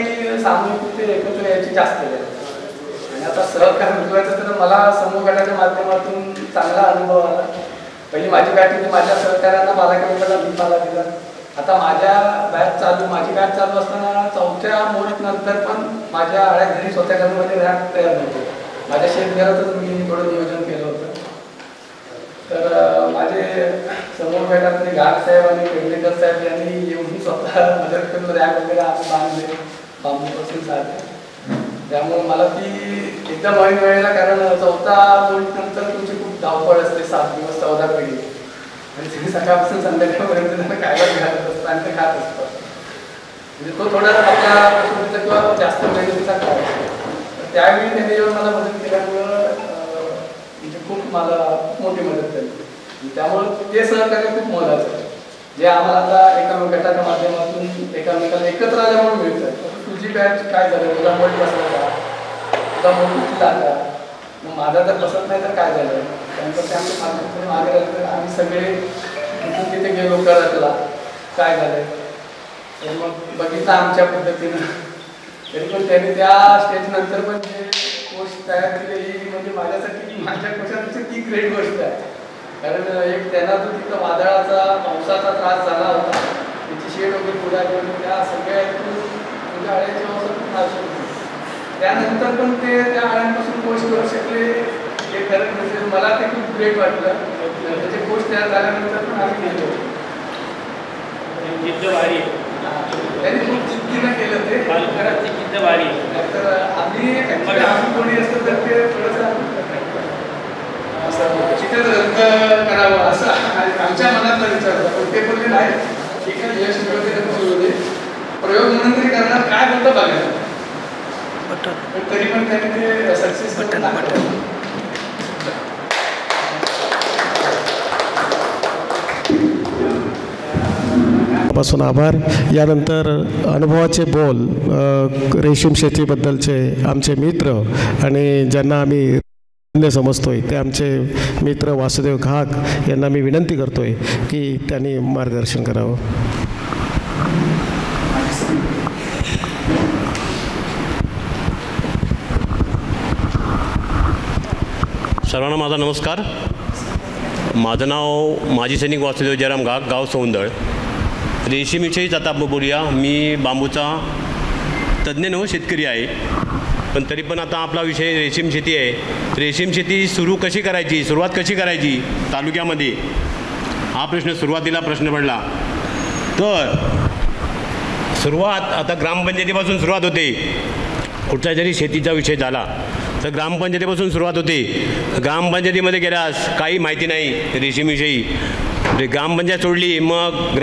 सामूहिक एकत्र यायची जास्त आहे. आणि आता सहकार मिळवायचं तर मला समूह गटाच्या माध्यमातून चांगला अनुभव आला. पहिली माझी बॅच होती, माझ्या सहकार्यांना पाला कमी पडला, मी पाला दिला. आता माझी बॅच चालू असताना 4थ्या मोड नंतर पण माझ्या आळ्या घरी स्वतः घरामध्ये रॅक तयार नव्हते. माझ्या शेतघरातच मी थोडं नियोजन केलं होतं. तर माझे समोर भेटातले गाड साहेब आणि पेडणेकर साहेब यांनी येऊन स्वतः मदत करून रॅक वगैरे आम्ही बांधले बांबूपासून साधे. त्यामुळे मला ती एकदम ऐन वेळेला, कारण 4था बोल्ट नंतर तुमची खूप धावपळ असते 7 दिवस 14 पिढी, आणि तुम्ही सकाळपासून संध्याकाळपर्यंत त्यांना खायला घालत असतो आणि ते खात असतो. म्हणजे तो थोडा आपल्या प्रकृतीचा किंवा जास्त मेहनतीचा काळ असतो. त्यावेळी त्यांनी येऊन मला मदत केल्यामुळं म्हणजे खूप मला खूप मोठी मदत झाली. त्यामुळं ते सहकार्य खूप मोलाचं आहे, जे आम्हाला आता एका गटाच्या माध्यमातून एकामेकाला एकत्र आल्यामुळे मिळतं. तुझी बॅच काय झालं, तुझा मोड बसला का, तुझा मोड कुठला का, मग माझा जर बसत नाही तर काय झालं, त्यानंतर ते आमच्या माध्यमातून मागे राहिलं. आम्ही सगळे तिथून तिथे गेलो करतला काय झालं, तर मग बघितलं आमच्या पद्धतीनं. तरी पण त्यांनी त्या स्टेजनंतर पण जे गोष्ट तयार केली ही म्हणजे माझ्यासाठी माझ्या कशापेक्षा ती ग्रेट गोष्ट आहे. कारण एक त्यांना जो तिथं वादळाचा पावसाचा त्रास झाला होता, त्याची शेड वगैरे बुडाली होती, त्या सगळ्या म्हणजे अळ्याची अवस्था खूप नाशक होती. त्यानंतर पण ते त्या अळ्यांपासून कोर्स करू शकले, हे खरं म्हणजे मला ते खूप ग्रेट वाटलं. त्याचे कोर्स तयार झाल्यानंतर पण आम्ही गेलो. त्यांनी खूप जिद्दीनं केलं ते, तर आम्ही कोणी असतं तर ते थोडंसं चित्र रद्द करावं असं आमच्या मनातला विचार होता. पण ते बोलले नाही, ठीक आहे, यश मिळवते प्रयोग म्हणून तरी करणार, काय बोलतं बघायला. पण तरी पण त्यांनी ते सक्सेस पासून आभार. यानंतर अनुभवाचे बोल रेशीम शेतीबद्दलचे आमचे मित्र आणि ज्यांना आम्ही समजतोय ते आमचे मित्र वासुदेव घाग यांना मी विनंती करतोय की त्यांनी मार्गदर्शन करावं. सर्वांना माझा नमस्कार. माझं नाव माजी सैनिक वासुदेव जयराम घाग, गाव सौंदळ. रेशीमविषयीच आता बोलूया. मी बांबूचा तज्ज्ञ नव शेतकरी आहे, पण तरी पण आता आपला विषय रेशीम शेती आहे. रेशीम शेती सुरुवात कशी करायची तालुक्यामध्ये, हा सुरुवातीला प्रश्न पडला. तर सुरुवात आता ग्रामपंचायतीपासून सुरुवात होते. कुठचा जरी शेतीचा विषय झाला तर ग्रामपंचायतीपासून सुरुवात होते. ग्रामपंचायतीमध्ये गेल्यास काही माहिती नाही रेशीमविषयी. ग्रामपंचायत सोडली, मग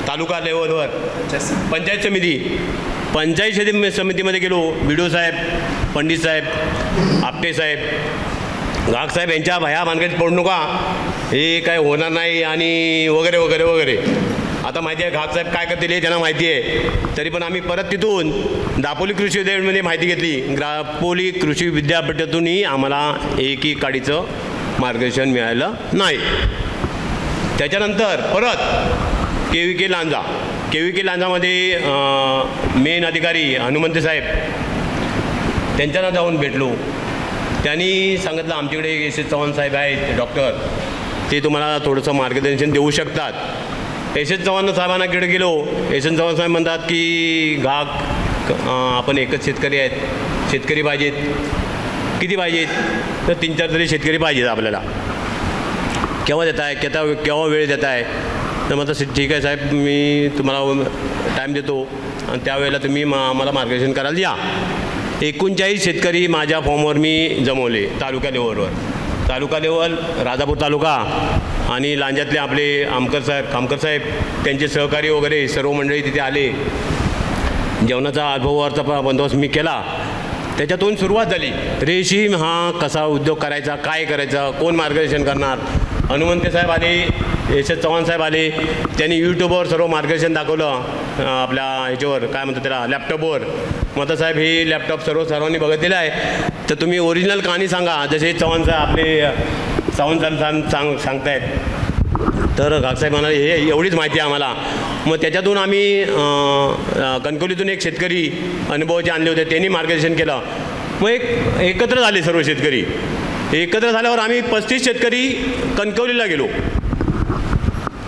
तालुका लेवलवर पंचायत समितीमध्ये गेलो. BDO साहेब, पंडित साहेब, आपटे साहेब, घाग साहेब यांच्या भया मानगडीत पडू नका, हे काय होणार नाही आणि वगैरे वगैरे वगैरे. आता माहिती आहे घाग साहेब काय करतील हे त्यांना माहिती आहे. तरी पण आम्ही परत तिथून दापोली कृषी विद्यापीठामध्ये माहिती घेतली. दापोली कृषी विद्यापीठातूनही आम्हाला एकही काडीचं मार्गदर्शन मिळालं नाही. त्याच्यानंतर परत KVK लांजामध्ये मेन अधिकारी हनुमंत साहेब त्यांच्याना जाऊन भेटलो. त्यांनी सांगितलं आमच्याकडे SS चव्हाण साहेब आहेत डॉक्टर, ते तुम्हाला थोडंसं मार्गदर्शन देऊ शकतात. SS चव्हाण साहेबांनाकडे गेलो. SS चव्हाण साहेब म्हणतात की घाग आपण एकच शेतकरी आहेत, शेतकरी पाहिजेत. किती पाहिजेत तर 3-4 तरी शेतकरी पाहिजेत आपल्याला. केव्हा देत आहे, केव्हा वेळ देत आहे. तर म्हटलं ठीक आहे साहेब, मी तुम्हाला टाईम देतो आणि त्यावेळेला तुम्ही मला मार्गदर्शन करायला या. 39 शेतकरी माझ्या फॉर्मवर मी जमवले तालुका लेवल राजापूर तालुका आणि लांजातले आपले खामकर साहेब त्यांचे सहकारी वगैरे सर्व मंडळी तिथे आले. जेवणाचा अनुभवाचा बंदोबस्त मी केला. त्याच्यातून सुरुवात झाली. रेशीम हा कसा उद्योग करायचा, काय करायचा, कोण मार्गदर्शन करणार. हनुमंत साहेब आले, SS चव्हाण साहेब आले. त्यांनी यूट्यूबवर सर्व मार्गदर्शन दाखवलं. आपल्या ह्याच्यावर काय म्हणतात त्याला, लॅपटॉपवर. मग साहेब हे लॅपटॉप सर्वांनी बघितलेलं आहे, तर तुम्ही ओरिजिनल कहाणी सांगा, जसे चव्हाण साहेब आपले साहेब सांगतायत. तर घागसाहेब म्हणाले हे एवढीच माहिती आहे आम्हाला. मग त्याच्यातून आम्ही कणकवलीतून एक शेतकरी अनुभवाचे आणले होते, त्यांनी मार्गदर्शन केलं. मग एकत्र झाले सर्व शेतकरी. एकत्र झाल्यावर आम्ही 35 शेतकरी कणकवलीला गेलो.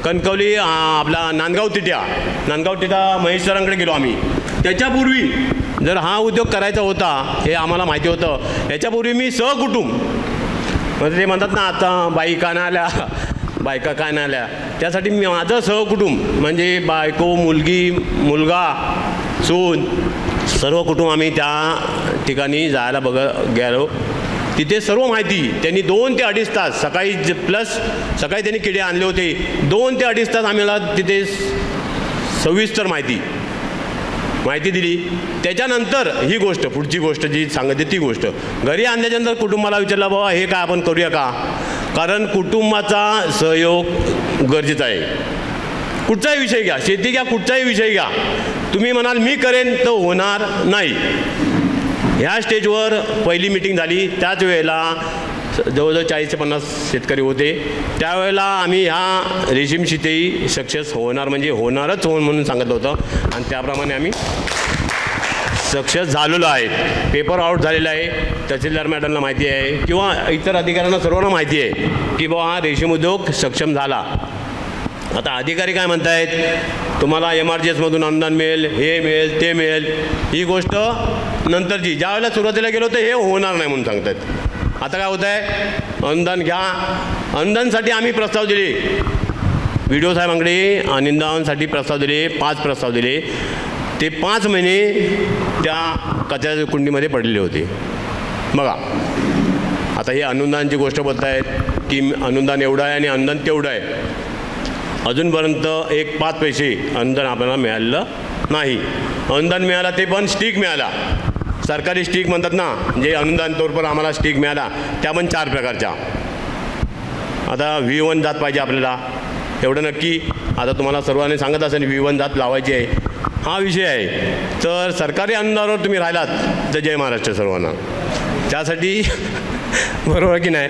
कणकवली आपला नांदगाव तिट्या महेश सरांकडे गेलो आम्ही. त्याच्यापूर्वी जर हा उद्योग करायचा होता हे आम्हाला माहिती होतं. याच्यापूर्वी मी सहकुटुंब म्हणजे ते म्हणतात ना आता बायका नाही आल्या, बायका काय नाही आल्या, त्यासाठी मी माझं सहकुटुंब म्हणजे बायको, मुलगी, मुलगा, सून, सर्व कुटुंब आम्ही त्या ठिकाणी जायला गेलो. तिथे सर्व माहिती त्यांनी 2 ते 2.5 तास सकाळी सकाळी त्यांनी किडे आणले होते. 2 ते 2.5 तास आम्हाला तिथे सविस्तर माहिती दिली. त्याच्यानंतर ही गोष्ट, पुढची गोष्ट जी सांगते ती गोष्ट घरी आणल्याच्यानंतर कुटुंबाला विचारलं, बाबा हे काय आपण करूया का? कारण कुटुंबाचा सहयोग गरजेचा आहे. कुठचाही विषय घ्या, शेती घ्या, कुठचाही विषय घ्या, तुम्ही म्हणाल मी करेन तर होणार नाही. ह्या स्टेजवर पहिली मीटिंग झाली, त्याच वेळेला जवळजवळ 40 ते 50 शेतकरी होते. त्यावेळेला आम्ही ह्या रेशीम शेती सक्सेस होणार म्हणजे होणारच म्हणून सांगितलं होतं आणि त्याप्रमाणे आम्ही सक्सेस झालेलो आहे. पेपर आउट झालेला आहे. तहसीलदार मॅडमला माहिती आहे किंवा इतर अधिकाऱ्यांना सर्वांना माहिती आहे की बाबा हा रेशीम उद्योग सक्षम झाला. आता अधिकारी काय म्हणत आहेत, तुम्हाला MRGSमधून अनुदान मिळेल, हे मिळेल, ते मिळेल. ही गोष्ट नंतरची, ज्या वेळेला सुरुवातीला गेलो तर हे होणार नाही म्हणून सांगत आहेत. आता काय होत आहे, अनुदान घ्या. अनुदानसाठी आम्ही प्रस्ताव दिले, BDO साहेबांकडे अनुदानासाठी प्रस्ताव दिले, 5 प्रस्ताव दिले. ते 5 महिने त्या कचऱ्याच्या कुंडीमध्ये पडलेले होते. बघा आता हे अनुदानाची गोष्ट बोलत आहेत की अनुदान एवढं आहे आणि अनुदान तेवढं आहे. अजूनपर्यंत 5 पैसे अनुदान आपल्याला मिळालं नाही. अनुदान मिळाला ते पण स्टिक मिळाला, सरकारी स्टिक म्हणतात ना, जे अनुदान तोरपर आम्हाला स्टिक मिळाला त्या पण 4 प्रकारच्या. आता V1 जात पाहिजे आपल्याला, एवढं नक्की. आता तुम्हाला सर्वांनी सांगत असेल V1 जात लावायची आहे, हा विषय आहे. तर सरकारी अनुदानावर तुम्ही राहिलात तर जय महाराष्ट्र सर्वांना. त्यासाठी बरोबर की नाही,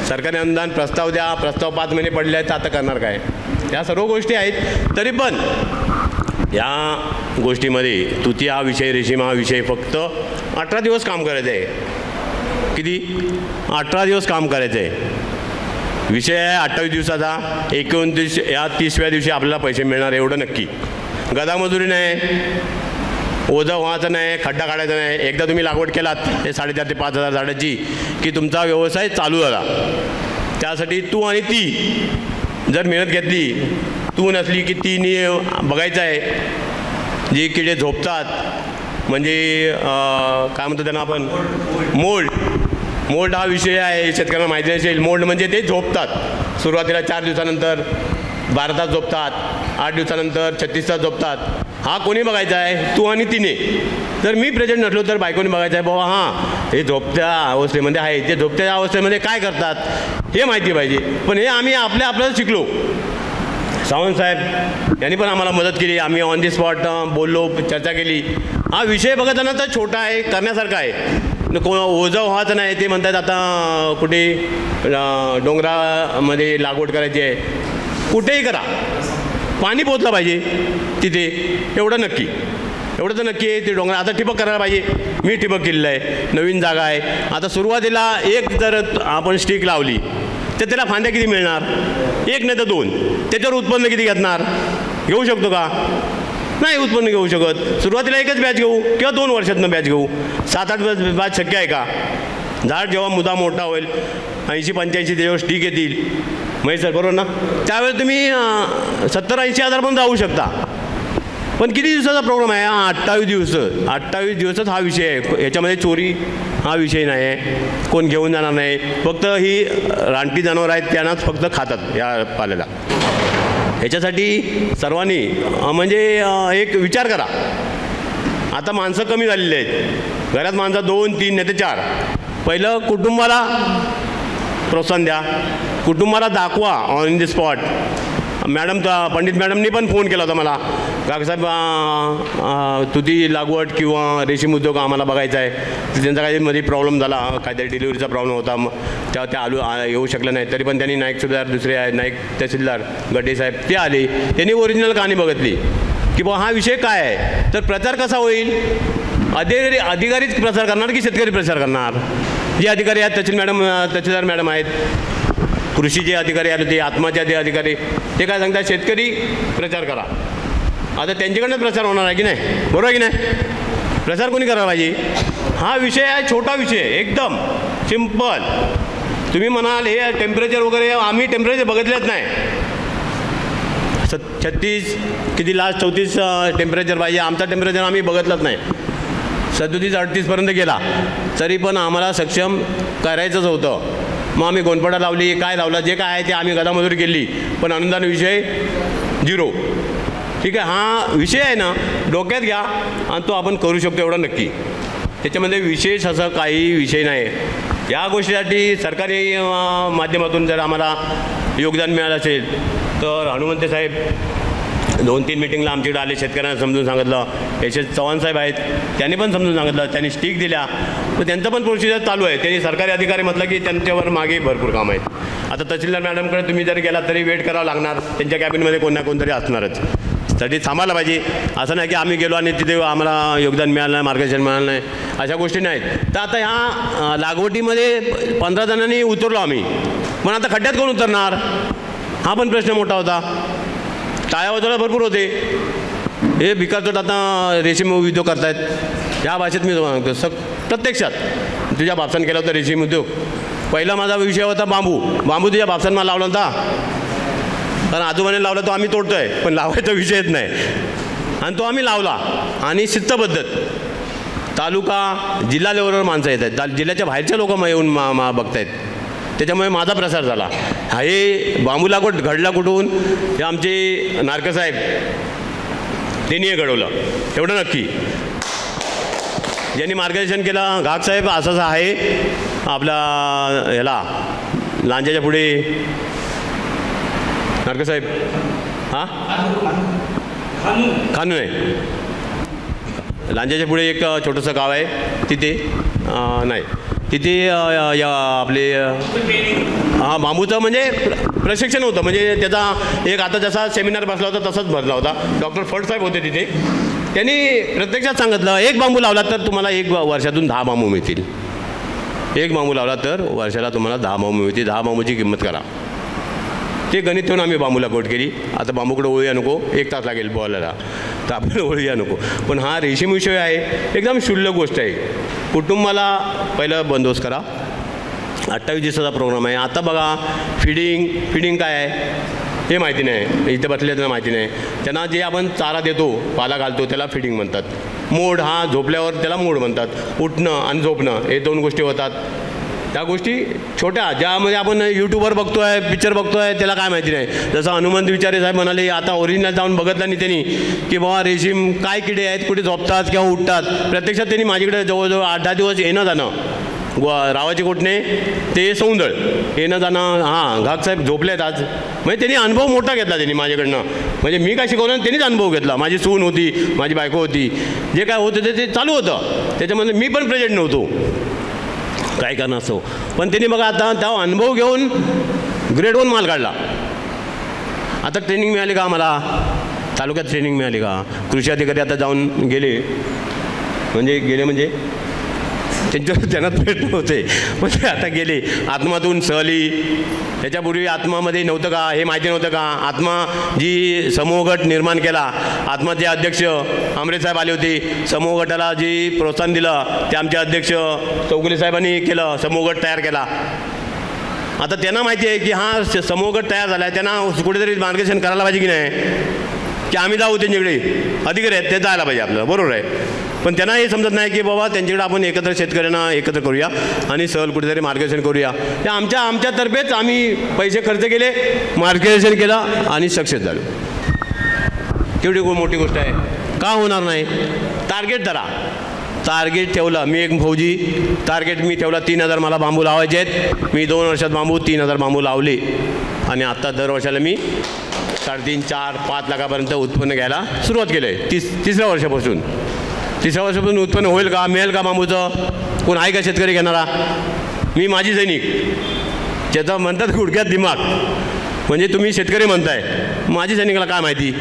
सरकारी अनुदान प्रस्ताव द्या, प्रस्ताव 5 महिने पडले आहेत तर आता करणार काय, या सर्व गोष्टी आहेत. तरी पण या गोष्टीमध्ये तुती हा विषय, रेशीम हा विषय फक्त 18 दिवस काम करायचं आहे. किती? 18 दिवस काम करायचं आहे. विषय आहे 28 दिवसाचा. 29 या 30व्या दिवशी आपल्याला पैसे मिळणार एवढं नक्की. गदामजुरी नाही, ओझं व्हायचं नाही, खड्डा काढायचा नाही. एकदा तुम्ही लागवड केलात ते 4,500 ते 5,000 झाडाची की तुमचा व्यवसाय चालू झाला. त्यासाठी तू आणि ती जर मेहनत घेतली, तू नसली की तीने बघायचं आहे. जे किडे झोपतात म्हणजे काय म्हणतो त्यांना आपण, मोल्ड हा विषय आहे, शेतकऱ्यांना माहिती असेल. मोल्ड म्हणजे ते झोपतात सुरुवातीला 4 दिवसानंतर 12 तास झोपतात, 8 दिवसानंतर 36 तास झोपतात. हा कोणी बघायचा आहे, तू आणि तिने. जर मी प्रेझेंट नसलो तर बायकोने बघायचं आहे, बाबा हां हे झोपत्या अवस्थेमध्ये आहे, ते झोपत्या अवस्थेमध्ये काय करतात हे माहिती पाहिजे. पण हे आम्ही आपल्याला शिकलो. सावंत साहेब यांनी पण आम्हाला मदत केली. आम्ही ऑन दी स्पॉट बोललो, चर्चा केली. हा विषय बघताना तर छोटा आहे, करण्यासारखा आहे. ओझं व्हायचं नाही. ते म्हणतात आता कुठे डोंगरामध्ये लागवड करायची आहे, कुठेही करा, पाणी पोचलं पाहिजे तिथे, एवढं नक्की. एवढं तर नक्की आहे. ते डोंगर आता ठिबक करायला पाहिजे. मी ठिबक केलेलं आहे, नवीन जागा आहे. आता सुरुवातीला एक जर आपण स्टिक लावली तर त्याला फांद्या किती मिळणार, 1 नाही तर 2. त्याच्यावर उत्पन्न किती घेणार, घेऊ शकतो का? नाही उत्पन्न घेऊ शकत. सुरुवातीला एकच बॅच घेऊ किंवा 2 वर्षातनं बॅच घेऊ. 7-8 बॅच शक्य आहे का? झाड जेव्हा मुद्दा मोठा होईल, 80-85 त्याच्यावर स्टिक येतील, माहिती सर बरोबर ना, त्यावेळेस तुम्ही 70-80 हजार पण जाऊ शकता. पण किती दिवसाचा प्रोग्राम आहे? 28 दिवस. 28 दिवसच हा विषय आहे. याच्यामध्ये चोरी हा विषय नाही आहे, कोण घेऊन जाणार नाही. फक्त ही रानटी जनावर आहेत त्यांनाच फक्त खातात या पाल्याला. ह्याच्यासाठी सर्वांनी म्हणजे एक विचार करा. आता माणसं कमी झालेली आहेत, घरात माणसं 2-3 नाही तर 4. पहिलं कुटुंबाला प्रोत्साहन द्या, कुटुंबाला दाखवा on the spot. Madam Pandit मॅडमनी पण फोन केला होता मला, काकासाहेब तुती लागवड किंवा रेशीम उद्योग आम्हाला बघायचा आहे. त्यांचा काही मध्ये प्रॉब्लेम झाला, काहीतरी डिलिव्हरीचा प्रॉब्लेम होता, तेव्हा ते येऊ शकलं नाही. तरी पण त्यांनी नाईक सुधार दुसरे आहे, नाईक तहसीलदार गड्डे साहेब ते आले. त्यांनी ओरिजिनल कहाणी बघितली की बा हा विषय काय आहे. तर प्रचार कसा होईल, अधिकारीच प्रचार करणार की शेतकरी प्रचार करणार? जे अधिकारी आहेत तहसीलदार मॅडम आहेत, कृषीचे अधिकारी आले ते, आत्माचे ते अधिकारी, ते काय सांगतात शेतकरी प्रचार करा. आता त्यांच्याकडनं प्रचार होणार आहे की नाही, बरोबर आहे की नाही? प्रचार कोणी करायला पाहिजे? हा विषय आहे, छोटा विषय एकदम सिंपल. तुम्ही म्हणाल हे टेम्परेचर वगैरे आम्ही टेम्परेचर बघितलेच नाही. 36 किती लास्ट 34 टेम्परेचर पाहिजे, आमचा टेम्परेचर आम्ही बघितलंच नाही. 37-38पर्यंत गेला तरी पण आम्हाला सक्षम करायचंच होतं. मग आम्ही गोंधपडा लावली, काय लावलं, जे काय आहे ते आम्ही गदामजुरी केली, पण अनुदान विषय 0. ठीक आहे, हा विषय आहे ना डोक्यात घ्या आणि तो आपण करू शकतो एवढं नक्की. त्याच्यामध्ये विशेष असं काही विषय नाही. या गोष्टीसाठी सरकारी माध्यमातून जर आम्हाला योगदान मिळालं असेल तर हनुमंते साहेब 2-3 मिटिंगला आमच्याकडे आले, शेतकऱ्यांना समजून सांगितलं. यशस चव्हाण साहेब आहेत, त्यांनी पण समजून सांगितलं, त्यांनी स्टिक दिल्या. तर त्यांचं पण प्रोसिजर चालू आहे. त्यांनी सरकारी अधिकारी म्हटलं की त्यांच्यावर मागे भरपूर काम आहेत. आता तहसीलदार मॅडमकडे तुम्ही जर गेला तरी वेट करावं लागणार, त्यांच्या कॅबिनमध्ये कोण ना कोणतरी असणारच. साठी थांबायला पाहिजे. असं नाही की आम्ही गेलो आणि तिथे आम्हाला योगदान मिळालं नाही, मार्गदर्शन मिळालं नाही, अशा गोष्टी नाहीत. तर आता ह्या लागवडीमध्ये 15 जणांनी उतरलो आम्ही, पण आता खड्ड्यात कोण उतरणार हा पण प्रश्न मोठा होता. टाळ्या वाजवायला भरपूर होते. हे भिकारचोट आता रेशीम उद्योग करतायत. ह्या भाषेत मी सांगतो प्रत्यक्षात तुझ्या बापसान केला होता रेशीम उद्योग. पहिला माझा विषय होता बांबू. बांबू तुझ्या बापसान मला लावला होता, कारण आजोबाने लावला तो आम्ही तोडतो आहे, पण लावायचा विषयच नाही. आणि तो आम्ही लावला आणि शिस्तपद्धत तालुका जिल्हा लेवलवर माणसं येत आहेत, जिल्ह्याच्या बाहेरच्या लोक येऊन बघतायत. त्याच्यामुळे माझा प्रसार झाला. हे बांबू लागवड घडला कुठून, हे आमचे नारकसाहेब त्यांनी हे घडवलं एवढं नक्की. ज्यांनी मार्गदर्शन केलं घागसाहेब असंच आहे आपला ह्याला लांजाच्या पुढे नारकसाहेब हां खानू आहे. लांजाच्या पुढे एक छोटंसं गाव आहे, तिथे नाही तिथे आपले हां बांबूचं म्हणजे प्रशिक्षण होतं. म्हणजे त्याचा एक आता जसा सेमिनार बसला होता तसाच भरला होता. डॉक्टर फडसाहेब होते तिथे. त्यांनी प्रत्यक्षात सांगितलं एक बांबू लावला तर तुम्हाला एक वर्षातून 10 बांबू मिळतील. एक बांबू लावला तर वर्षाला तुम्हाला 10 बांबू मिळतील. 10 बांबूची किंमत करा. ते गणित ठेवून आम्ही बांबूला कोट केली. आता बांबूकडे ओळूया नको, 1 तास लागेल बोलायला, तर आपण ओळूया नको. पण हा रेशीम विषय आहे, एकदम क्षुल्लक गोष्ट आहे. कुटुंबाला पहिलं बंदोबस्त करा. 28 दिवसाचा प्रोग्राम आहे. आता बघा फिडिंग काय आहे हे माहिती नाही, इथं बसले त्यांना माहिती नाही. त्यांना जे आपण चारा देतो, पाला घालतो त्याला फिडिंग म्हणतात. मोड हा झोपल्यावर त्याला मोड म्हणतात. उठणं आणि झोपणं हे 2 गोष्टी होतात. त्या गोष्टी छोट्या ज्यामध्ये आपण यूट्यूबवर बघतो आहे, पिक्चर बघतो आहे, त्याला काय माहिती नाही. जसं हनुमंत विचारे साहेब म्हणाले आता ओरिजिनल जाऊन बघितलं नाही त्यांनी की बाबा रेशीम काय किडे आहेत, कुठे झोपतात किंवा उठतात. प्रत्यक्षात त्यांनी माझ्याकडे जवळजवळ 8-10 दिवस येणं जाणं, रावाची कोटणे ते सौंदळ येणं जाणं. हां घागसाहेब झोपलेत आज, म्हणजे त्यांनी अनुभव मोठा घेतला त्यांनी माझ्याकडनं. म्हणजे मी काय शिकवलं त्यांनीच अनुभव घेतला. माझी सून होती, माझी बायको होती, जे काय होतं ते चालू होतं. त्याच्यामध्ये मी पण प्रेझेंट नव्हतो, काय करणार असो. पण त्यांनी बघा आता त्या अनुभव घेऊन ग्रेड 1 माल काढला. आता ट्रेनिंग मिळाली का आम्हाला, तालुक्यात ट्रेनिंग मिळाली का. कृषी अधिकारी आता जाऊन गेले म्हणजे त्यांच्यावर त्यांना प्रश्न होते, पण ते आता गेले. आत्मातून सहली, त्याच्यापूर्वी आत्मामध्ये नव्हतं का हे माहिती नव्हतं का. आत्मा जी समूह गट निर्माण केला, आत्माचे अध्यक्ष आमरेसाहेब आले होते. समूह गटाला जी प्रोत्साहन दिलं ते आमचे अध्यक्ष चौगुले साहेबांनी केलं, समूह गट तयार केला. आता त्यांना माहिती आहे की हा समूह गट तयार झाला आहे, त्यांना कुठेतरी मार्गदर्शन करायला पाहिजे की नाही, की आम्ही जाऊ त्यांच्याकडे अधिकारी आहेत ते जायला पाहिजे आपलं, बरोबर आहे. पण त्यांना हे समजत नाही की बाबा त्यांच्याकडे आपण एकत्र शेतकऱ्यांना एकत्र करूया आणि सहल कुठेतरी मार्गदर्शन करूया. ते आमच्यातर्फेच आम्ही पैसे खर्च केले, मार्गदर्शन केलं आणि सक्सेस झालो. तेवढी मोठी गोष्ट आहे. का होणार नाही. टार्गेट धरा, टार्गेट ठेवलं. मी एक फौजी, टार्गेट मी ठेवला 3000 मला बांबू लावायचे आहेत. मी 2 वर्षात 3000 बांबू लावले आणि आता दर वर्षाला मी 3.5-4-5 लाखापर्यंत उत्पन्न घ्यायला सुरुवात केलं आहे. तिसऱ्या वर्षापासून उत्पन्न होईल का, मिळेल का बांबूचं, कोण आहे का शेतकरी घेणारा. मी माझी सैनिक, ज्याचा म्हणतात गुडघ्यात दिमाग, म्हणजे तुम्ही शेतकरी म्हणताय, माझी सैनिकाला काय माहिती.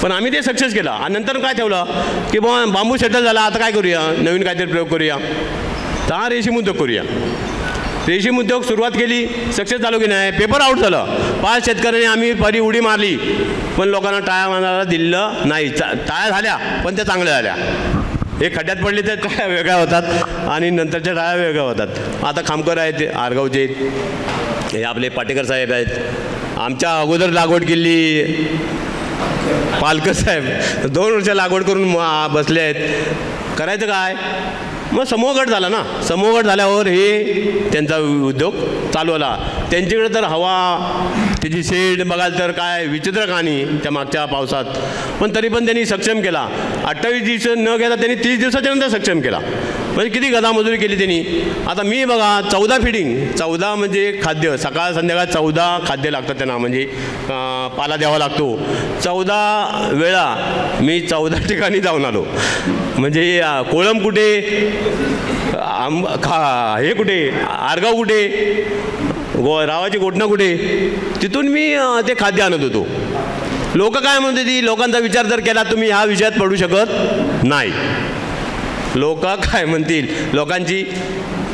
पण आम्ही ते सक्सेस केलं. आणि नंतर काय ठेवलं की बांबू सेटल झाला, आता काय करूया, नवीन काहीतरी प्रयोग करूया, तर हा रेशीम उद्योग करूया. रेशीम उद्योग सुरुवात केली, सक्सेस झालो की नाही. पेपर आउट झालं. 5 शेतकऱ्यांनी आम्ही परी उडी मारली, पण लोकांना टाळ्या मारायला दिलं नाही. टाळ्या झाल्या पण त्या चांगल्या झाल्या. हे खड्ड्यात पडले तर काय वेगळ्या होतात आणि नंतरच्या डाळ्या वेगळ्या होतात. आता खामकर आहेत, आरगावचे, हे आपले पाटेकर साहेब आहेत. आमच्या अगोदर लागवड केली पालकर साहेब, 2 वर्ष लागवड करून बसले आहेत. करायचं काय? मग समूहगट झाला ना. समूहगट झाल्यावर हे त्यांचा उद्योग चालवला. त्यांच्याकडे तर हवा, त्याची शेड बघाल तर काय विचित्र कहाणी त्या मागच्या पावसात. पण तरी पण त्यांनी सक्षम केला. 28 दिवस न गेला त्यांनी 30 दिवसाच्या नंतर सक्षम केला. म्हणजे किती गदामजुरी केली त्यांनी. आता मी बघा 14 फिडिंग, 14 म्हणजे खाद्य, सकाळ संध्याकाळ 14 खाद्य लागतात त्यांना, म्हणजे पाला द्यावा लागतो. 14 वेळा मी 14 ठिकाणी जाऊन आलो. म्हणजे कोळम कुठे, हे कुठे, आरगाव कुठे, रावाची गोठणं कुठे, तिथून मी ते खाद्य आणत होतो. लोक काय म्हणते, ती लोकांचा विचार जर केला तुम्ही ह्या विषयात पडू शकत नाही. लोक काय म्हणतील, लोकांची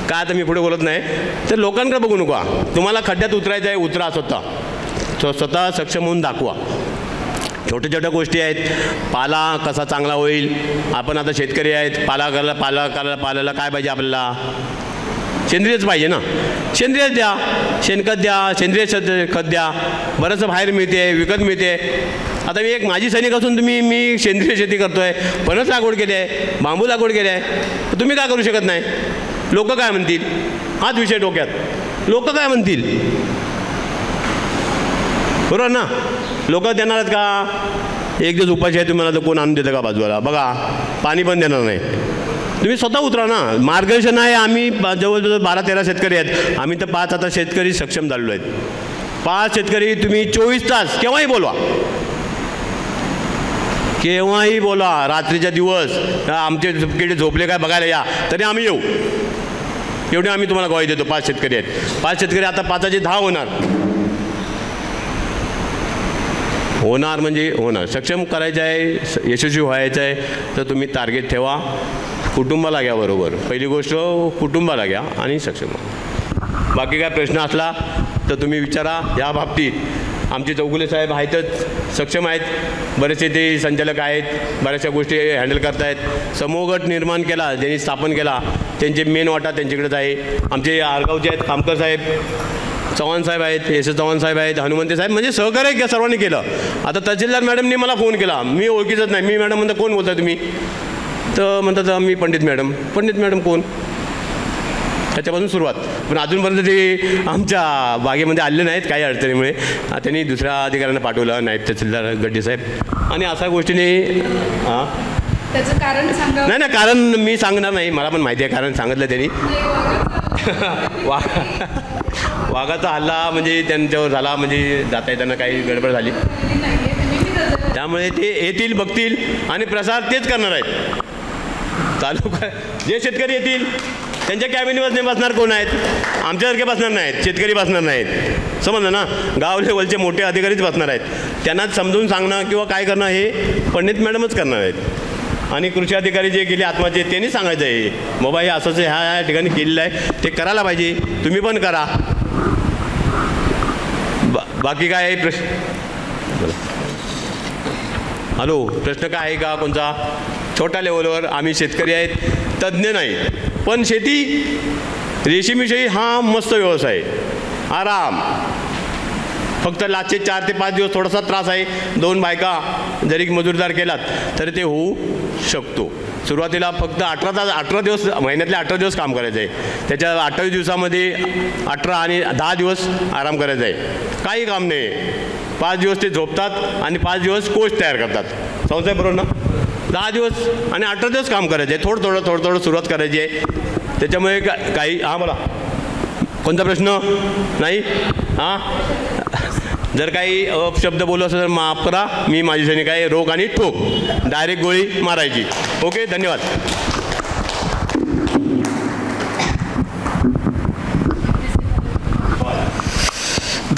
काय, आता मी पुढे बोलत नाही, तर लोकांकडे बघू नका. तुम्हाला खड्ड्यात उतरायचं आहे, उतरा स्वतः सक्षम होऊन दाखवा. छोट्या छोट्या गोष्टी आहेत. पाला कसा चांगला होईल. आपण आता शेतकरी आहेत, पाल्याला काय पाहिजे आपल्याला? सेंद्रियच पाहिजे ना. सेंद्रियच द्या, शेणखत द्या, सेंद्रिय खत द्या. बरंचसं बाहेर मिळते, विकत मिळते. आता मी एक माजी सैनिक असून मी सेंद्रिय शेती करतो आहे, फणस लागवड केली आहे, बांबू लागवड केली आहे. तुम्ही काय करू शकत नाही? लोक काय म्हणतील, हाच विषय डोक्यात. लोक काय म्हणतील, बरोबर ना? लोक देणार आहेत का? एक दिवस उपाशी आहे तुम्हाला तर कोण आणून देतं का बाजूला? बघा, पाणी पण देणार नाही. तुम्ही स्वतः उतरा ना. मार्गदर्शन आहे. आम्ही जवळजवळ 12-13 शेतकरी आहेत. आम्ही तर 5 आता शेतकरी सक्षम झालेलो आहेत. 5 शेतकरी तुम्ही 24 तास केव्हाही बोलवा, केव्हाही बोला. रात्रीच्या दिवस आमचे किडे झोपले काय बघायला या, तरी आम्ही येऊ. एवढे आम्ही तुम्हाला ग्वाही देतो. 5 शेतकरी आहेत. 5 शेतकरी, आता 5चे 10 होणार म्हणजे होणार. सक्षम करायचं आहे, यशस्वी व्हायचं आहे, तर तुम्ही टार्गेट ठेवा. कुटुंबाला घ्या बरोबर. पहिली गोष्ट कुटुंबाला घ्या आणि सक्षम व्हा. बाकी काय प्रश्न असला तर तुम्ही विचारा. या बाबतीत आमचे चौगुले साहेब आहेतच, सक्षम आहेत. बरेचसे ते संचालक आहेत, बऱ्याचशा गोष्टी हँडल करत आहेत. समूहगट निर्माण केला, ज्यांनी स्थापन केला, त्यांचे मेन वाटा त्यांच्याकडेच आहे. आमचे आरगावचे आहेत, खामकर साहेब, चव्हाण साहेब आहेत, एस चव्हाण साहेब आहेत, हनुमंते साहेब, म्हणजे सहकार्य सर्वांनी केलं. आता तहसीलदार मॅडमने मला फोन केला, मी ओळखीचंच नाही. मी मॅडम म्हणता कोण बोलता तुम्ही? तर म्हणतात मी पंडित मॅडम. पंडित मॅडम कोण? त्याच्यापासून सुरुवात. पण अजूनपर्यंत ते आमच्या बागेमध्ये आले नाहीत काही अडचणीमुळे. त्यांनी दुसऱ्या अधिकाऱ्यांना पाठवलं, नायब तहसीलदार गड्डे साहेब. आणि अशा गोष्टीने त्याचं कारण सांगा. नाही, कारण मी सांगणार नाही, मला पण माहिती आहे कारण सांगितलं त्यांनी. वाघाचा हल्ला म्हणजे त्यांच्यावर झाला, म्हणजे जाता येताना काही गडबड झाली, त्यामुळे ते येतील, बघतील आणि प्रसार तेच करणार आहेत. तालुका जे शेतकरी येतील त्यांच्या कॅबिनेटमध्ये बसणार कोण आहेत? आमच्यासारखे बसणार नाहीत, शेतकरी बसणार नाहीत. समजलं ना? गाव लेवलचे मोठे अधिकारीच बसणार आहेत. त्यांनाच समजून सांगणं किंवा काय करणं हे पंडित मॅडमच करणार आहेत. आणि कृषी अधिकारी जे गेले आत्माचे त्यांनी सांगायचं आहे, बाबा हे असंच ह्या ठिकाणी केलेलं आहे, ते करायला पाहिजे, तुम्ही पण करा. बाकी काय आहे प्रश्न? हॅलो, प्रश्न काय आहे का कोणता? छोट्या लेवलवर आम्ही शेतकरी आहेत, तज्ज्ञ नाही, पण शेती रेशीमविषयी हा मस्त व्यवसाय, आराम. फक्त लास्टचे 4 ते 5 दिवस थोडासा त्रास आहे. 2 बायका जरी मजूरदार केलात तरी ते होऊ शकतो. सुरुवातीला फक्त 18 दिवस, महिन्यातले 18 दिवस काम करायचं आहे. त्याच्या 28 दिवसामध्ये 18 आणि 10 दिवस आराम करायचा आहे. काही काम नाही. 5 दिवस ते झोपतात आणि 5 दिवस कोच तयार करतात. समजतंय बरोबर ना? 10 दिवस आणि 18 दिवस काम करायचं आहे. थोडं सुरुवात करायची आहे. त्याच्यामुळे काही बोला, कोणता प्रश्न? नाही? जर काही अपशब्द बोललो असेल तर माफ करा. मी माझी सैनिक आहे. रोख आणि ठोक, डायरेक्ट गोळी मारायची. ओके, धन्यवाद.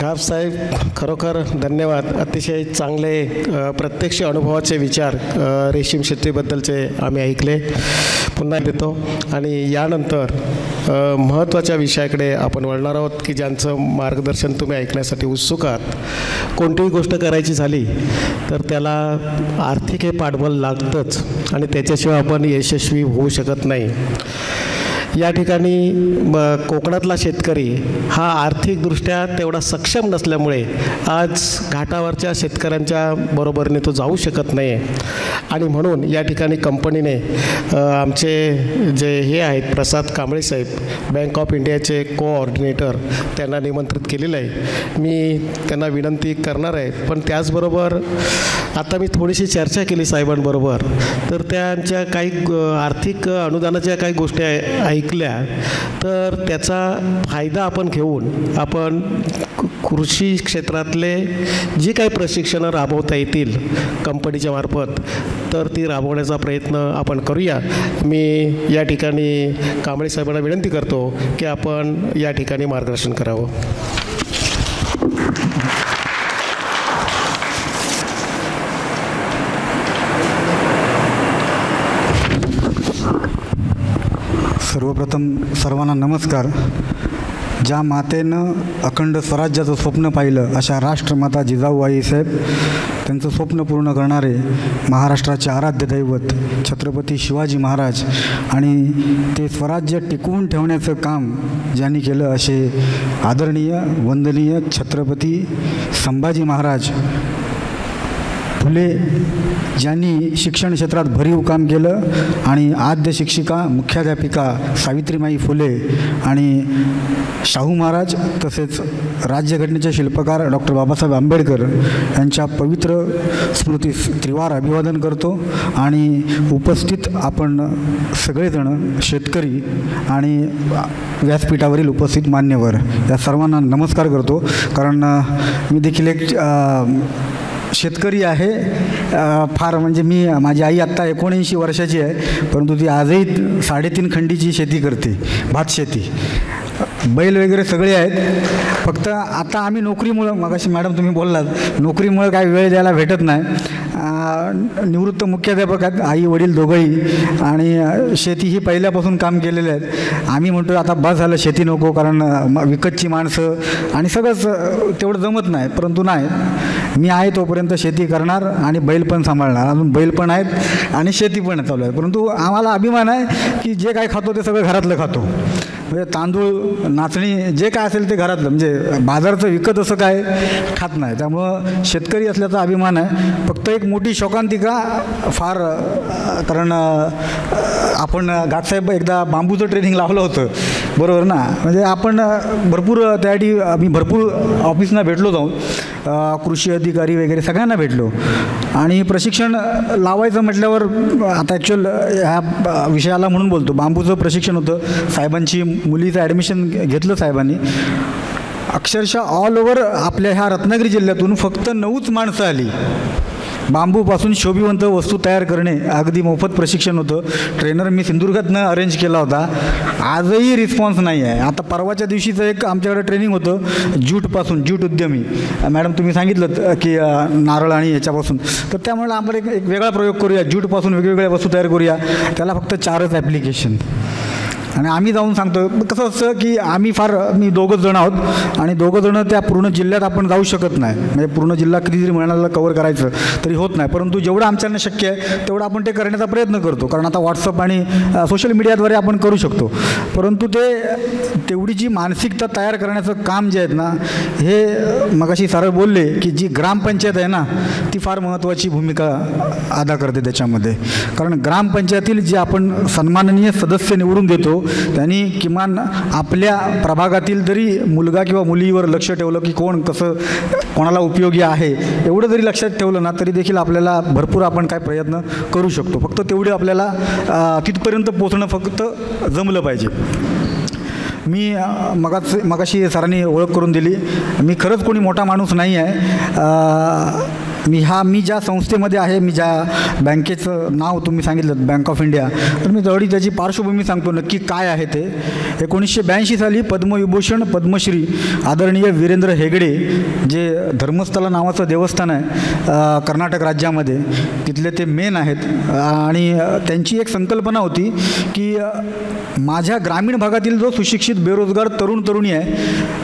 घाप साहेब, खरोखर धन्यवाद. अतिशय चांगले प्रत्यक्ष अनुभवाचे विचार रेशीम शेतीबद्दलचे आम्ही ऐकले. पुन्हा देतो आणि यानंतर महत्त्वाच्या विषयाकडे आपण वळणार आहोत की ज्यांचं मार्गदर्शन तुम्ही ऐकण्यासाठी उत्सुक आहात. कोणतीही गोष्ट करायची झाली तर त्याला आर्थिक हे पाठबळ लागतंच आणि त्याच्याशिवाय आपण यशस्वी होऊ शकत नाही. या ठिकाणी कोकणातला शेतकरी हा आर्थिकदृष्ट्या तेवढा सक्षम नसल्यामुळे आज घाटावरच्या शेतकऱ्यांच्या बरोबरीने तो जाऊ शकत नाही आहे. आणि म्हणून या ठिकाणी कंपनीने आमचे जे हे आहेत प्रसाद कांबळे साहेब, बँक ऑफ इंडियाचे कोऑर्डिनेटर, त्यांना निमंत्रित केलेलं आहे. मी त्यांना विनंती करणार आहे. पण त्याचबरोबर आता मी थोडीशी चर्चा केली साहेबांबरोबर, तर त्यांच्या काही आर्थिक अनुदानाच्या काही गोष्टी ऐकल्या, तर त्याचा फायदा आपण घेऊन आपण कृषी क्षेत्रातले जी काही प्रशिक्षणं राबवता येतील कंपनीच्या मार्फत, तर ती राबवण्याचा प्रयत्न आपण करूया. मी या ठिकाणी कांबळे साहेबांना विनंती करतो की आपण या ठिकाणी मार्गदर्शन करावं. सर्वप्रथम सर्वांना नमस्कार. ज्या मातेनं अखंड स्वराज्याचं स्वप्न पाहिलं अशा राष्ट्रमाता जिजाऊबाई साहेब, त्यांचं स्वप्न पूर्ण करणारे महाराष्ट्राचे आराध्य दैवत छत्रपती शिवाजी महाराज आणि ते स्वराज्य टिकवून ठेवण्याचं काम ज्यांनी केलं असे आदरणीय वंदनीय छत्रपती संभाजी महाराज फुले, ज्यांनी शिक्षण क्षेत्रात भरीव काम केलं आणि आद्य शिक्षिका मुख्याध्यापिका सावित्रीमाई फुले आणि शाहू महाराज तसेच राज्यघटनेचे शिल्पकार डॉक्टर बाबासाहेब आंबेडकर यांच्या पवित्र स्मृतीस त्रिवार अभिवादन करतो. आणि उपस्थित आपण सगळेजण शेतकरी आणि व्यासपीठावरील उपस्थित मान्यवर या सर्वांना नमस्कार करतो. कारण मी देखील एक शेतकरी आहे. फार म्हणजे माझी आई आत्ता 79 वर्षाची आहे, परंतु ती आजही 3.5 खंडीची शेती करते, भात शेती. बैल वगैरे सगळे आहेत. फक्त आता आम्ही नोकरीमुळं, मगाशी मॅडम तुम्ही बोललात, नोकरीमुळं काही वेळ द्यायला भेटत नाही. निवृत्त मुख्याध्यापक आहेत, आई वडील दोघंही, आणि शेती ही पहिल्यापासून काम केलेले आहेत. आम्ही म्हणतो आता बस झालं, शेती नको, कारण विकतची माणसं आणि सगळंच तेवढं जमत नाही. परंतु नाही, मी आहे तोपर्यंत शेती करणार आणि बैल पण सांभाळणार. अजून बैल पण आहेत आणि शेती पण चालू आहे. परंतु आम्हाला अभिमान आहे की जे काय खातो ते सगळं घरातलं खातो. म्हणजे तांदूळ, नाचणी, जे काय असेल ते घरातलं, म्हणजे बाजारचं विकत असं काय खात नाही. त्यामुळं शेतकरी असल्याचा अभिमान आहे. फक्त एक मोठी शोकांतिका फार, कारण आपण घाटसाहेब एकदा बांबूचं ट्रेनिंग लावलं होतं, बरोबर ना. म्हणजे आपण भरपूर त्यासाठी आम्ही भरपूर ऑफिसना भेटलो, जाऊन कृषी अधिकारी वगैरे सगळ्यांना भेटलो. आणि प्रशिक्षण लावायचं म्हटल्यावर आता ॲक्च्युअल ह्या विषयाला म्हणून बोलतो, बांबूचं प्रशिक्षण होतं. साहेबांची मुलीचं ॲडमिशन घेतलं साहेबांनी. अक्षरशः ऑल ओव्हर आपल्या ह्या रत्नागिरी जिल्ह्यातून फक्त 9च माणसं आली. बांबूपासून शोभिवंत वस्तू तयार करणे अगदी मोफत प्रशिक्षण होतं. ट्रेनर मी सिंधुदुर्गातनं अरेंज केला होता. आजही रिस्पॉन्स नाही आहे. आता परवाच्या दिवशीचं एक आमच्याकडे ट्रेनिंग होतं ज्यूटपासून, ज्यूट उद्यमी. मॅडम तुम्ही सांगितलं की नारळ आणि याच्यापासून, तर त्यामुळे आपण एक वेगळा प्रयोग करूया, ज्यूटपासून वेगवेगळ्या वस्तू तयार करूया. त्याला फक्त 4च ॲप्लिकेशन. आणि आम्ही जाऊन सांगतो. कसं असतं की मी 2घच जण आहोत आणि 2घं जणं त्या पूर्ण जिल्ह्यात आपण जाऊ शकत नाही. म्हणजे पूर्ण जिल्हा किती जरी महिन्याला कवर करायचं तरी होत नाही. परंतु जेवढं आमच्यानं शक्य आहे तेवढं आपण ते करण्याचा प्रयत्न करतो. कारण आता व्हॉट्सअप आणि सोशल मीडियाद्वारे आपण करू शकतो. परंतु तेवढी जी मानसिकता तयार करण्याचं काम जे आहेत ना, हे मगाशी सरळ बोलले की जी ग्रामपंचायत आहे ना, ती फार महत्त्वाची भूमिका अदा करते त्याच्यामध्ये. कारण ग्रामपंचायतील जे आपण सन्माननीय सदस्य निवडून देतो, त्यांनी किमान आपल्या प्रभागातील जरी मुलगा किंवा मुलीवर लक्ष ठेवलं की कोण कसं कोणाला उपयोगी आहे, एवढं जरी लक्षात ठेवलं ना, तरी देखील आपल्याला भरपूर आपण काय प्रयत्न करू शकतो. फक्त तेवढे आपल्याला तिथपर्यंत पोचणं फक्त जमलं पाहिजे. मी मगाशी सरांनी ओळख करून दिली. मी खरंच कोणी मोठा माणूस नाही आहे. मी ज्या संस्थेमध्ये आहे, मी ज्या बँकेचं नाव तुम्ही सांगितलं बँक ऑफ इंडिया, तर मी थोडी त्याची पार्श्वभूमी सांगतो नक्की काय आहे ते. 1982 साली पद्मविभूषण पद्मश्री आदरणीय वीरेंद्र हेगडे, जे धर्मस्थला नावाचं देवस्थान आहे कर्नाटक राज्यामध्ये, तिथले ते मेन आहेत. आणि त्यांची एक संकल्पना होती की माझ्या ग्रामीण भागातील जो सुशिक्षित बेरोजगार तरुणी आहे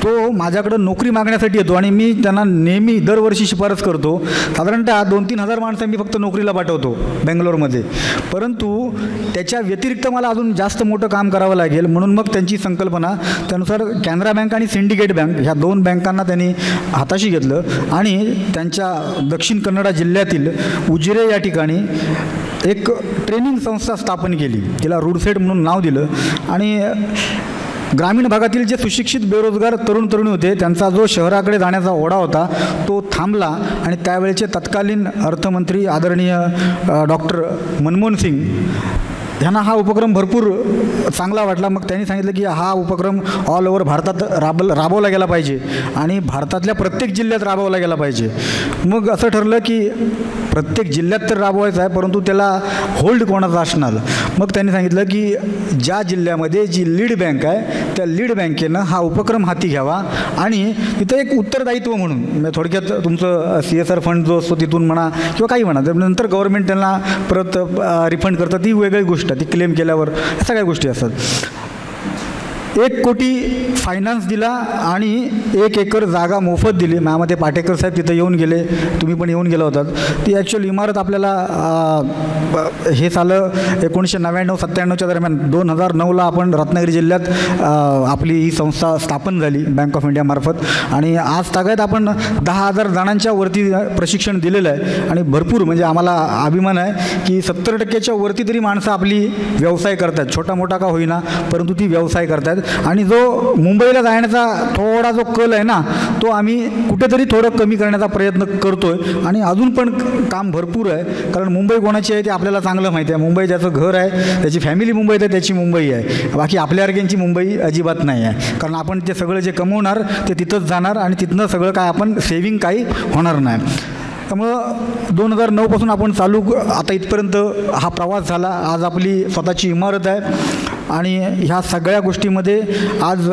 तो माझ्याकडं नोकरी मागण्यासाठी येतो आणि मी त्यांना नेहमी दरवर्षी शिफारस करतो. साधारणतः 2-3 हजार माणसं मी फक्त नोकरीला पाठवतो बेंगलोरमध्ये, परंतु त्याच्या व्यतिरिक्त मला अजून जास्त मोठं काम करावं लागेल. म्हणून मग त्यांची संकल्पना त्यानुसार कॅनरा बँक आणि सिंडिकेट बँक ह्या 2 बँकांना त्यांनी हाताशी घेतलं आणि त्यांच्या दक्षिण कन्नडा जिल्ह्यातील उजिरे या ठिकाणी एक ट्रेनिंग संस्था स्थापन केली. तिला रूडसेट म्हणून नाव दिलं. आणि ग्रामीण भागातील जे सुशिक्षित बेरोजगार तरुणी होते त्यांचा जो शहराकडे जाण्याचा ओढा होता तो थांबला. आणि त्यावेळेचे तत्कालीन अर्थमंत्री आदरणीय डॉक्टर मनमोहन सिंग ह्यांना हा उपक्रम भरपूर चांगला वाटला. मग त्यांनी सांगितलं की हा उपक्रम ऑल ओव्हर भारतात राबवला गेला पाहिजे आणि भारतातल्या प्रत्येक जिल्ह्यात राबवला गेला पाहिजे. मग असं ठरलं की प्रत्येक जिल्ह्यात तर राबवायचं आहे, परंतु त्याला होल्ड कोणाचा असणार. मग त्यांनी सांगितलं की ज्या जिल्ह्यामध्ये जी लीड बँक आहे त्या लीड बँकेनं हा उपक्रम हाती घ्यावा आणि तिथं एक उत्तरदायित्व म्हणून, म्हणजे थोडक्यात तुमचं CSR फंड जो असतो तिथून म्हणा किंवा काही म्हणा, नंतर गव्हर्नमेंट त्यांना परत रिफंड करतं, ती वेगळी गोष्ट, ती क्लेम केल्यावर ह्या सगळ्या गोष्टी असतात. 1 कोटी फायनान्स दिला आणि 1 एकर जागा मोफत दिली. माझ्यामध्ये पाटेकर साहेब तिथं येऊन गेले, तुम्ही पण येऊन गेला होतात. ती ॲक्च्युअली इमारत आपल्याला हे झालं 1999-97च्या दरम्यान. 2009ला आपण रत्नागिरी जिल्ह्यात आपली ही संस्था स्थापन झाली बँक ऑफ इंडियामार्फत. आणि आज तागायत आपण 10,000 जणांच्या वरती प्रशिक्षण दिलेलं आहे. आणि भरपूर, म्हणजे आम्हाला अभिमान आहे की 70% वरती तरी माणसं आपली व्यवसाय करतात, छोटा मोठा का होईना, परंतु ती व्यवसाय करतात. आणि जो मुंबईला जाण्याचा थोडा जो कल आहे ना, तो आम्ही कुठेतरी थोडं कमी करण्याचा प्रयत्न करतो आहे. आणि अजून पण काम भरपूर आहे, कारण मुंबई कोणाची आहे ते आपल्याला चांगलं माहिती आहे. मुंबई ज्याचं घर आहे, त्याची फॅमिली मुंबईत आहे, त्याची मुंबई आहे. बाकी आपल्यासारख्यांची मुंबई अजिबात नाही आहे, कारण आपण ते सगळं जे कमवणार ते तिथंच जाणार आणि तिथनं सगळं काय आपण सेविंग काही होणार नाही. त्यामुळं 2009पासून आपण चालू आता इथपर्यंत हा प्रवास झाला. आज आपली स्वतःची इमारत आहे आणि ह्या सगळ्या गोष्टीमध्ये आज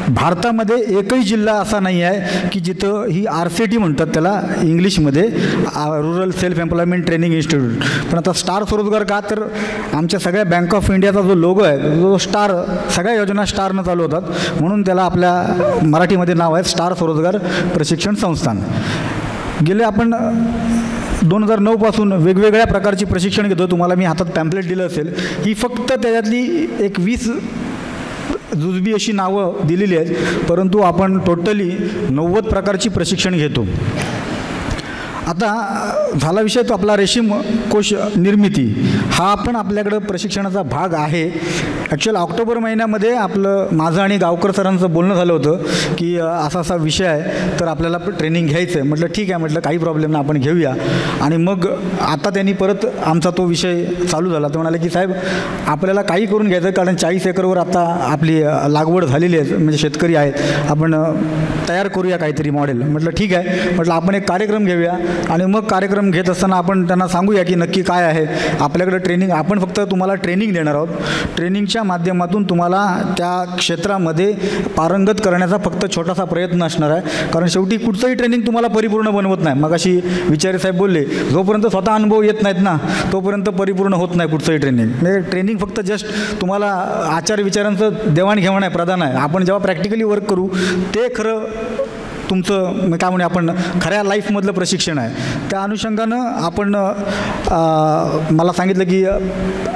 भारतामध्ये एकही जिल्हा असा नाही आहे की जिथं ही RCT म्हणतात त्याला इंग्लिशमध्ये, rural self employment training institute. पण आता स्टार स्वरोजगार का, तर आमच्या सगळ्या बँक ऑफ इंडियाचा जो लोगो आहे जो स्टार, सगळ्या योजना स्टारनं चालू होतात, म्हणून त्याला आपल्या मराठीमध्ये नाव आहे स्टार स्वरोजगार प्रशिक्षण संस्थान. गेले आपण 2009पासून वेगवेगळ्या प्रकारची प्रशिक्षण घेतो. तुम्हाला मी हातात पॅम्पलेट दिलं असेल, ही फक्त त्याच्यातली एक 20 जुजबी अशी नावं दिलेली आहेत, परंतु आपण टोटली 90 प्रकारची प्रशिक्षण घेतो. आता झाला विषय तो आपला रेशीम कोश निर्मिती, हा पण आपल्याकडं प्रशिक्षणाचा भाग आहे. ॲक्च्युअल ऑक्टोबर महिन्यामध्ये आपलं माझं आणि गावकर सरांचं बोलणं झालं होतं की असा असा विषय आहे, तर आपल्याला ट्रेनिंग घ्यायचं आहे. म्हटलं ठीक आहे, म्हटलं काही प्रॉब्लेम नाही, आपण घेऊया. आणि मग आता त्यांनी परत आमचा तो विषय चालू झाला. ते म्हणाले की साहेब आपल्याला काही करून घ्यायचं, कारण 40 एकरवर आता आपली लागवड झालेली आहे, म्हणजे शेतकरी आहेत, आपण तयार करूया काहीतरी मॉडेल. म्हटलं ठीक आहे, म्हटलं आपण एक कार्यक्रम घेऊया. आणि मग कार्यक्रम घेत असताना आपण त्यांना सांगूया की नक्की काय आहे आपल्याकडे ट्रेनिंग. आपण फक्त तुम्हाला ट्रेनिंग देणार आहोत, ट्रेनिंगच्या माध्यमातून तुम्हाला त्या क्षेत्रामध्ये पारंगत करण्याचा फक्त छोटासा प्रयत्न असणार आहे, कारण शेवटी कुठचंही ट्रेनिंग तुम्हाला परिपूर्ण बनवत नाही. मग अशी विचारे साहेब बोलले, जोपर्यंत स्वतः अनुभव येत नाहीत ना तोपर्यंत परिपूर्ण होत नाही कुठचंही ट्रेनिंग. म्हणजे ट्रेनिंग फक्त जस्ट तुम्हाला आचार विचारांचं देवाणघेवाण आहे, प्रदान आहे. आपण जेव्हा प्रॅक्टिकली वर्क करू ते खरं तुमचं काय म्हणे आपण खऱ्या लाईफमधलं प्रशिक्षण आहे. त्या अनुषंगानं आपण मला सांगितलं की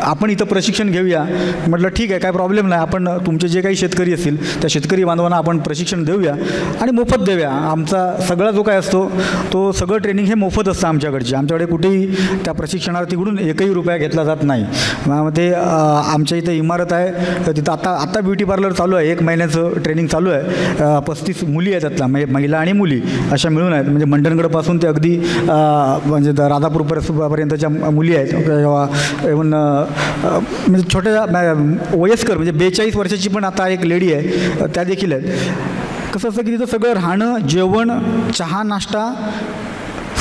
आपण इथं प्रशिक्षण घेऊया. म्हटलं ठीक आहे, काय प्रॉब्लेम नाही, आपण तुमचे जे काही शेतकरी असतील त्या शेतकरी बांधवांना आपण प्रशिक्षण देऊया आणि मोफत देऊया. आमचा सगळा जो काय असतो तो सगळं ट्रेनिंग हे मोफत असतं आमच्याकडचे. आमच्याकडे कुठेही त्या प्रशिक्षणार्थीकडून एकही रुपया घेतला जात नाही. ते आमच्या इथे इमारत आहे, तिथं आता ब्युटी पार्लर चालू आहे, 1 महिन्याचं ट्रेनिंग चालू आहे. 35 मुली आहेत त्यातला, म्हणजे महिला आणि मुली अशा मिळून आहेत. म्हणजे मंडणगडपासून ते अगदी म्हणजे राधापूरपर्यंतच्या मुली आहेत, किंवा इव्हन म्हणजे छोट्या वयस्कर, म्हणजे 42 वर्षाची पण आता एक लेडी आहे, त्या देखील आहेत. कसं असतं की तिथं सगळं राहणं, जेवण, चहा, नाश्ता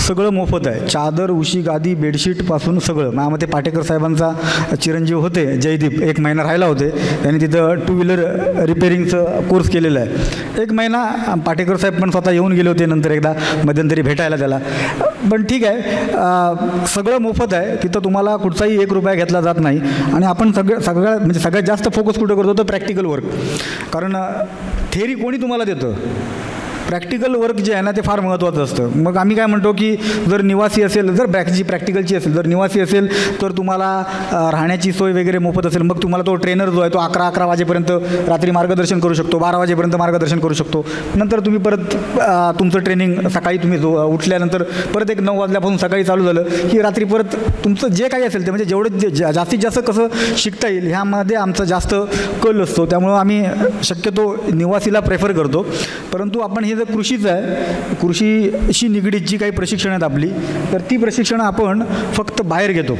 सगळं मोफत आहे. चादर, उशी, गादी, बेडशीटपासून सगळं. माझ्यामध्ये पाटेकर साहेबांचा चिरंजीव होते जयदीप, 1 महिना राहिला होते. त्यांनी तिथं 2 व्हीलर रिपेरिंगचं कोर्स केलेला आहे. 1 महिना पाटेकर साहेब पण स्वतः येऊन गेले होते नंतर एकदा मध्यंतरी भेटायला त्याला. पण ठीक आहे, सगळं मोफत आहे. तिथं तुम्हाला कुठचाही 1 रुपया घेतला जात नाही. आणि आपण सगळ्यात जास्त फोकस कुठं करतो तर प्रॅक्टिकल वर्क. कारण थेअरी कोणी तुम्हाला देतं, प्रॅक्टिकल वर्क जे आहे ना ते फार महत्त्वाचं असतं. मग आम्ही काय म्हणतो की जर निवासी असेल, जर प्रॅक्टिकलची असेल, जर निवासी असेल तर तुम्हाला राहण्याची सोय वगैरे मोफत असेल. मग तुम्हाला तो ट्रेनर जो आहे तो 11 वाजेपर्यंत रात्री मार्गदर्शन करू शकतो, 12 वाजेपर्यंत मार्गदर्शन करू शकतो. नंतर तुम्ही परत तुमचं ट्रेनिंग सकाळी तुम्ही उठल्यानंतर परत एक 9 वाजल्यापासून सकाळी चालू झालं की रात्री परत तुमचं जे काही असेल ते, म्हणजे जेवढं जास्तीत जास्त कसं शिकता येईल ह्यामध्ये आमचा जास्त कल असतो. त्यामुळं आम्ही शक्यतो निवासीला प्रेफर करतो. परंतु आपण हे जर कृषीचं आहे, कृषीशी निगडीत जी काही प्रशिक्षण आहेत आपली, तर ती प्रशिक्षणं आपण फक्त बाहेर घेतो.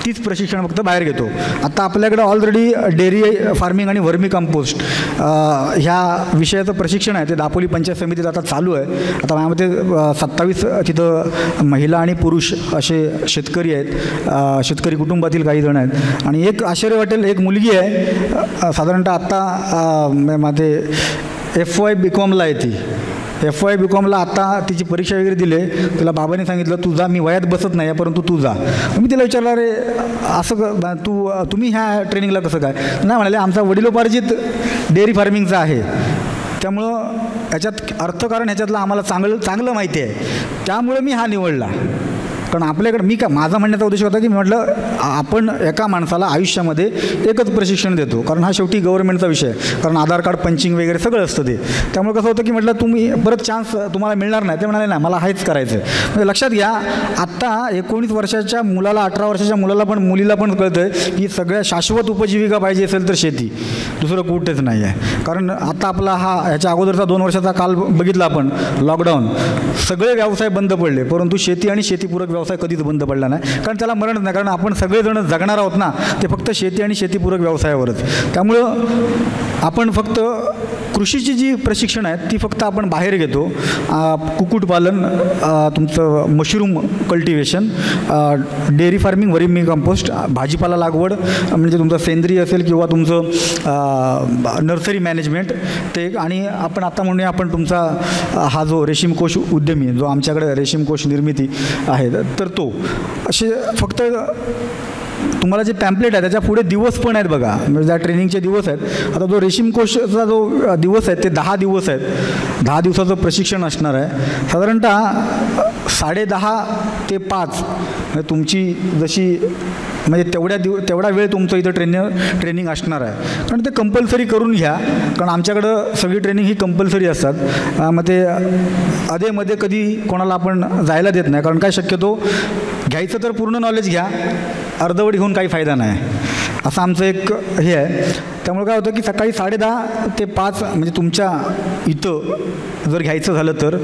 तीच प्रशिक्षण फक्त बाहेर घेतो. आता आपल्याकडं ऑलरेडी डेअरी फार्मिंग आणि वर्मी कंपोस्ट ह्या विषयाचं प्रशिक्षण आहे ते दापोली पंचायत समितीत आता चालू आहे. आता माझ्यामध्ये 27 तिथं महिला आणि पुरुष असे शेतकरी आहेत, शेतकरी कुटुंबातील काही जण आहेत. आणि एक आश्चर्य वाटेल, एक मुलगी आहे साधारणतः आत्ता माझे FY BComला आहे ती. FY BComला आता तिची परीक्षा वगैरे दिली. तिला बाबांनी सांगितलं तू जा, मी वयात बसत नाही परंतु तू जा. मी तिला विचारलं अरे असं तुम्ही ह्या ट्रेनिंगला कसं काय? नाही म्हणाले आमचा वडिलोपार्जित डेअरी फार्मिंगचा आहे, त्यामुळं ह्याच्यात अर्थकारण ह्याच्यातलं आम्हाला चांगलं माहिती आहे, त्यामुळे मी हा निवडला. कारण आपल्याकडे माझा म्हणण्याचा उद्देश होता की मी म्हटलं आपण एका माणसाला आयुष्यामध्ये एकच प्रशिक्षण देतो, कारण हा शेवटी गव्हर्नमेंटचा विषय आहे. कारण आधार कार्ड पंचिंग वगैरे सगळं असतं ते. त्यामुळे कसं होतं की म्हटलं तुम्ही परत चान्स तुम्हाला मिळणार नाही. ते म्हणाले नाही मला हेच करायचं आहे. म्हणजे लक्षात घ्या, आत्ता 19 वर्षाच्या मुलाला, 18 वर्षाच्या मुलीला पण कळतं आहे की सगळ्या शाश्वत उपजीविका पाहिजे असेल तर शेती, दुसरं कुठेच नाही आहे. कारण आता आपला ह्याच्या अगोदरचा 2 वर्षाचा काल बघितला आपण, लॉकडाऊन, सगळे व्यवसाय बंद पडले परंतु शेती आणि शेतीपूरक व्यवसाय कधीच बंद पडला नाही. कारण त्याला मरणच नाही, कारण आपण सगळेजण जगणार आहोत ना, ते फक्त शेती आणि शेतीपूरक व्यवसायावरच. त्यामुळं आपण फक्त कृषीची जी प्रशिक्षण आहेत ती फक्त आपण बाहेर घेतो. कुक्कुटपालन, तुमचं मशरूम कल्टिवेशन, डेअरी फार्मिंग, वर्मी कंपोस्ट, भाजीपाला लागवड म्हणजे तुमचं सेंद्रिय असेल किंवा तुमचं नर्सरी मॅनेजमेंट ते. आणि आपण आता म्हणूया आपण तुमचा हा जो रेशीम कोश उद्यमी, जो आमच्याकडे रेशीम कोश निर्मिती आहे, तर तो असे फक्त तुम्हाला जे पॅम्पलेट आहे त्याच्या पुढे दिवस पण आहेत बघा, म्हणजे ज्या ट्रेनिंगचे दिवस आहेत. आता जो रेशीम कोशचा जो दिवस आहे ते 10 दिवस आहेत. 10 दिवसाचं प्रशिक्षण असणार आहे. साधारणतः 10:30 ते 5 म्हणजे तुमची जशी म्हणजे तेवढा वेळ तुमचं इथं ट्रेनिंग असणार आहे. कारण ते कंपल्सरी करून घ्या, कारण आमच्याकडं सगळी ट्रेनिंग ही कंपल्सरी असतात. मग ते अधेमध्ये कधी कोणाला आपण जायला देत नाही. कारण काय शक्यतो घ्यायचं तर पूर्ण नॉलेज घ्या, अर्धवट घेऊन काही फायदा नाही, असं आमचं एक हे आहे. त्यामुळे काय होतं की सकाळी 10:30 ते 5 म्हणजे तुमच्या इथं जर घ्यायचं झालं तर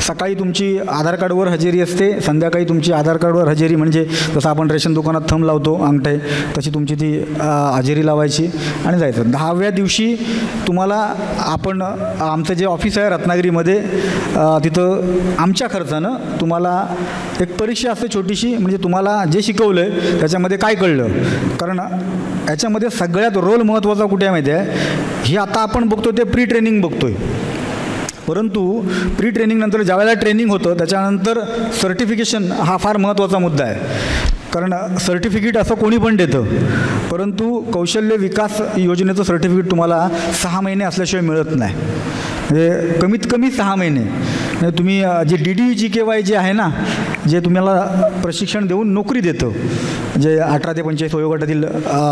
सकाळी तुमची आधार कार्डवर हजेरी असते, संध्याकाळी तुमची आधार कार्डवर हजेरी म्हणजे जसं आपण रेशन दुकानात थंब लावतो अंगठे, तशी तुमची ती हजेरी लावायची आणि जायचं. 10व्या दिवशी तुम्हाला आपण आमचं जे ऑफिस आहे रत्नागिरीमध्ये, तिथं आमच्या खर्चानं तुम्हाला एक परीक्षा असते छोटीशी, म्हणजे तुम्हाला जे शिकवलं आहे त्याच्यामध्ये काय कळलं. कारण याच्यामध्ये सगळ्यात रोल महत्त्वाचा कुठे आहे माहिती आहे, हे आता आपण बघतो ते प्री ट्रेनिंग बघतोय, परंतु प्री ट्रेनिंगनंतर ज्यावेळेला ट्रेनिंग होतं त्याच्यानंतर सर्टिफिकेशन हा फार महत्त्वाचा मुद्दा आहे. कारण सर्टिफिकेट असं कोणी पण देतं, परंतु कौशल्य विकास योजनेचं सर्टिफिकेट तुम्हाला 6 महिने असल्याशिवाय मिळत नाही. म्हणजे कमीत कमी 6 महिने. म्हणजे तुम्ही जे DDE-GKY जे आहे ना, जे तुम्हाला प्रशिक्षण देऊन नोकरी देतं, जे 18 ते 25 वयोगटातील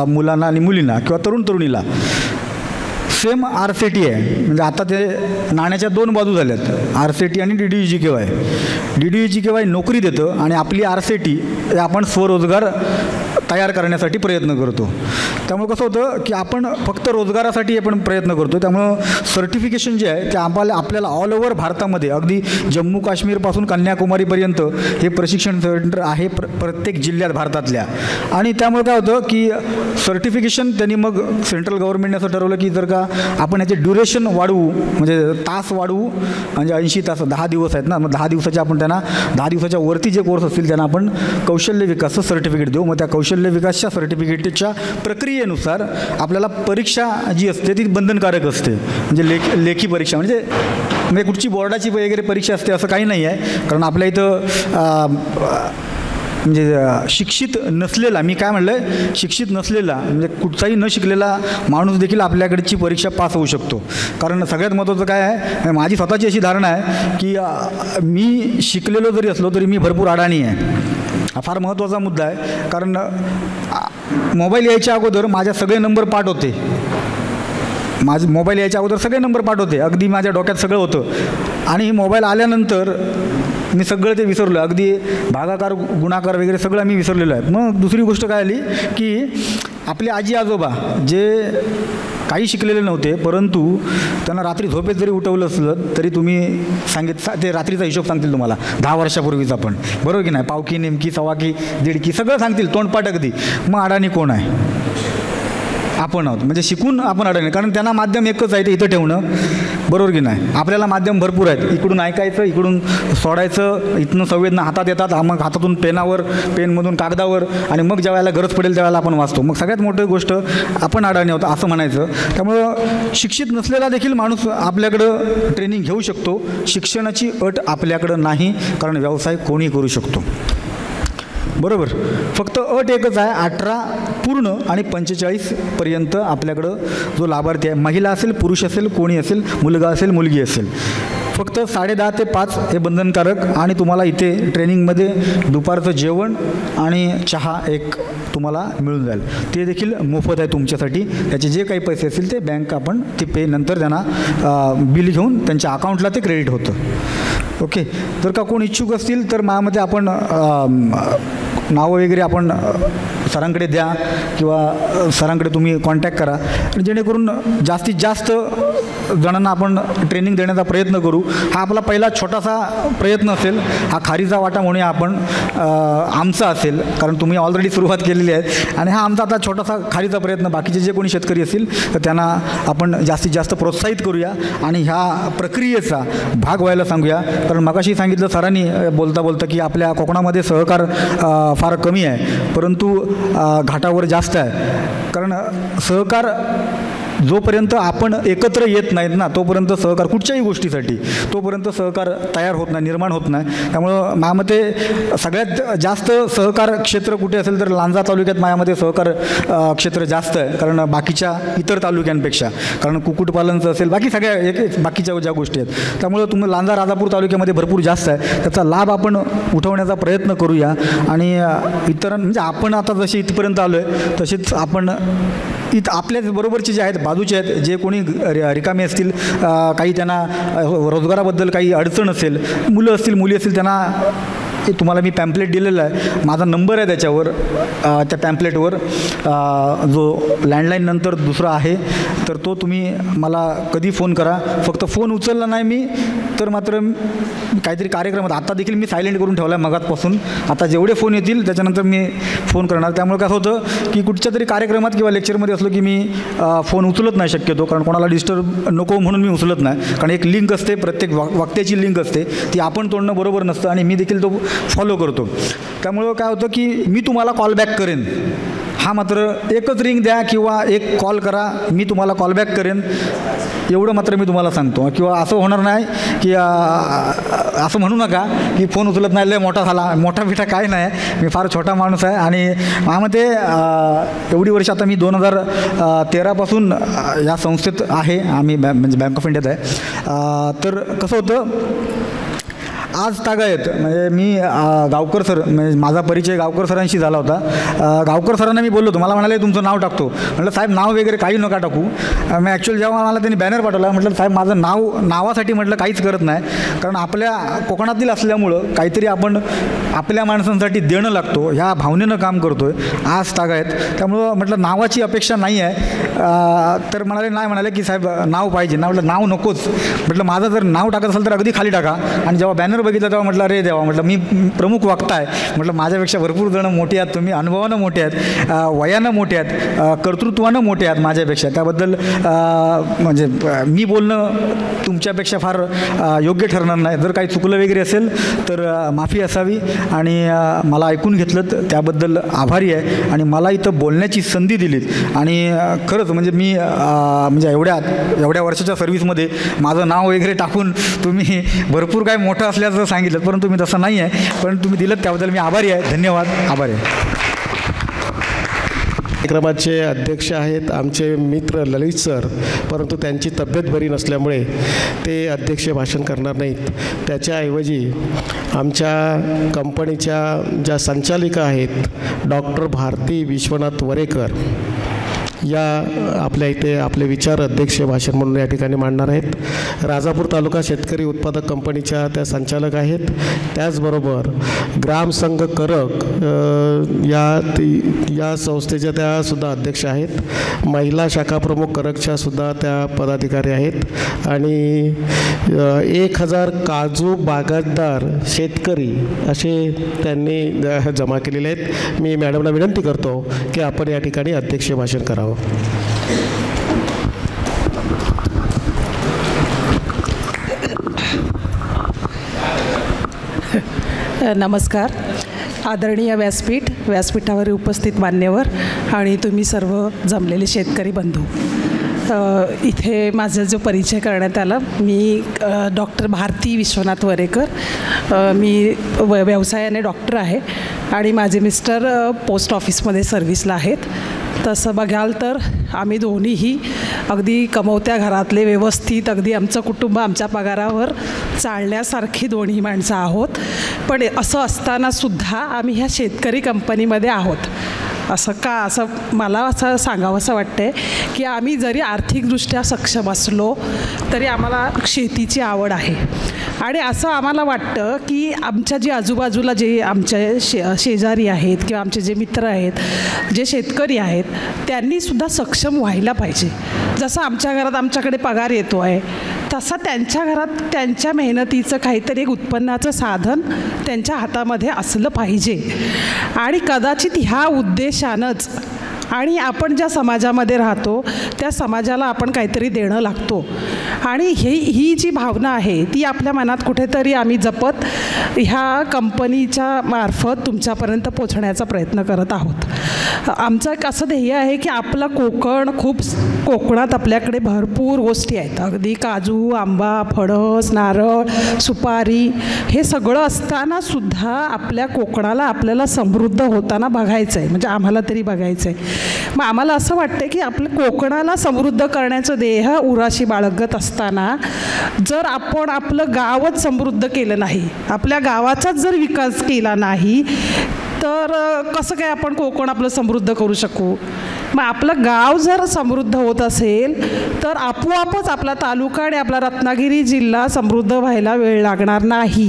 मुलांना आणि मुलींना किंवा तरुणीला, सेम RCT आहे. म्हणजे आता ते नाण्याच्या 2 बाजू झाल्यात, RCT आणि DDE-GKY. DDE-GKY नोकरी देतं आणि आपली RCT हे आपण स्वरोजगार तयार करण्यासाठी प्रयत्न करतो. त्यामुळे कसं होतं की आपण फक्त रोजगारासाठी आपण प्रयत्न करतो. त्यामुळं सर्टिफिकेशन जे आहे ते आपल्याला ऑल ओव्हर भारतामध्ये, अगदी जम्मू काश्मीरपासून कन्याकुमारीपर्यंत हे प्रशिक्षण सेंटर आहे प्रत्येक जिल्ह्यात भारतातल्या. आणि त्यामुळे काय होतं की सर्टिफिकेशन त्यांनी मग सेंट्रल गव्हर्नमेंटने असं ठरवलं की जर का आपण याचे ड्युरेशन वाढवू, म्हणजे तास वाढवू, म्हणजे 80 तास, 10 दिवस आहेत ना, मग 10 दिवसाचे आपण त्यांना 10 दिवसाच्या वरती जे कोर्स असतील त्यांना आपण कौशल्य विकासचं सर्टिफिकेट देऊ. मग त्या कौशल्य विकासच्या सर्टिफिकेटच्या प्रक्रियेनुसार आपल्याला परीक्षा जी असते ती बंधनकारक असते. म्हणजे लेखी परीक्षा म्हणजे कुठची बोर्डाची वगैरे परीक्षा असते असं काही नाही आहे. कारण आपल्या इथं म्हणजे शिक्षित नसलेला, मी काय म्हणलं आहे, शिक्षित नसलेला म्हणजे कुठचाही न शिकलेला माणूस देखील आपल्याकडची परीक्षा पास होऊ शकतो. कारण सगळ्यात महत्त्वाचं काय आहे, माझी स्वतःची अशी धारणा आहे की मी शिकलेलो जरी असलो तरी मी भरपूर अडाणी आहे. हा फार महत्त्वाचा मुद्दा आहे. कारण मोबाईल यायच्या अगोदर माझ्या सगळे नंबर पाठ होते. माझे मोबाईल यायच्या अगोदर सगळे नंबर पाठ होते. अगदी माझ्या डोक्यात सगळं होतं. आणि मोबाईल आल्यानंतर मी सगळं ते विसरलो. अगदी भागाकार गुणाकार वगैरे सगळं मी विसरलेलो आहे. मग दुसरी गोष्ट काय आली की आपले आजी आजोबा जे काही शिकलेले नव्हते, परंतु त्यांना रात्री झोपेत जरी उठवलं असलं तरी तुम्ही ते रात्रीचा हिशोब सांगतील तुम्हाला 10 वर्षापूर्वीचा पण, बरोबर की नाही. पावकी, नेमकी, सवाकी, दीडकी सगळं सांगतील तोंडपाठ अगदी. मग अडाणी कोण आहे? आपण आहोत. म्हणजे शिकून आपण अडाणी, कारण त्यांना माध्यम एकच आहे ते इथं ठेवणं, बरोबर की नाही. आपल्याला माध्यम भरपूर आहेत. इकडून ऐकायचं, इकडून सोडायचं, इथनं संवेदना हातात येतात, मग हातातून पेनावर, पेनमधून कागदावर, आणि मग ज्या वेळेला गरज पडेल त्यावेळेला आपण वाचतो. मग सगळ्यात मोठी गोष्ट आपण अडाणी आहोत असं म्हणायचं. त्यामुळं शिक्षित नसलेला देखील माणूस आपल्याकडं ट्रेनिंग घेऊ शकतो. शिक्षणाची अट आपल्याकडं नाही, कारण व्यवसाय कोणी करू शकतो, बरोबर. फक्त अट एकच आहे, 18 पूर्ण आणि 45 पर्यंत आपल्याकडं जो लाभार्थी आहे, महिला असेल, पुरुष असेल, कोणी असेल, मुलगा असेल, मुलगी असेल, फक्त 10:30 ते 5 हे बंधनकारक. आणि तुम्हाला इथे ट्रेनिंगमध्ये दुपारचं जेवण आणि चहा एक तुम्हाला मिळून जाईल. ते देखील मोफत आहे तुमच्यासाठी. त्याचे जे काही पैसे असतील ते बँक आपण ते पे नंतर त्यांना बिल घेऊन त्यांच्या अकाउंटला ते क्रेडिट होतं. ओके. जर का कोण इच्छुक असतील तर माझ्यामध्ये आपण नावं वगैरे आपण सरांकडे द्या किंवा सरांकडे तुम्ही कॉन्टॅक्ट करा, जेणेकरून जास्तीत जास्त जणांना आपण ट्रेनिंग देण्याचा प्रयत्न करू. हा आपला पहिला छोटासा प्रयत्न असेल. हा खारीचा वाटा म्हणूया आपण, आमचा असेल, कारण तुम्ही ऑलरेडी सुरुवात केलेली आहे. आणि हा आमचा आता छोटासा खारीचा प्रयत्न. बाकीचे जे कोणी शेतकरी असतील तर त्यांना आपण जास्तीत जास्त प्रोत्साहित करूया आणि ह्या प्रक्रियेचा भाग व्हायला सांगूया. कारण मगाशी सांगितलं सरांनी बोलता बोलता की आपल्या कोकणामध्ये सहकार फार कमी आहे, परंतु घाटावर जास्त आहे. कारण सहकार जोपर्यंत आपण एकत्र येत नाहीत ना तोपर्यंत सहकार कुठच्याही गोष्टीसाठी तोपर्यंत सहकार तयार होत नाही, निर्माण होत नाही. त्यामुळं माझ्यामते सगळ्यात जास्त सहकार क्षेत्र कुठे असेल तर लांजा तालुक्यात माझ्यामध्ये सहकार क्षेत्र जास्त आहे. कारण बाकीच्या इतर तालुक्यांपेक्षा, कारण कुक्कुटपालनचं असेल, बाकी सगळ्या बाकीच्या ज्या गोष्टी आहेत, त्यामुळं तुम्ही लांजा राजापूर तालुक्यामध्ये भरपूर जास्त आहे. त्याचा लाभ आपण उठवण्याचा प्रयत्न करूया. आणि इतर म्हणजे आपण आता जसे इथपर्यंत आलो आहे तसेच आपण आपल्याच बरोबरचे जे आहेत, बाजूचे आहेत, जे कोणी रिकामे असतील, काही त्यांना रोजगाराबद्दल काही अडचण असेल, मुलं असतील, मुली असतील, त्यांना तुम्हाला मी पॅम्पलेट दिलेला आहे. माझा नंबर आहे त्याच्यावर, त्या पॅम्पलेटवर जो लँडलाईन नंतर दुसरा आहे, तर तो तुम्ही मला कधी फोन करा. फक्त फोन उचलला नाही मी तर मात्र काहीतरी कार्यक्रमात, आता देखील मी सायलेंट करून ठेवला आहे मगातपासून. आता जेवढे फोन येतील त्याच्यानंतर मी फोन करणार. त्यामुळे काय होतं की कुठच्या तरी कार्यक्रमात किंवा लेक्चरमध्ये असलो की मी फोन उचलत नाही शक्यतो, कारण कोणाला डिस्टर्ब नको म्हणून मी उचलत नाही. कारण एक लिंक असते, प्रत्येक वक्त्याची लिंक असते, ती आपण तोडणं बरोबर नसतं आणि मी देखील तो फॉलो करतो. त्यामुळं काय होतं की मी तुम्हाला कॉल बॅक करेन. हा मात्र एकच रिंग द्या किंवा एक कॉल करा, मी तुम्हाला कॉल बॅक करेन, एवढं मात्र मी तुम्हाला सांगतो. किंवा असं होणार नाही की असं म्हणू नका की फोन उचलत नाही, लय मोठा झाला. मोठा बिठा काय नाही, मी फार छोटा माणूस आहे. आणि माझ्यामध्ये एवढी वर्ष आता मी 2013 पासून या संस्थेत आहे. आम्ही म्हणजे बँक ऑफ इंडियात आहे. तर कसं होतं, आज तागायत म्हणजे मी गावकर सर, म्हणजे माझा परिचय गावकर सरांशी झाला होता. गावकर सरांना मी बोललो होतो, मला म्हणाले तुमचं नाव टाकतो. म्हटलं साहेब नाव वगैरे काही नका टाकू. मी ॲक्च्युअली जेव्हा मला त्यांनी बॅनर पाठवला म्हटलं साहेब माझं नावासाठी म्हटलं काहीच करत नाही, कारण आपल्या कोकणातील असल्यामुळं काहीतरी आपण आपल्या माणसांसाठी देणं लागतो, ह्या भावनेनं काम करतो आहे आज तागायत. त्यामुळं म्हटलं नावाची अपेक्षा नाही आहे. तर म्हणाले की साहेब नाव पाहिजे ना. म्हटलं नाव नकोच. म्हटलं माझं जर नाव टाकत असेल तर अगदी खाली टाका आणि जेव्हा बॅनर बघितलं तेव्हा म्हटलं अरे देवा, म्हटलं मी प्रमुख वक्ता आहे, म्हटलं माझ्यापेक्षा भरपूर जणं मोठी आहेत, तुम्ही अनुभवानं मोठे आहेत, वयानं मोठे आहेत, कर्तृत्वानं मोठे आहेत माझ्यापेक्षा. त्याबद्दल म्हणजे मी बोलणं तुमच्यापेक्षा फार योग्य ठरणार नाही. जर काही चुकलं वगैरे असेल तर माफी असावी आणि मला ऐकून घेतलं त्याबद्दल आभारी आहे. आणि मला इथं बोलण्याची संधी दिलीत आणि खरंच म्हणजे मी म्हणजे एवढ्या वर्षाच्या सर्व्हिसमध्ये माझं नाव वगैरे टाकून तुम्ही भरपूर काय मोठं असल्याचं सांगितलं, परंतु मी तसं नाही आहे, पण तुम्ही दिलं त्याबद्दल मी आभारी आहे. धन्यवाद, आभारी आहे. कार्यक्रमाचे अध्यक्ष आहेत आमचे मित्र ललित सर, परंतु त्यांची तब्येत बरी नसल्यामुळे ते अध्यक्ष भाषण करणार नाहीत. त्याच्याऐवजी आमच्या कंपनीच्या ज्या संचालिका आहेत डॉक्टर भारती विश्वनाथ वरेकर या आपल्या इथे आपले विचार अध्यक्ष भाषण म्हणून या ठिकाणी मांडणार आहेत. राजापूर तालुका शेतकरी उत्पादक कंपनीच्या त्या संचालक आहेत. त्याचबरोबर ग्रामसंघ करक या संस्थेच्या त्यासुद्धा अध्यक्ष आहेत. महिला शाखा प्रमुख करकच्या सुद्धा त्या पदाधिकारी आहेत. आणि 1000 काजू बागायतदार शेतकरी असे त्यांनी जमा केलेले आहेत. मी मॅडमला विनंती करतो की आपण या ठिकाणी अध्यक्ष भाषण करावं. नमस्कार. आदरणीय व्यासपीठावर उपस्थित मान्यवर आणि तुम्ही सर्व जमलेले शेतकरी बंधू, इथे माझा जो परिचय करण्यात आला, मी डॉक्टर भारती विश्वनाथ वरेकर, मी व्यवसायाने डॉक्टर आहे आणि माझे मिस्टर पोस्ट ऑफिसमध्ये सर्व्हिसला आहेत. तसं बघाल तर आम्ही दोन्हीही अगदी कमवत्या घरातले व्यवस्थित अगदी आमचं कुटुंब आमच्या पगारावर चालण्यासारखी दोन्ही माणसं आहोत. पण असं असतानासुद्धा आम्ही ह्या शेतकरी कंपनीमध्ये आहोत. असं का, असं मला असं सांगावंसं वाटतं की आम्ही जरी आर्थिकदृष्ट्या सक्षम असलो तरी आम्हाला शेतीची आवड आहे. आणि असं आम्हाला वाटतं की आमच्या जे आजूबाजूला जे आमचे शेजारी आहेत किंवा आमचे जे मित्र आहेत, जे शेतकरी आहेत, त्यांनीसुद्धा सक्षम व्हायला पाहिजे. जसं आमच्या घरात आमच्याकडे पगार येतो आहे तसं त्यांच्या घरात त्यांच्या मेहनतीचं काहीतरी एक उत्पन्नाचं साधन त्यांच्या हातामध्ये असलं पाहिजे. आणि कदाचित ह्या उद्देशानंच आणि आपण ज्या समाजामध्ये राहतो त्या समाजाला आपण काहीतरी देणं लागतो. आणि ही जी भावना आहे ती आपल्या मनात कुठेतरी आम्ही जपत ह्या कंपनीच्या मार्फत तुमच्यापर्यंत पोचण्याचा प्रयत्न करत आहोत. आमचं एक असं ध्येय आहे की आपलं कोकणात आपल्याकडे भरपूर गोष्टी आहेत. अगदी काजू, आंबा, फणस, नारळ, सुपारी हे सगळं असतानासुद्धा आपल्या कोकणाला आपल्याला समृद्ध होताना बघायचं आहे, म्हणजे आम्हाला तरी बघायचं आहे. मग आम्हाला असं वाटतं की आपल्या कोकणाला समृद्ध करण्याचं ध्येय उराशी बाळगत असताना जर आपण आपलं गावच समृद्ध केलं नाही, आपल्या गावाचाच जर विकास केला नाही तर कसं काय आपण कोकण आपलं समृद्ध करू शकू. मग आपलं गाव जर समृद्ध होत असेल तर आपोआपच आपला तालुका आणि आपला रत्नागिरी जिल्हा समृद्ध व्हायला वेळ लागणार नाही.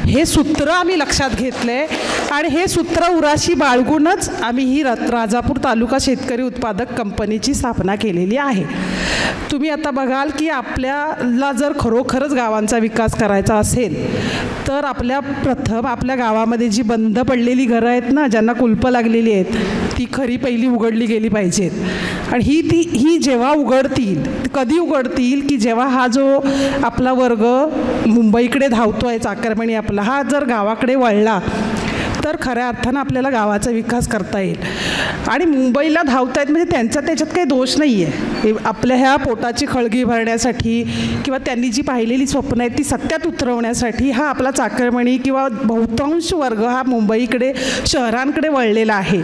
हे सूत्र आम्ही लक्षात घेतलं आहे आणि हे सूत्र उराशी बाळगूनच आम्ही ही राजापूर तालुका शेतकरी उत्पादक कंपनीची स्थापना केलेली आहे. तुम्ही आता बघाल की आपल्याला जर खरोखरच गावांचा विकास करायचा असेल तर प्रथम आपल्या गावामध्ये जी बंद पडलेली घरं आहेत ना, ज्यांना कुलपं लागलेली आहेत, ती खरी पहिली उघडली गेली पाहिजेत. आणि ही जेव्हा उघडतील, कधी उघडतील की जेव्हा हा जो आपला वर्ग मुंबईकडे धावतो आहे, चाकरमानी आपला, हा जर गावाकडे वळला तर खऱ्या अर्थानं आपल्याला गावाचा विकास करता येईल. आणि मुंबईला धावतायत म्हणजे त्याच्यात काही दोष नाही आहे. आपल्या ह्या पोटाची खळगी भरण्यासाठी किंवा त्यांनी जी पाहिलेली स्वप्न आहेत ती सत्यात उतरवण्यासाठी हा आपला चाकरमानी किंवा बहुतांश वर्ग हा मुंबईकडे शहरांकडे वळलेला आहे.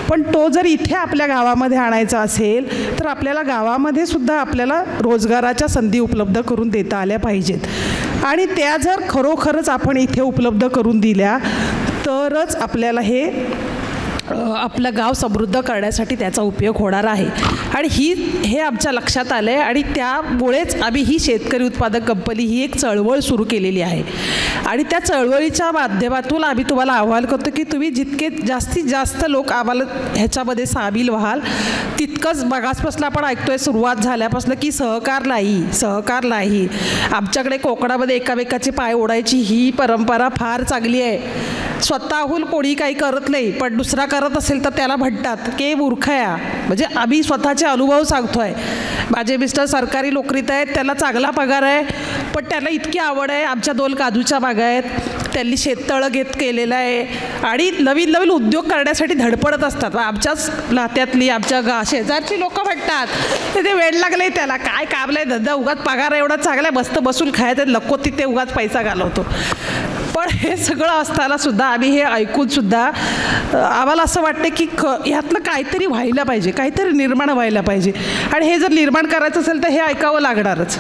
पण तो जर इथे आपल्या गावामध्ये आणायचा असेल तर आपल्याला गावामध्ये सुद्धा आपल्याला रोजगाराच्या संधी उपलब्ध करून देता आल्या पाहिजेत. आणि त्या जर खरोखरच आपण इथे उपलब्ध करून दिल्या तरच आपल्याला हे आपलं गाव समृद्ध करण्यासाठी त्याचा उपयोग होणार आहे. आणि हे आमच्या लक्षात आलं आहे आणि त्यामुळेच आम्ही ही शेतकरी उत्पादक कंपनी ही एक चळवळ सुरू केलेली आहे. आणि त्या चळवळीच्या माध्यमातून आम्ही तुम्हाला आवाहन करतो की तुम्ही जितके जास्तीत जास्त लोक आम्हाला ह्याच्यामध्ये सामील व्हाल तितकंच. मागासपासून आपण ऐकतोय सुरुवात झाल्यापासून की सहकार नाही. आमच्याकडे कोकणामध्ये एकामेकाचे पाय ओढायची ही परंपरा फार चांगली आहे. स्वतःहून कोणी काही करत नाही, पण दुसरा करत असेल तर त्याला म्हणतात की मूर्ख आहे. म्हणजे आम्ही स्वतःचे अनुभव सांगतोय. माझे मिस्टर सरकारी नोकरीत आहेत, त्याला चांगला पगार आहे, पण त्याला इतकी आवड आहे. आमच्या 2 काजूच्या बागा आहेत, त्यांनी शेततळं केलेलं आहे आणि नवीन नवीन उद्योग करण्यासाठी धडपडत असतात. आमच्याच नात्यातली आमच्या शेजारची लोक म्हणतात ते वेळ लागलं आहे त्याला, काय काम नाही धंदा, उगाच पगार एवढा चांगला आहे, मस्त बसून खायचं, नको तिथे उगाच पैसा घालवतो. पण हे सगळं असताना सुद्धा आम्ही हे ऐकूनसुद्धा आम्हाला असं वाटतं की ह्यातलं काहीतरी व्हायला पाहिजे, काहीतरी निर्माण व्हायला पाहिजे. आणि हे जर निर्माण करायचं असेल तर हे ऐकावं लागणारच.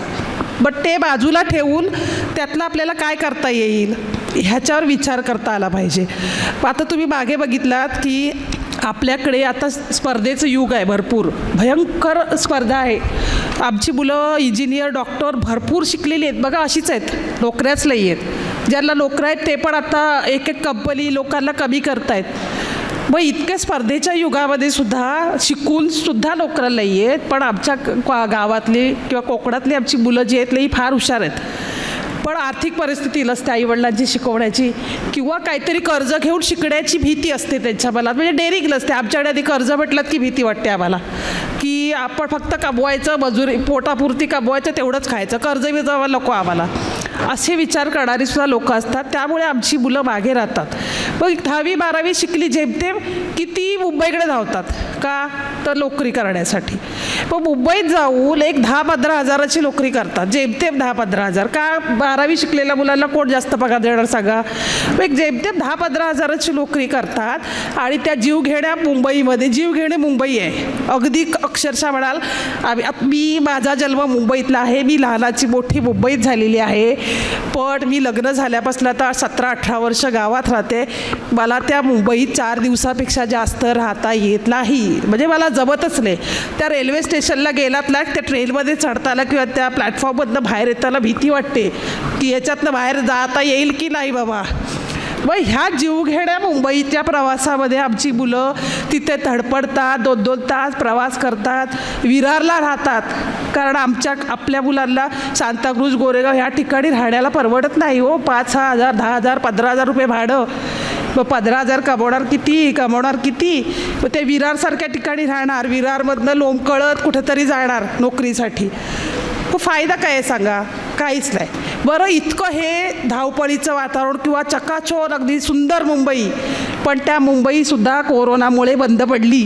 बट ते बाजूला ठेवून त्यातलं आपल्याला काय करता येईल ह्याच्यावर विचार करता आला पाहिजे. आता तुम्ही मागे बघितलात की आपल्याकडे आता स्पर्धेचं युग आहे, भरपूर भयंकर स्पर्धा आहे. आमची मुलं इंजिनियर, डॉक्टर भरपूर शिकलेली आहेत बघा, अशीच आहेत, नोकऱ्याच नाही आहेत. ज्यांना नोकऱ्या आहेत ते पण आता एक कंपनी लोकांना कमी करतायत. मग इतक्या स्पर्धेच्या युगामध्ये सुद्धा शिकूनसुद्धा नोकऱ्या नाही आहेत. पण आमच्या गावातली किंवा कोकणातली आमची मुलं जी आहेत ही फार हुशार आहेत. पण आर्थिक परिस्थिती नसते आईवडिलांची शिकवण्याची किंवा काहीतरी कर्ज घेऊन शिकण्याची भीती असते त्यांच्या मनात. म्हणजे डेअरिंग नसते. आमच्याकडे आधी कर्ज म्हटलं की भीती वाटते आम्हाला की आपण फक्त कमवायचं, मजुरी पोटापुरती कमवायचं, तेवढंच खायचं, कर्ज बिजावा नको आम्हाला, असे विचार करणारी सुद्धा लोकं असतात. त्यामुळे आमची मुलं मागे राहतात. मग 10वी 12वी शिकली जेमतेम की ती मुंबईकडे धावतात. का तर नोकरी करण्यासाठी. मग मुंबईत जाऊन एक 10-15 हजाराची नोकरी करतात, जेमतेम 10-15 हजार. का 12वी शिकलेल्या मुलांना कोण जास्त पगार देणार सांगा. एक जेमतेम 10-15 हजाराची नोकरी करतात आणि त्या जीवघेण्या मुंबईमध्ये, जीवघेणे मुंबई आहे अगदी, अक्षरशः म्हणाल मी माझा जन्म मुंबईतला आहे, मी लहानाची मोठी मुंबईत झालेली आहे, पण मी लग्न झाल्यापासून आता 17-18 वर्ष गावात राहते. मला त्या मुंबईत 4 दिवसापेक्षा जास्त राहता येत नाही. म्हणजे मला जमतच नाही. त्या रेल्वे स्टेशनला गेलात ना, त्या ट्रेनमध्ये चढताना किंवा त्या प्लॅटफॉर्ममधनं बाहेर येताना भीती वाटते की याच्यातनं बाहेर जाता येईल की नाही बाबा. मग ह्या जीवघेण्या मुंबईच्या प्रवासामध्ये आमची मुलं तिथे धडपडतात, 2-2 तास प्रवास करतात, विरारला राहतात. कारण आपल्या मुलांना सांताक्रूज, गोरेगाव ह्या ठिकाणी राहण्याला परवडत नाही हो. 5-6 हजार, 10 हजार, 15 हजार रुपये भाडं. मग 15 हजार कमवणार किती. मग ते विरारसारख्या ठिकाणी राहणार, विरारमधनं लोंबकळत कुठेतरी जाणार नोकरीसाठी. फायदा काय आहे सांगा, काहीच नाही. बरं इतकं हे धावपळीचं वातावरण किंवा चकाचौंध अगदी सुंदर मुंबई, पण त्या मुंबईसुद्धा कोरोनामुळे बंद पडली.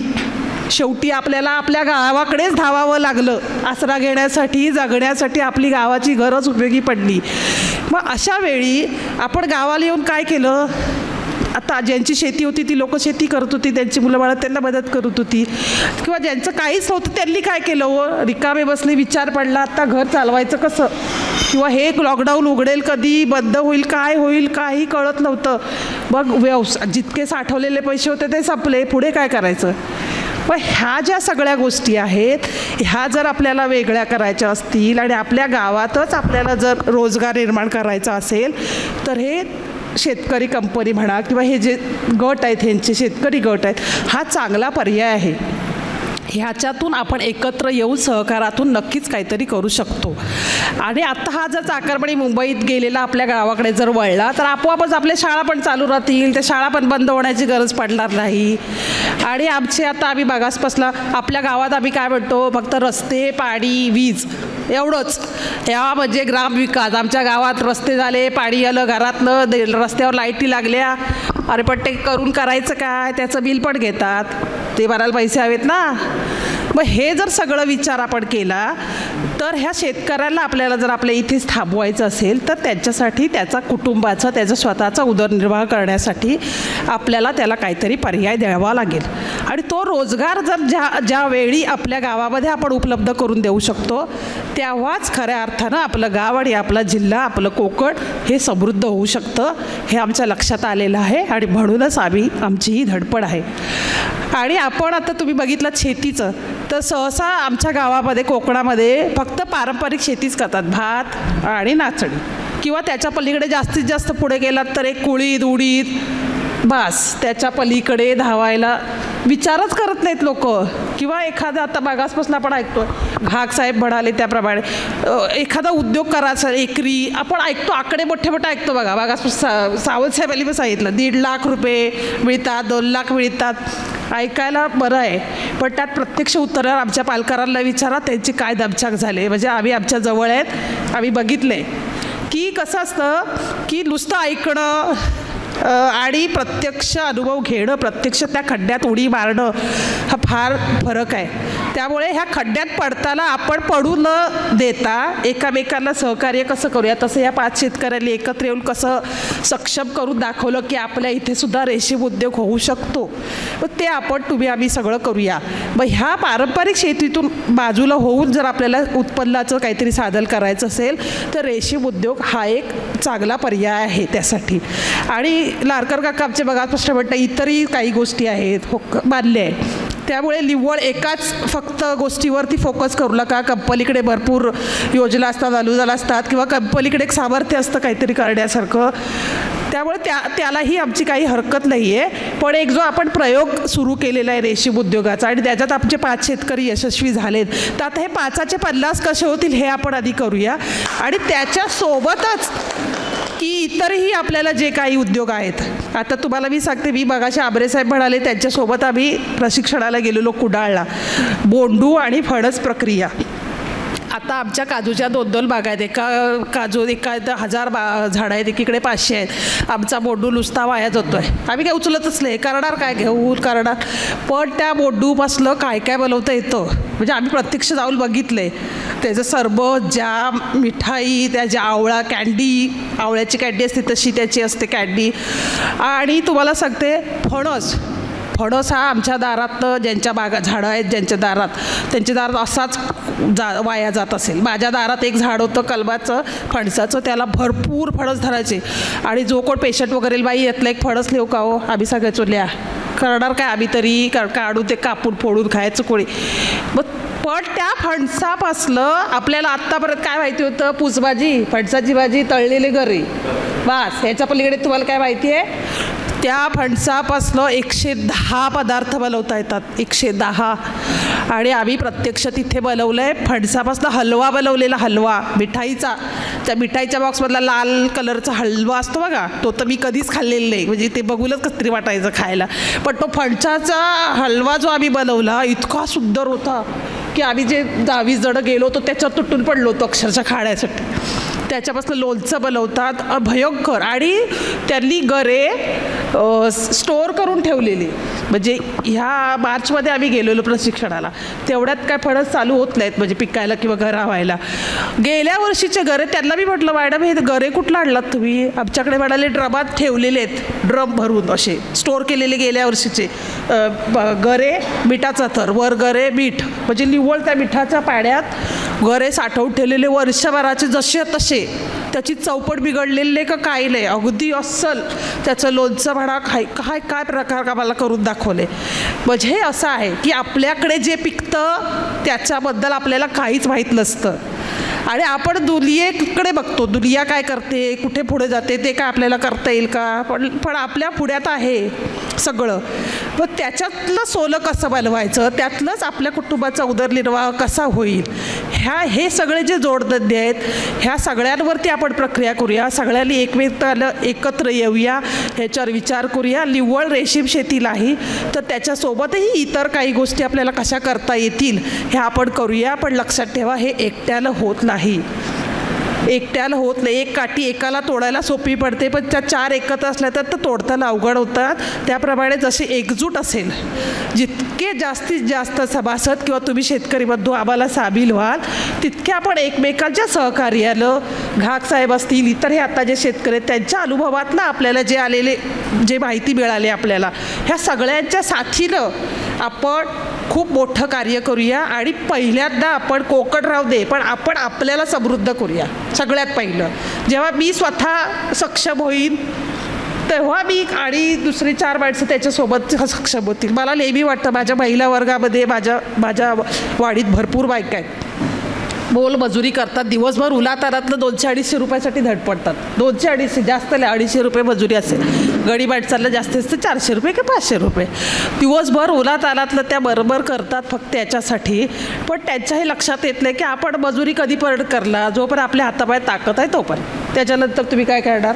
शेवटी आपल्याला आपल्या गावाकडेच धावावं लागलं. आसरा घेण्यासाठी, जगण्यासाठी आपली गावाची गरज उपयोगी पडली. मग अशा वेळी आपण गावाला येऊन काय केलं. आता ज्यांची शेती होती ती लोकं शेती करत होती, त्यांची मुलं बाळं त्यांना मदत करत होती. किंवा ज्यांचं काहीच नव्हतं त्यांनी काय केलं हो, रिकामे बसले, विचार पडला आता घर चालवायचं कसं, किंवा हे लॉकडाऊन उघडेल कधी, बंद होईल, काय होईल, काही कळत नव्हतं. मग जितके साठवलेले पैसे होते ते संपले, पुढे काय करायचं. पण ह्या ज्या सगळ्या गोष्टी आहेत ह्या जर आपल्याला वेगळ्या करायच्या असतील आणि आपल्या गावातच आपल्याला जर रोजगार निर्माण करायचा असेल तर हे शेतकरी कंपनी म्हणा किंवा हे जे गट आहेत ह्यांचे शेतकरी गट आहेत, हा चांगला पर्याय आहे. ह्याच्यातून आपण एकत्र येऊन सहकारातून नक्कीच काहीतरी करू शकतो. आणि आत्ता हा जर चाकरमानी मुंबईत गेलेला आपल्या गावाकडे जर वळला तर आपोआपच आपल्या शाळा पण चालू राहतील, त्या शाळा पण बंद होण्याची गरज पडणार नाही. आणि आम्ही मागासपासला आपल्या गावात आम्ही काय म्हणतो, फक्त रस्ते, पाणी, वीज एवढंच. या म्हणजे ग्रामविकास. आमच्या गावात रस्ते झाले, पाणी आलं घरातलं, रस्त्यावर लाईटी लागल्या. अरे पण ते करायचं काय, त्याचं बिल पण घेतात, ते भरायला पैसे हवेत ना. मग हे जर सगळं विचार आपण केला तर ह्या शेतकऱ्याला आपल्याला जर आपल्या इथेच थांबवायचं असेल तर त्यांच्यासाठी, त्याचा कुटुंबाचा, त्याचा स्वतःचा उदरनिर्वाह करण्यासाठी आपल्याला त्याला काहीतरी पर्याय द्यावा लागेल. आणि तो रोजगार जर ज्या वेळी आपल्या गावामध्ये आपण उपलब्ध करून देऊ शकतो तेव्हाच खऱ्या अर्थानं आपलं गाव आणि आपला जिल्हा, आपलं कोकण हे समृद्ध होऊ शकतं, हे आमच्या लक्षात आलेलं आहे आणि म्हणूनच आमची ही धडपड आहे. आणि आपण आता तुम्ही बघितलं शेतीचं, तर सहसा आमच्या गावामध्ये कोकणामध्ये फक्त पारंपरिक शेतीच करतात, भात आणि नाचणी, किंवा त्याच्या पलीकडे जास्तीत जास्त पुढे गेलात तर एक कुळीद उडीद, बस त्याच्या पलीकडे धावायला विचारच करत नाहीत लोक. किंवा एखादा आता मागासपासून आपण ऐकतो घाग साहेब म्हणाले त्याप्रमाणे एखादा उद्योग करायचा एकरी आपण ऐकतो, आकडे मोठे मोठे ऐकतो बघा. मागासपासून सावंत साहेबांनी पण सांगितलं 1.5 लाख रुपये मिळतात, 2 लाख मिळतात, ऐकायला बरं आहे, पण त्यात प्रत्यक्ष उत्तरावर आमच्या पालकांना विचारा त्यांची काय दमछाक झाले. म्हणजे आम्ही आमच्या जवळ आहेत, आम्ही बघितले की कसं असतं की नुसतं ऐकणं आणि प्रत्यक्ष अनुभव घेणं, प्रत्यक्ष त्या खड्ड्यात उडी मारणं हा फार फरक आहे. त्यामुळे ह्या खड्ड्यात पडताना आपण पडू न देता एकामेकांना सहकार्य कसं करूया, तसं या 5 शेतकऱ्यांनी एकत्र येऊन कसं सक्षम करून दाखवलं की आपल्या इथे सुद्धा रेशीम उद्योग होऊ शकतो, ते आम्ही सगळं करूया. मग ह्या पारंपरिक शेतीतून बाजूला होऊन जर आपल्याला उत्पन्नाचं काहीतरी साधन करायचं असेल तर रेशीम उद्योग हा एक चांगला पर्याय आहे त्यासाठी. आणि लारकर काका आमचे बघा स्पष्ट म्हणतात इतरही काही गोष्टी आहेत, मान्य आहे. त्यामुळे निव्वळ एकाच फक्त गोष्टीवरती फोकस करू नका. कंपनीकडे भरपूर योजना असतात, अनुदान असतात, किंवा कंपनीकडे एक सामर्थ्य असतं काहीतरी करण्यासारखं, त्यामुळे त्यालाही आमची काही हरकत नाही आहे. पण एक जो आपण प्रयोग सुरू केलेला आहे रेशीम उद्योगाचा आणि त्याच्यात आमचे 5 शेतकरी यशस्वी झालेत, तर आता हे 5चे 50 कसे होतील हे आपण आधी करूया. आणि त्याच्यासोबतच की इतरही आपल्याला जे काही उद्योग आहेत, आता तुम्हाला मी सांगते, मी मगाशी आबरेसाहेब म्हणाले त्यांच्यासोबत आम्ही प्रशिक्षणाला गेलेलो कुडाळला, बोंडू आणि फणस प्रक्रिया. आता आमच्या काजूच्या 2-2 बागा आहेत, एका 1000 झाडं आहेत, एकीकडे 500 आहेत. आमचा बोंडू नुसता वाया जातो आहे, आम्ही काय उचलतच नाही, करणार काय, घेऊन करणार. पण त्या बोंडूपासलं काय काय बनवता येतं, म्हणजे आम्ही प्रत्यक्ष जाऊन बघितलं आहे. त्याचं सरबत, जाम, मिठाई, त्याच्या आवळा कँडी, आवळ्याची कँडी असते तशी त्याची असते कँडी. आणि तुम्हाला सांगते फणस हा आमच्या दारात ज्यांच्या झाडं आहेत ज्यांच्या दारात, त्यांच्या दारात असाच वाया जात असेल. माझ्या दारात एक झाड होतं कलमाचं फणसाचं, त्याला भरपूर फणस धरायचे. आणि जो कोण पेशंट वगैरे बाई यातलं एक फणस लिहू का हो, आम्ही सगळ्याचो लिहा, करणार काय आम्ही तरी, काढून ते कापून फोडून खायचं कोणी. पण त्या फणसापासलं आपल्याला आत्तापर्यंत काय माहिती होतं, पुसभाजी, फणसाची भाजी, तळलेले गरे, बस. ह्याच्या पलीकडे तुम्हाला काय माहिती आहे, त्या फणसापासलं 110 पदार्थ बनवता येतात, 110. आणि आम्ही प्रत्यक्ष तिथे बनवलं आहे. फणसापासनं हलवा बनवलेला, हलवा मिठाईचा, त्या मिठाईच्या बॉक्समधला लाल कलरचा हलवा असतो बघा, तो तर मी कधीच खाल्लेला नाही, म्हणजे ते बघूनच कसं तरी वाटायचं खायला. पण तो फणसाचा हलवा जो आम्ही बनवला इतका सुंदर होता की आम्ही जे 20 जणं गेलो होतो त्याच्यात तुटून पडलो होतो अक्षरशः खाण्यासाठी. त्याच्यापासून लोणचं बनवतात भयंकर. आणि त्यांनी गरे स्टोअर करून ठेवलेली, म्हणजे ह्या मार्चमध्ये आम्ही गेलेलो प्रशिक्षणाला, तेवढ्यात काय फणस चालू होत नाहीत म्हणजे पिकायला किंवा गरा व्हायला. गेल्या वर्षीचे गरे, त्यांना मी म्हटलं मॅडम हे गरे कुठला आणलात तुम्ही, आमच्याकडे म्हणाले ड्रमात ठेवलेले आहेत, ड्रम भरून असे स्टोअर केलेले गेल्या वर्षीचे गरे, मिठाचा थर, वर गरे मीठ, म्हणजे निव्वळ त्या मिठाच्या पाण्यात गरे साठवून ठेवलेले वर्षभराचे जसे तसे, त्याची चौपट बिघडलेले का काही नाही, अगदी अस्सल. त्याचं लोणचं म्हणा, काय काय प्रकार आम्हाला करून दाखवले. म्हणजे हे असं आहे की आपल्याकडे जे पिकतं त्याच्याबद्दल आपल्याला काहीच माहीत नसतं आणि आपण दुनियेकडे बघतो, दुनिया काय करते, कुठे पुढे जाते, ते काय आपल्याला करता येईल का, पण आपल्या पुढ्यात आहे सगळं. पण त्याच्यातलं सोलं कसं बनवायचं, त्यातलंच आपल्या कुटुंबाचा उदरनिर्वाह कसा होईल, हे सगळे जे जोडधंदे आहेत ह्या सगळ्यांवरती आपण प्रक्रिया करूया. सगळ्यांनी एकमेकाला एकत्र येऊया, ह्याच्यावर विचार करूया. निव्वळ रेशीम शेती नाही तर त्याच्यासोबतही इतर काही गोष्टी आपल्याला कशा करता येतील हे आपण करूया. पण लक्षात ठेवा हे एकट्यानं होत नाही, एकट्याला होत नाही. एक काठी एकाला तोडायला सोपी पडते, पण त्या 4 एकत्र असल्या तर तोडताना अवघड होतात. त्याप्रमाणे जशी एकजूट असेल, जितके जास्तीत जास्त सभासद किंवा तुम्ही शेतकरी बंधू आम्हाला सामील व्हाल, तितके आपण एकमेकांच्या सहकार्यानं, घाग साहेब असतील, इतर हे आता जे शेतकरी आहेत त्यांच्या अनुभवातनं आपल्याला जे आलेले जे माहिती मिळाली आपल्याला, ह्या सगळ्यांच्या साथीनं आपण खूप मोठं कार्य करूया आणि पहिल्यांदा आपण कोकण राहू दे पण आपण आपल्याला समृद्ध करूया. सगळ्यात पहिलं जेव्हा मी स्वतः सक्षम होईन तेव्हा मी आणि दुसरी 4 माणसं त्याच्यासोबत सक्षम होतील. मला नेहमी वाटतं माझ्या महिला वर्गामध्ये माझ्या वाडीत भरपूर बायका आहेत, मोल मजुरी करतात, दिवसभर उलातारातलं 200-250 रुपयासाठी धडपडतात. 200-250 जास्त 250 रुपये मजुरी असेल, गडी माणसाला जास्तीत जास्त 400 रुपये की 500 रुपये दिवसभर उलातारातलं त्या बरोबर करतात फक्त याच्यासाठी. पण त्यांच्याही लक्षात येत नाही की आपण मजुरी कधी परत करला, जोपर्यंत आपल्या हातापायात ताकद आहे तोपर्यंत. त्याच्यानंतर तुम्ही काय करणार,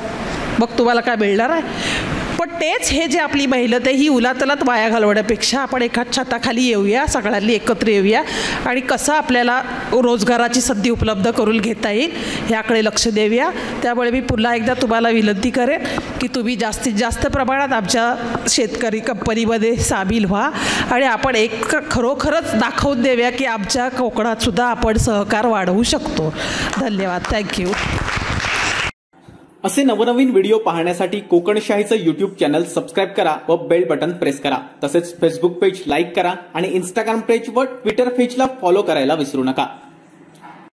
मग तुम्हाला काय मिळणार आहे. पण तेच हे जे आपली मेहनत आहे ही उलातलात वाया घालवण्यापेक्षा आपण एका छताखाली येऊया, सगळ्यांनी एकत्र येऊया आणि कसं आपल्याला रोजगाराची संधी उपलब्ध करून घेता येईल ह्याकडे लक्ष देऊया. त्यामुळे मी पुन्हा एकदा तुम्हाला विनंती करेन की तुम्ही जास्तीत जास्त प्रमाणात आमच्या शेतकरी कंपनीमध्ये सामील व्हा आणि आपण एक खरोखरच दाखवून देऊया की आमच्या कोकणातसुद्धा आपण सहकार वाढवू शकतो. धन्यवाद. थँक्यू. असे नवनवीन व्हिडिओ पाहण्यासाठी कोकणशाहीचं यूट्यूब चॅनल सबस्क्राईब करा व बेल बटन प्रेस करा. तसेच फेसबुक पेज लाईक करा आणि इंस्टाग्राम पेज व ट्विटर पेजला फॉलो करायला विसरू नका.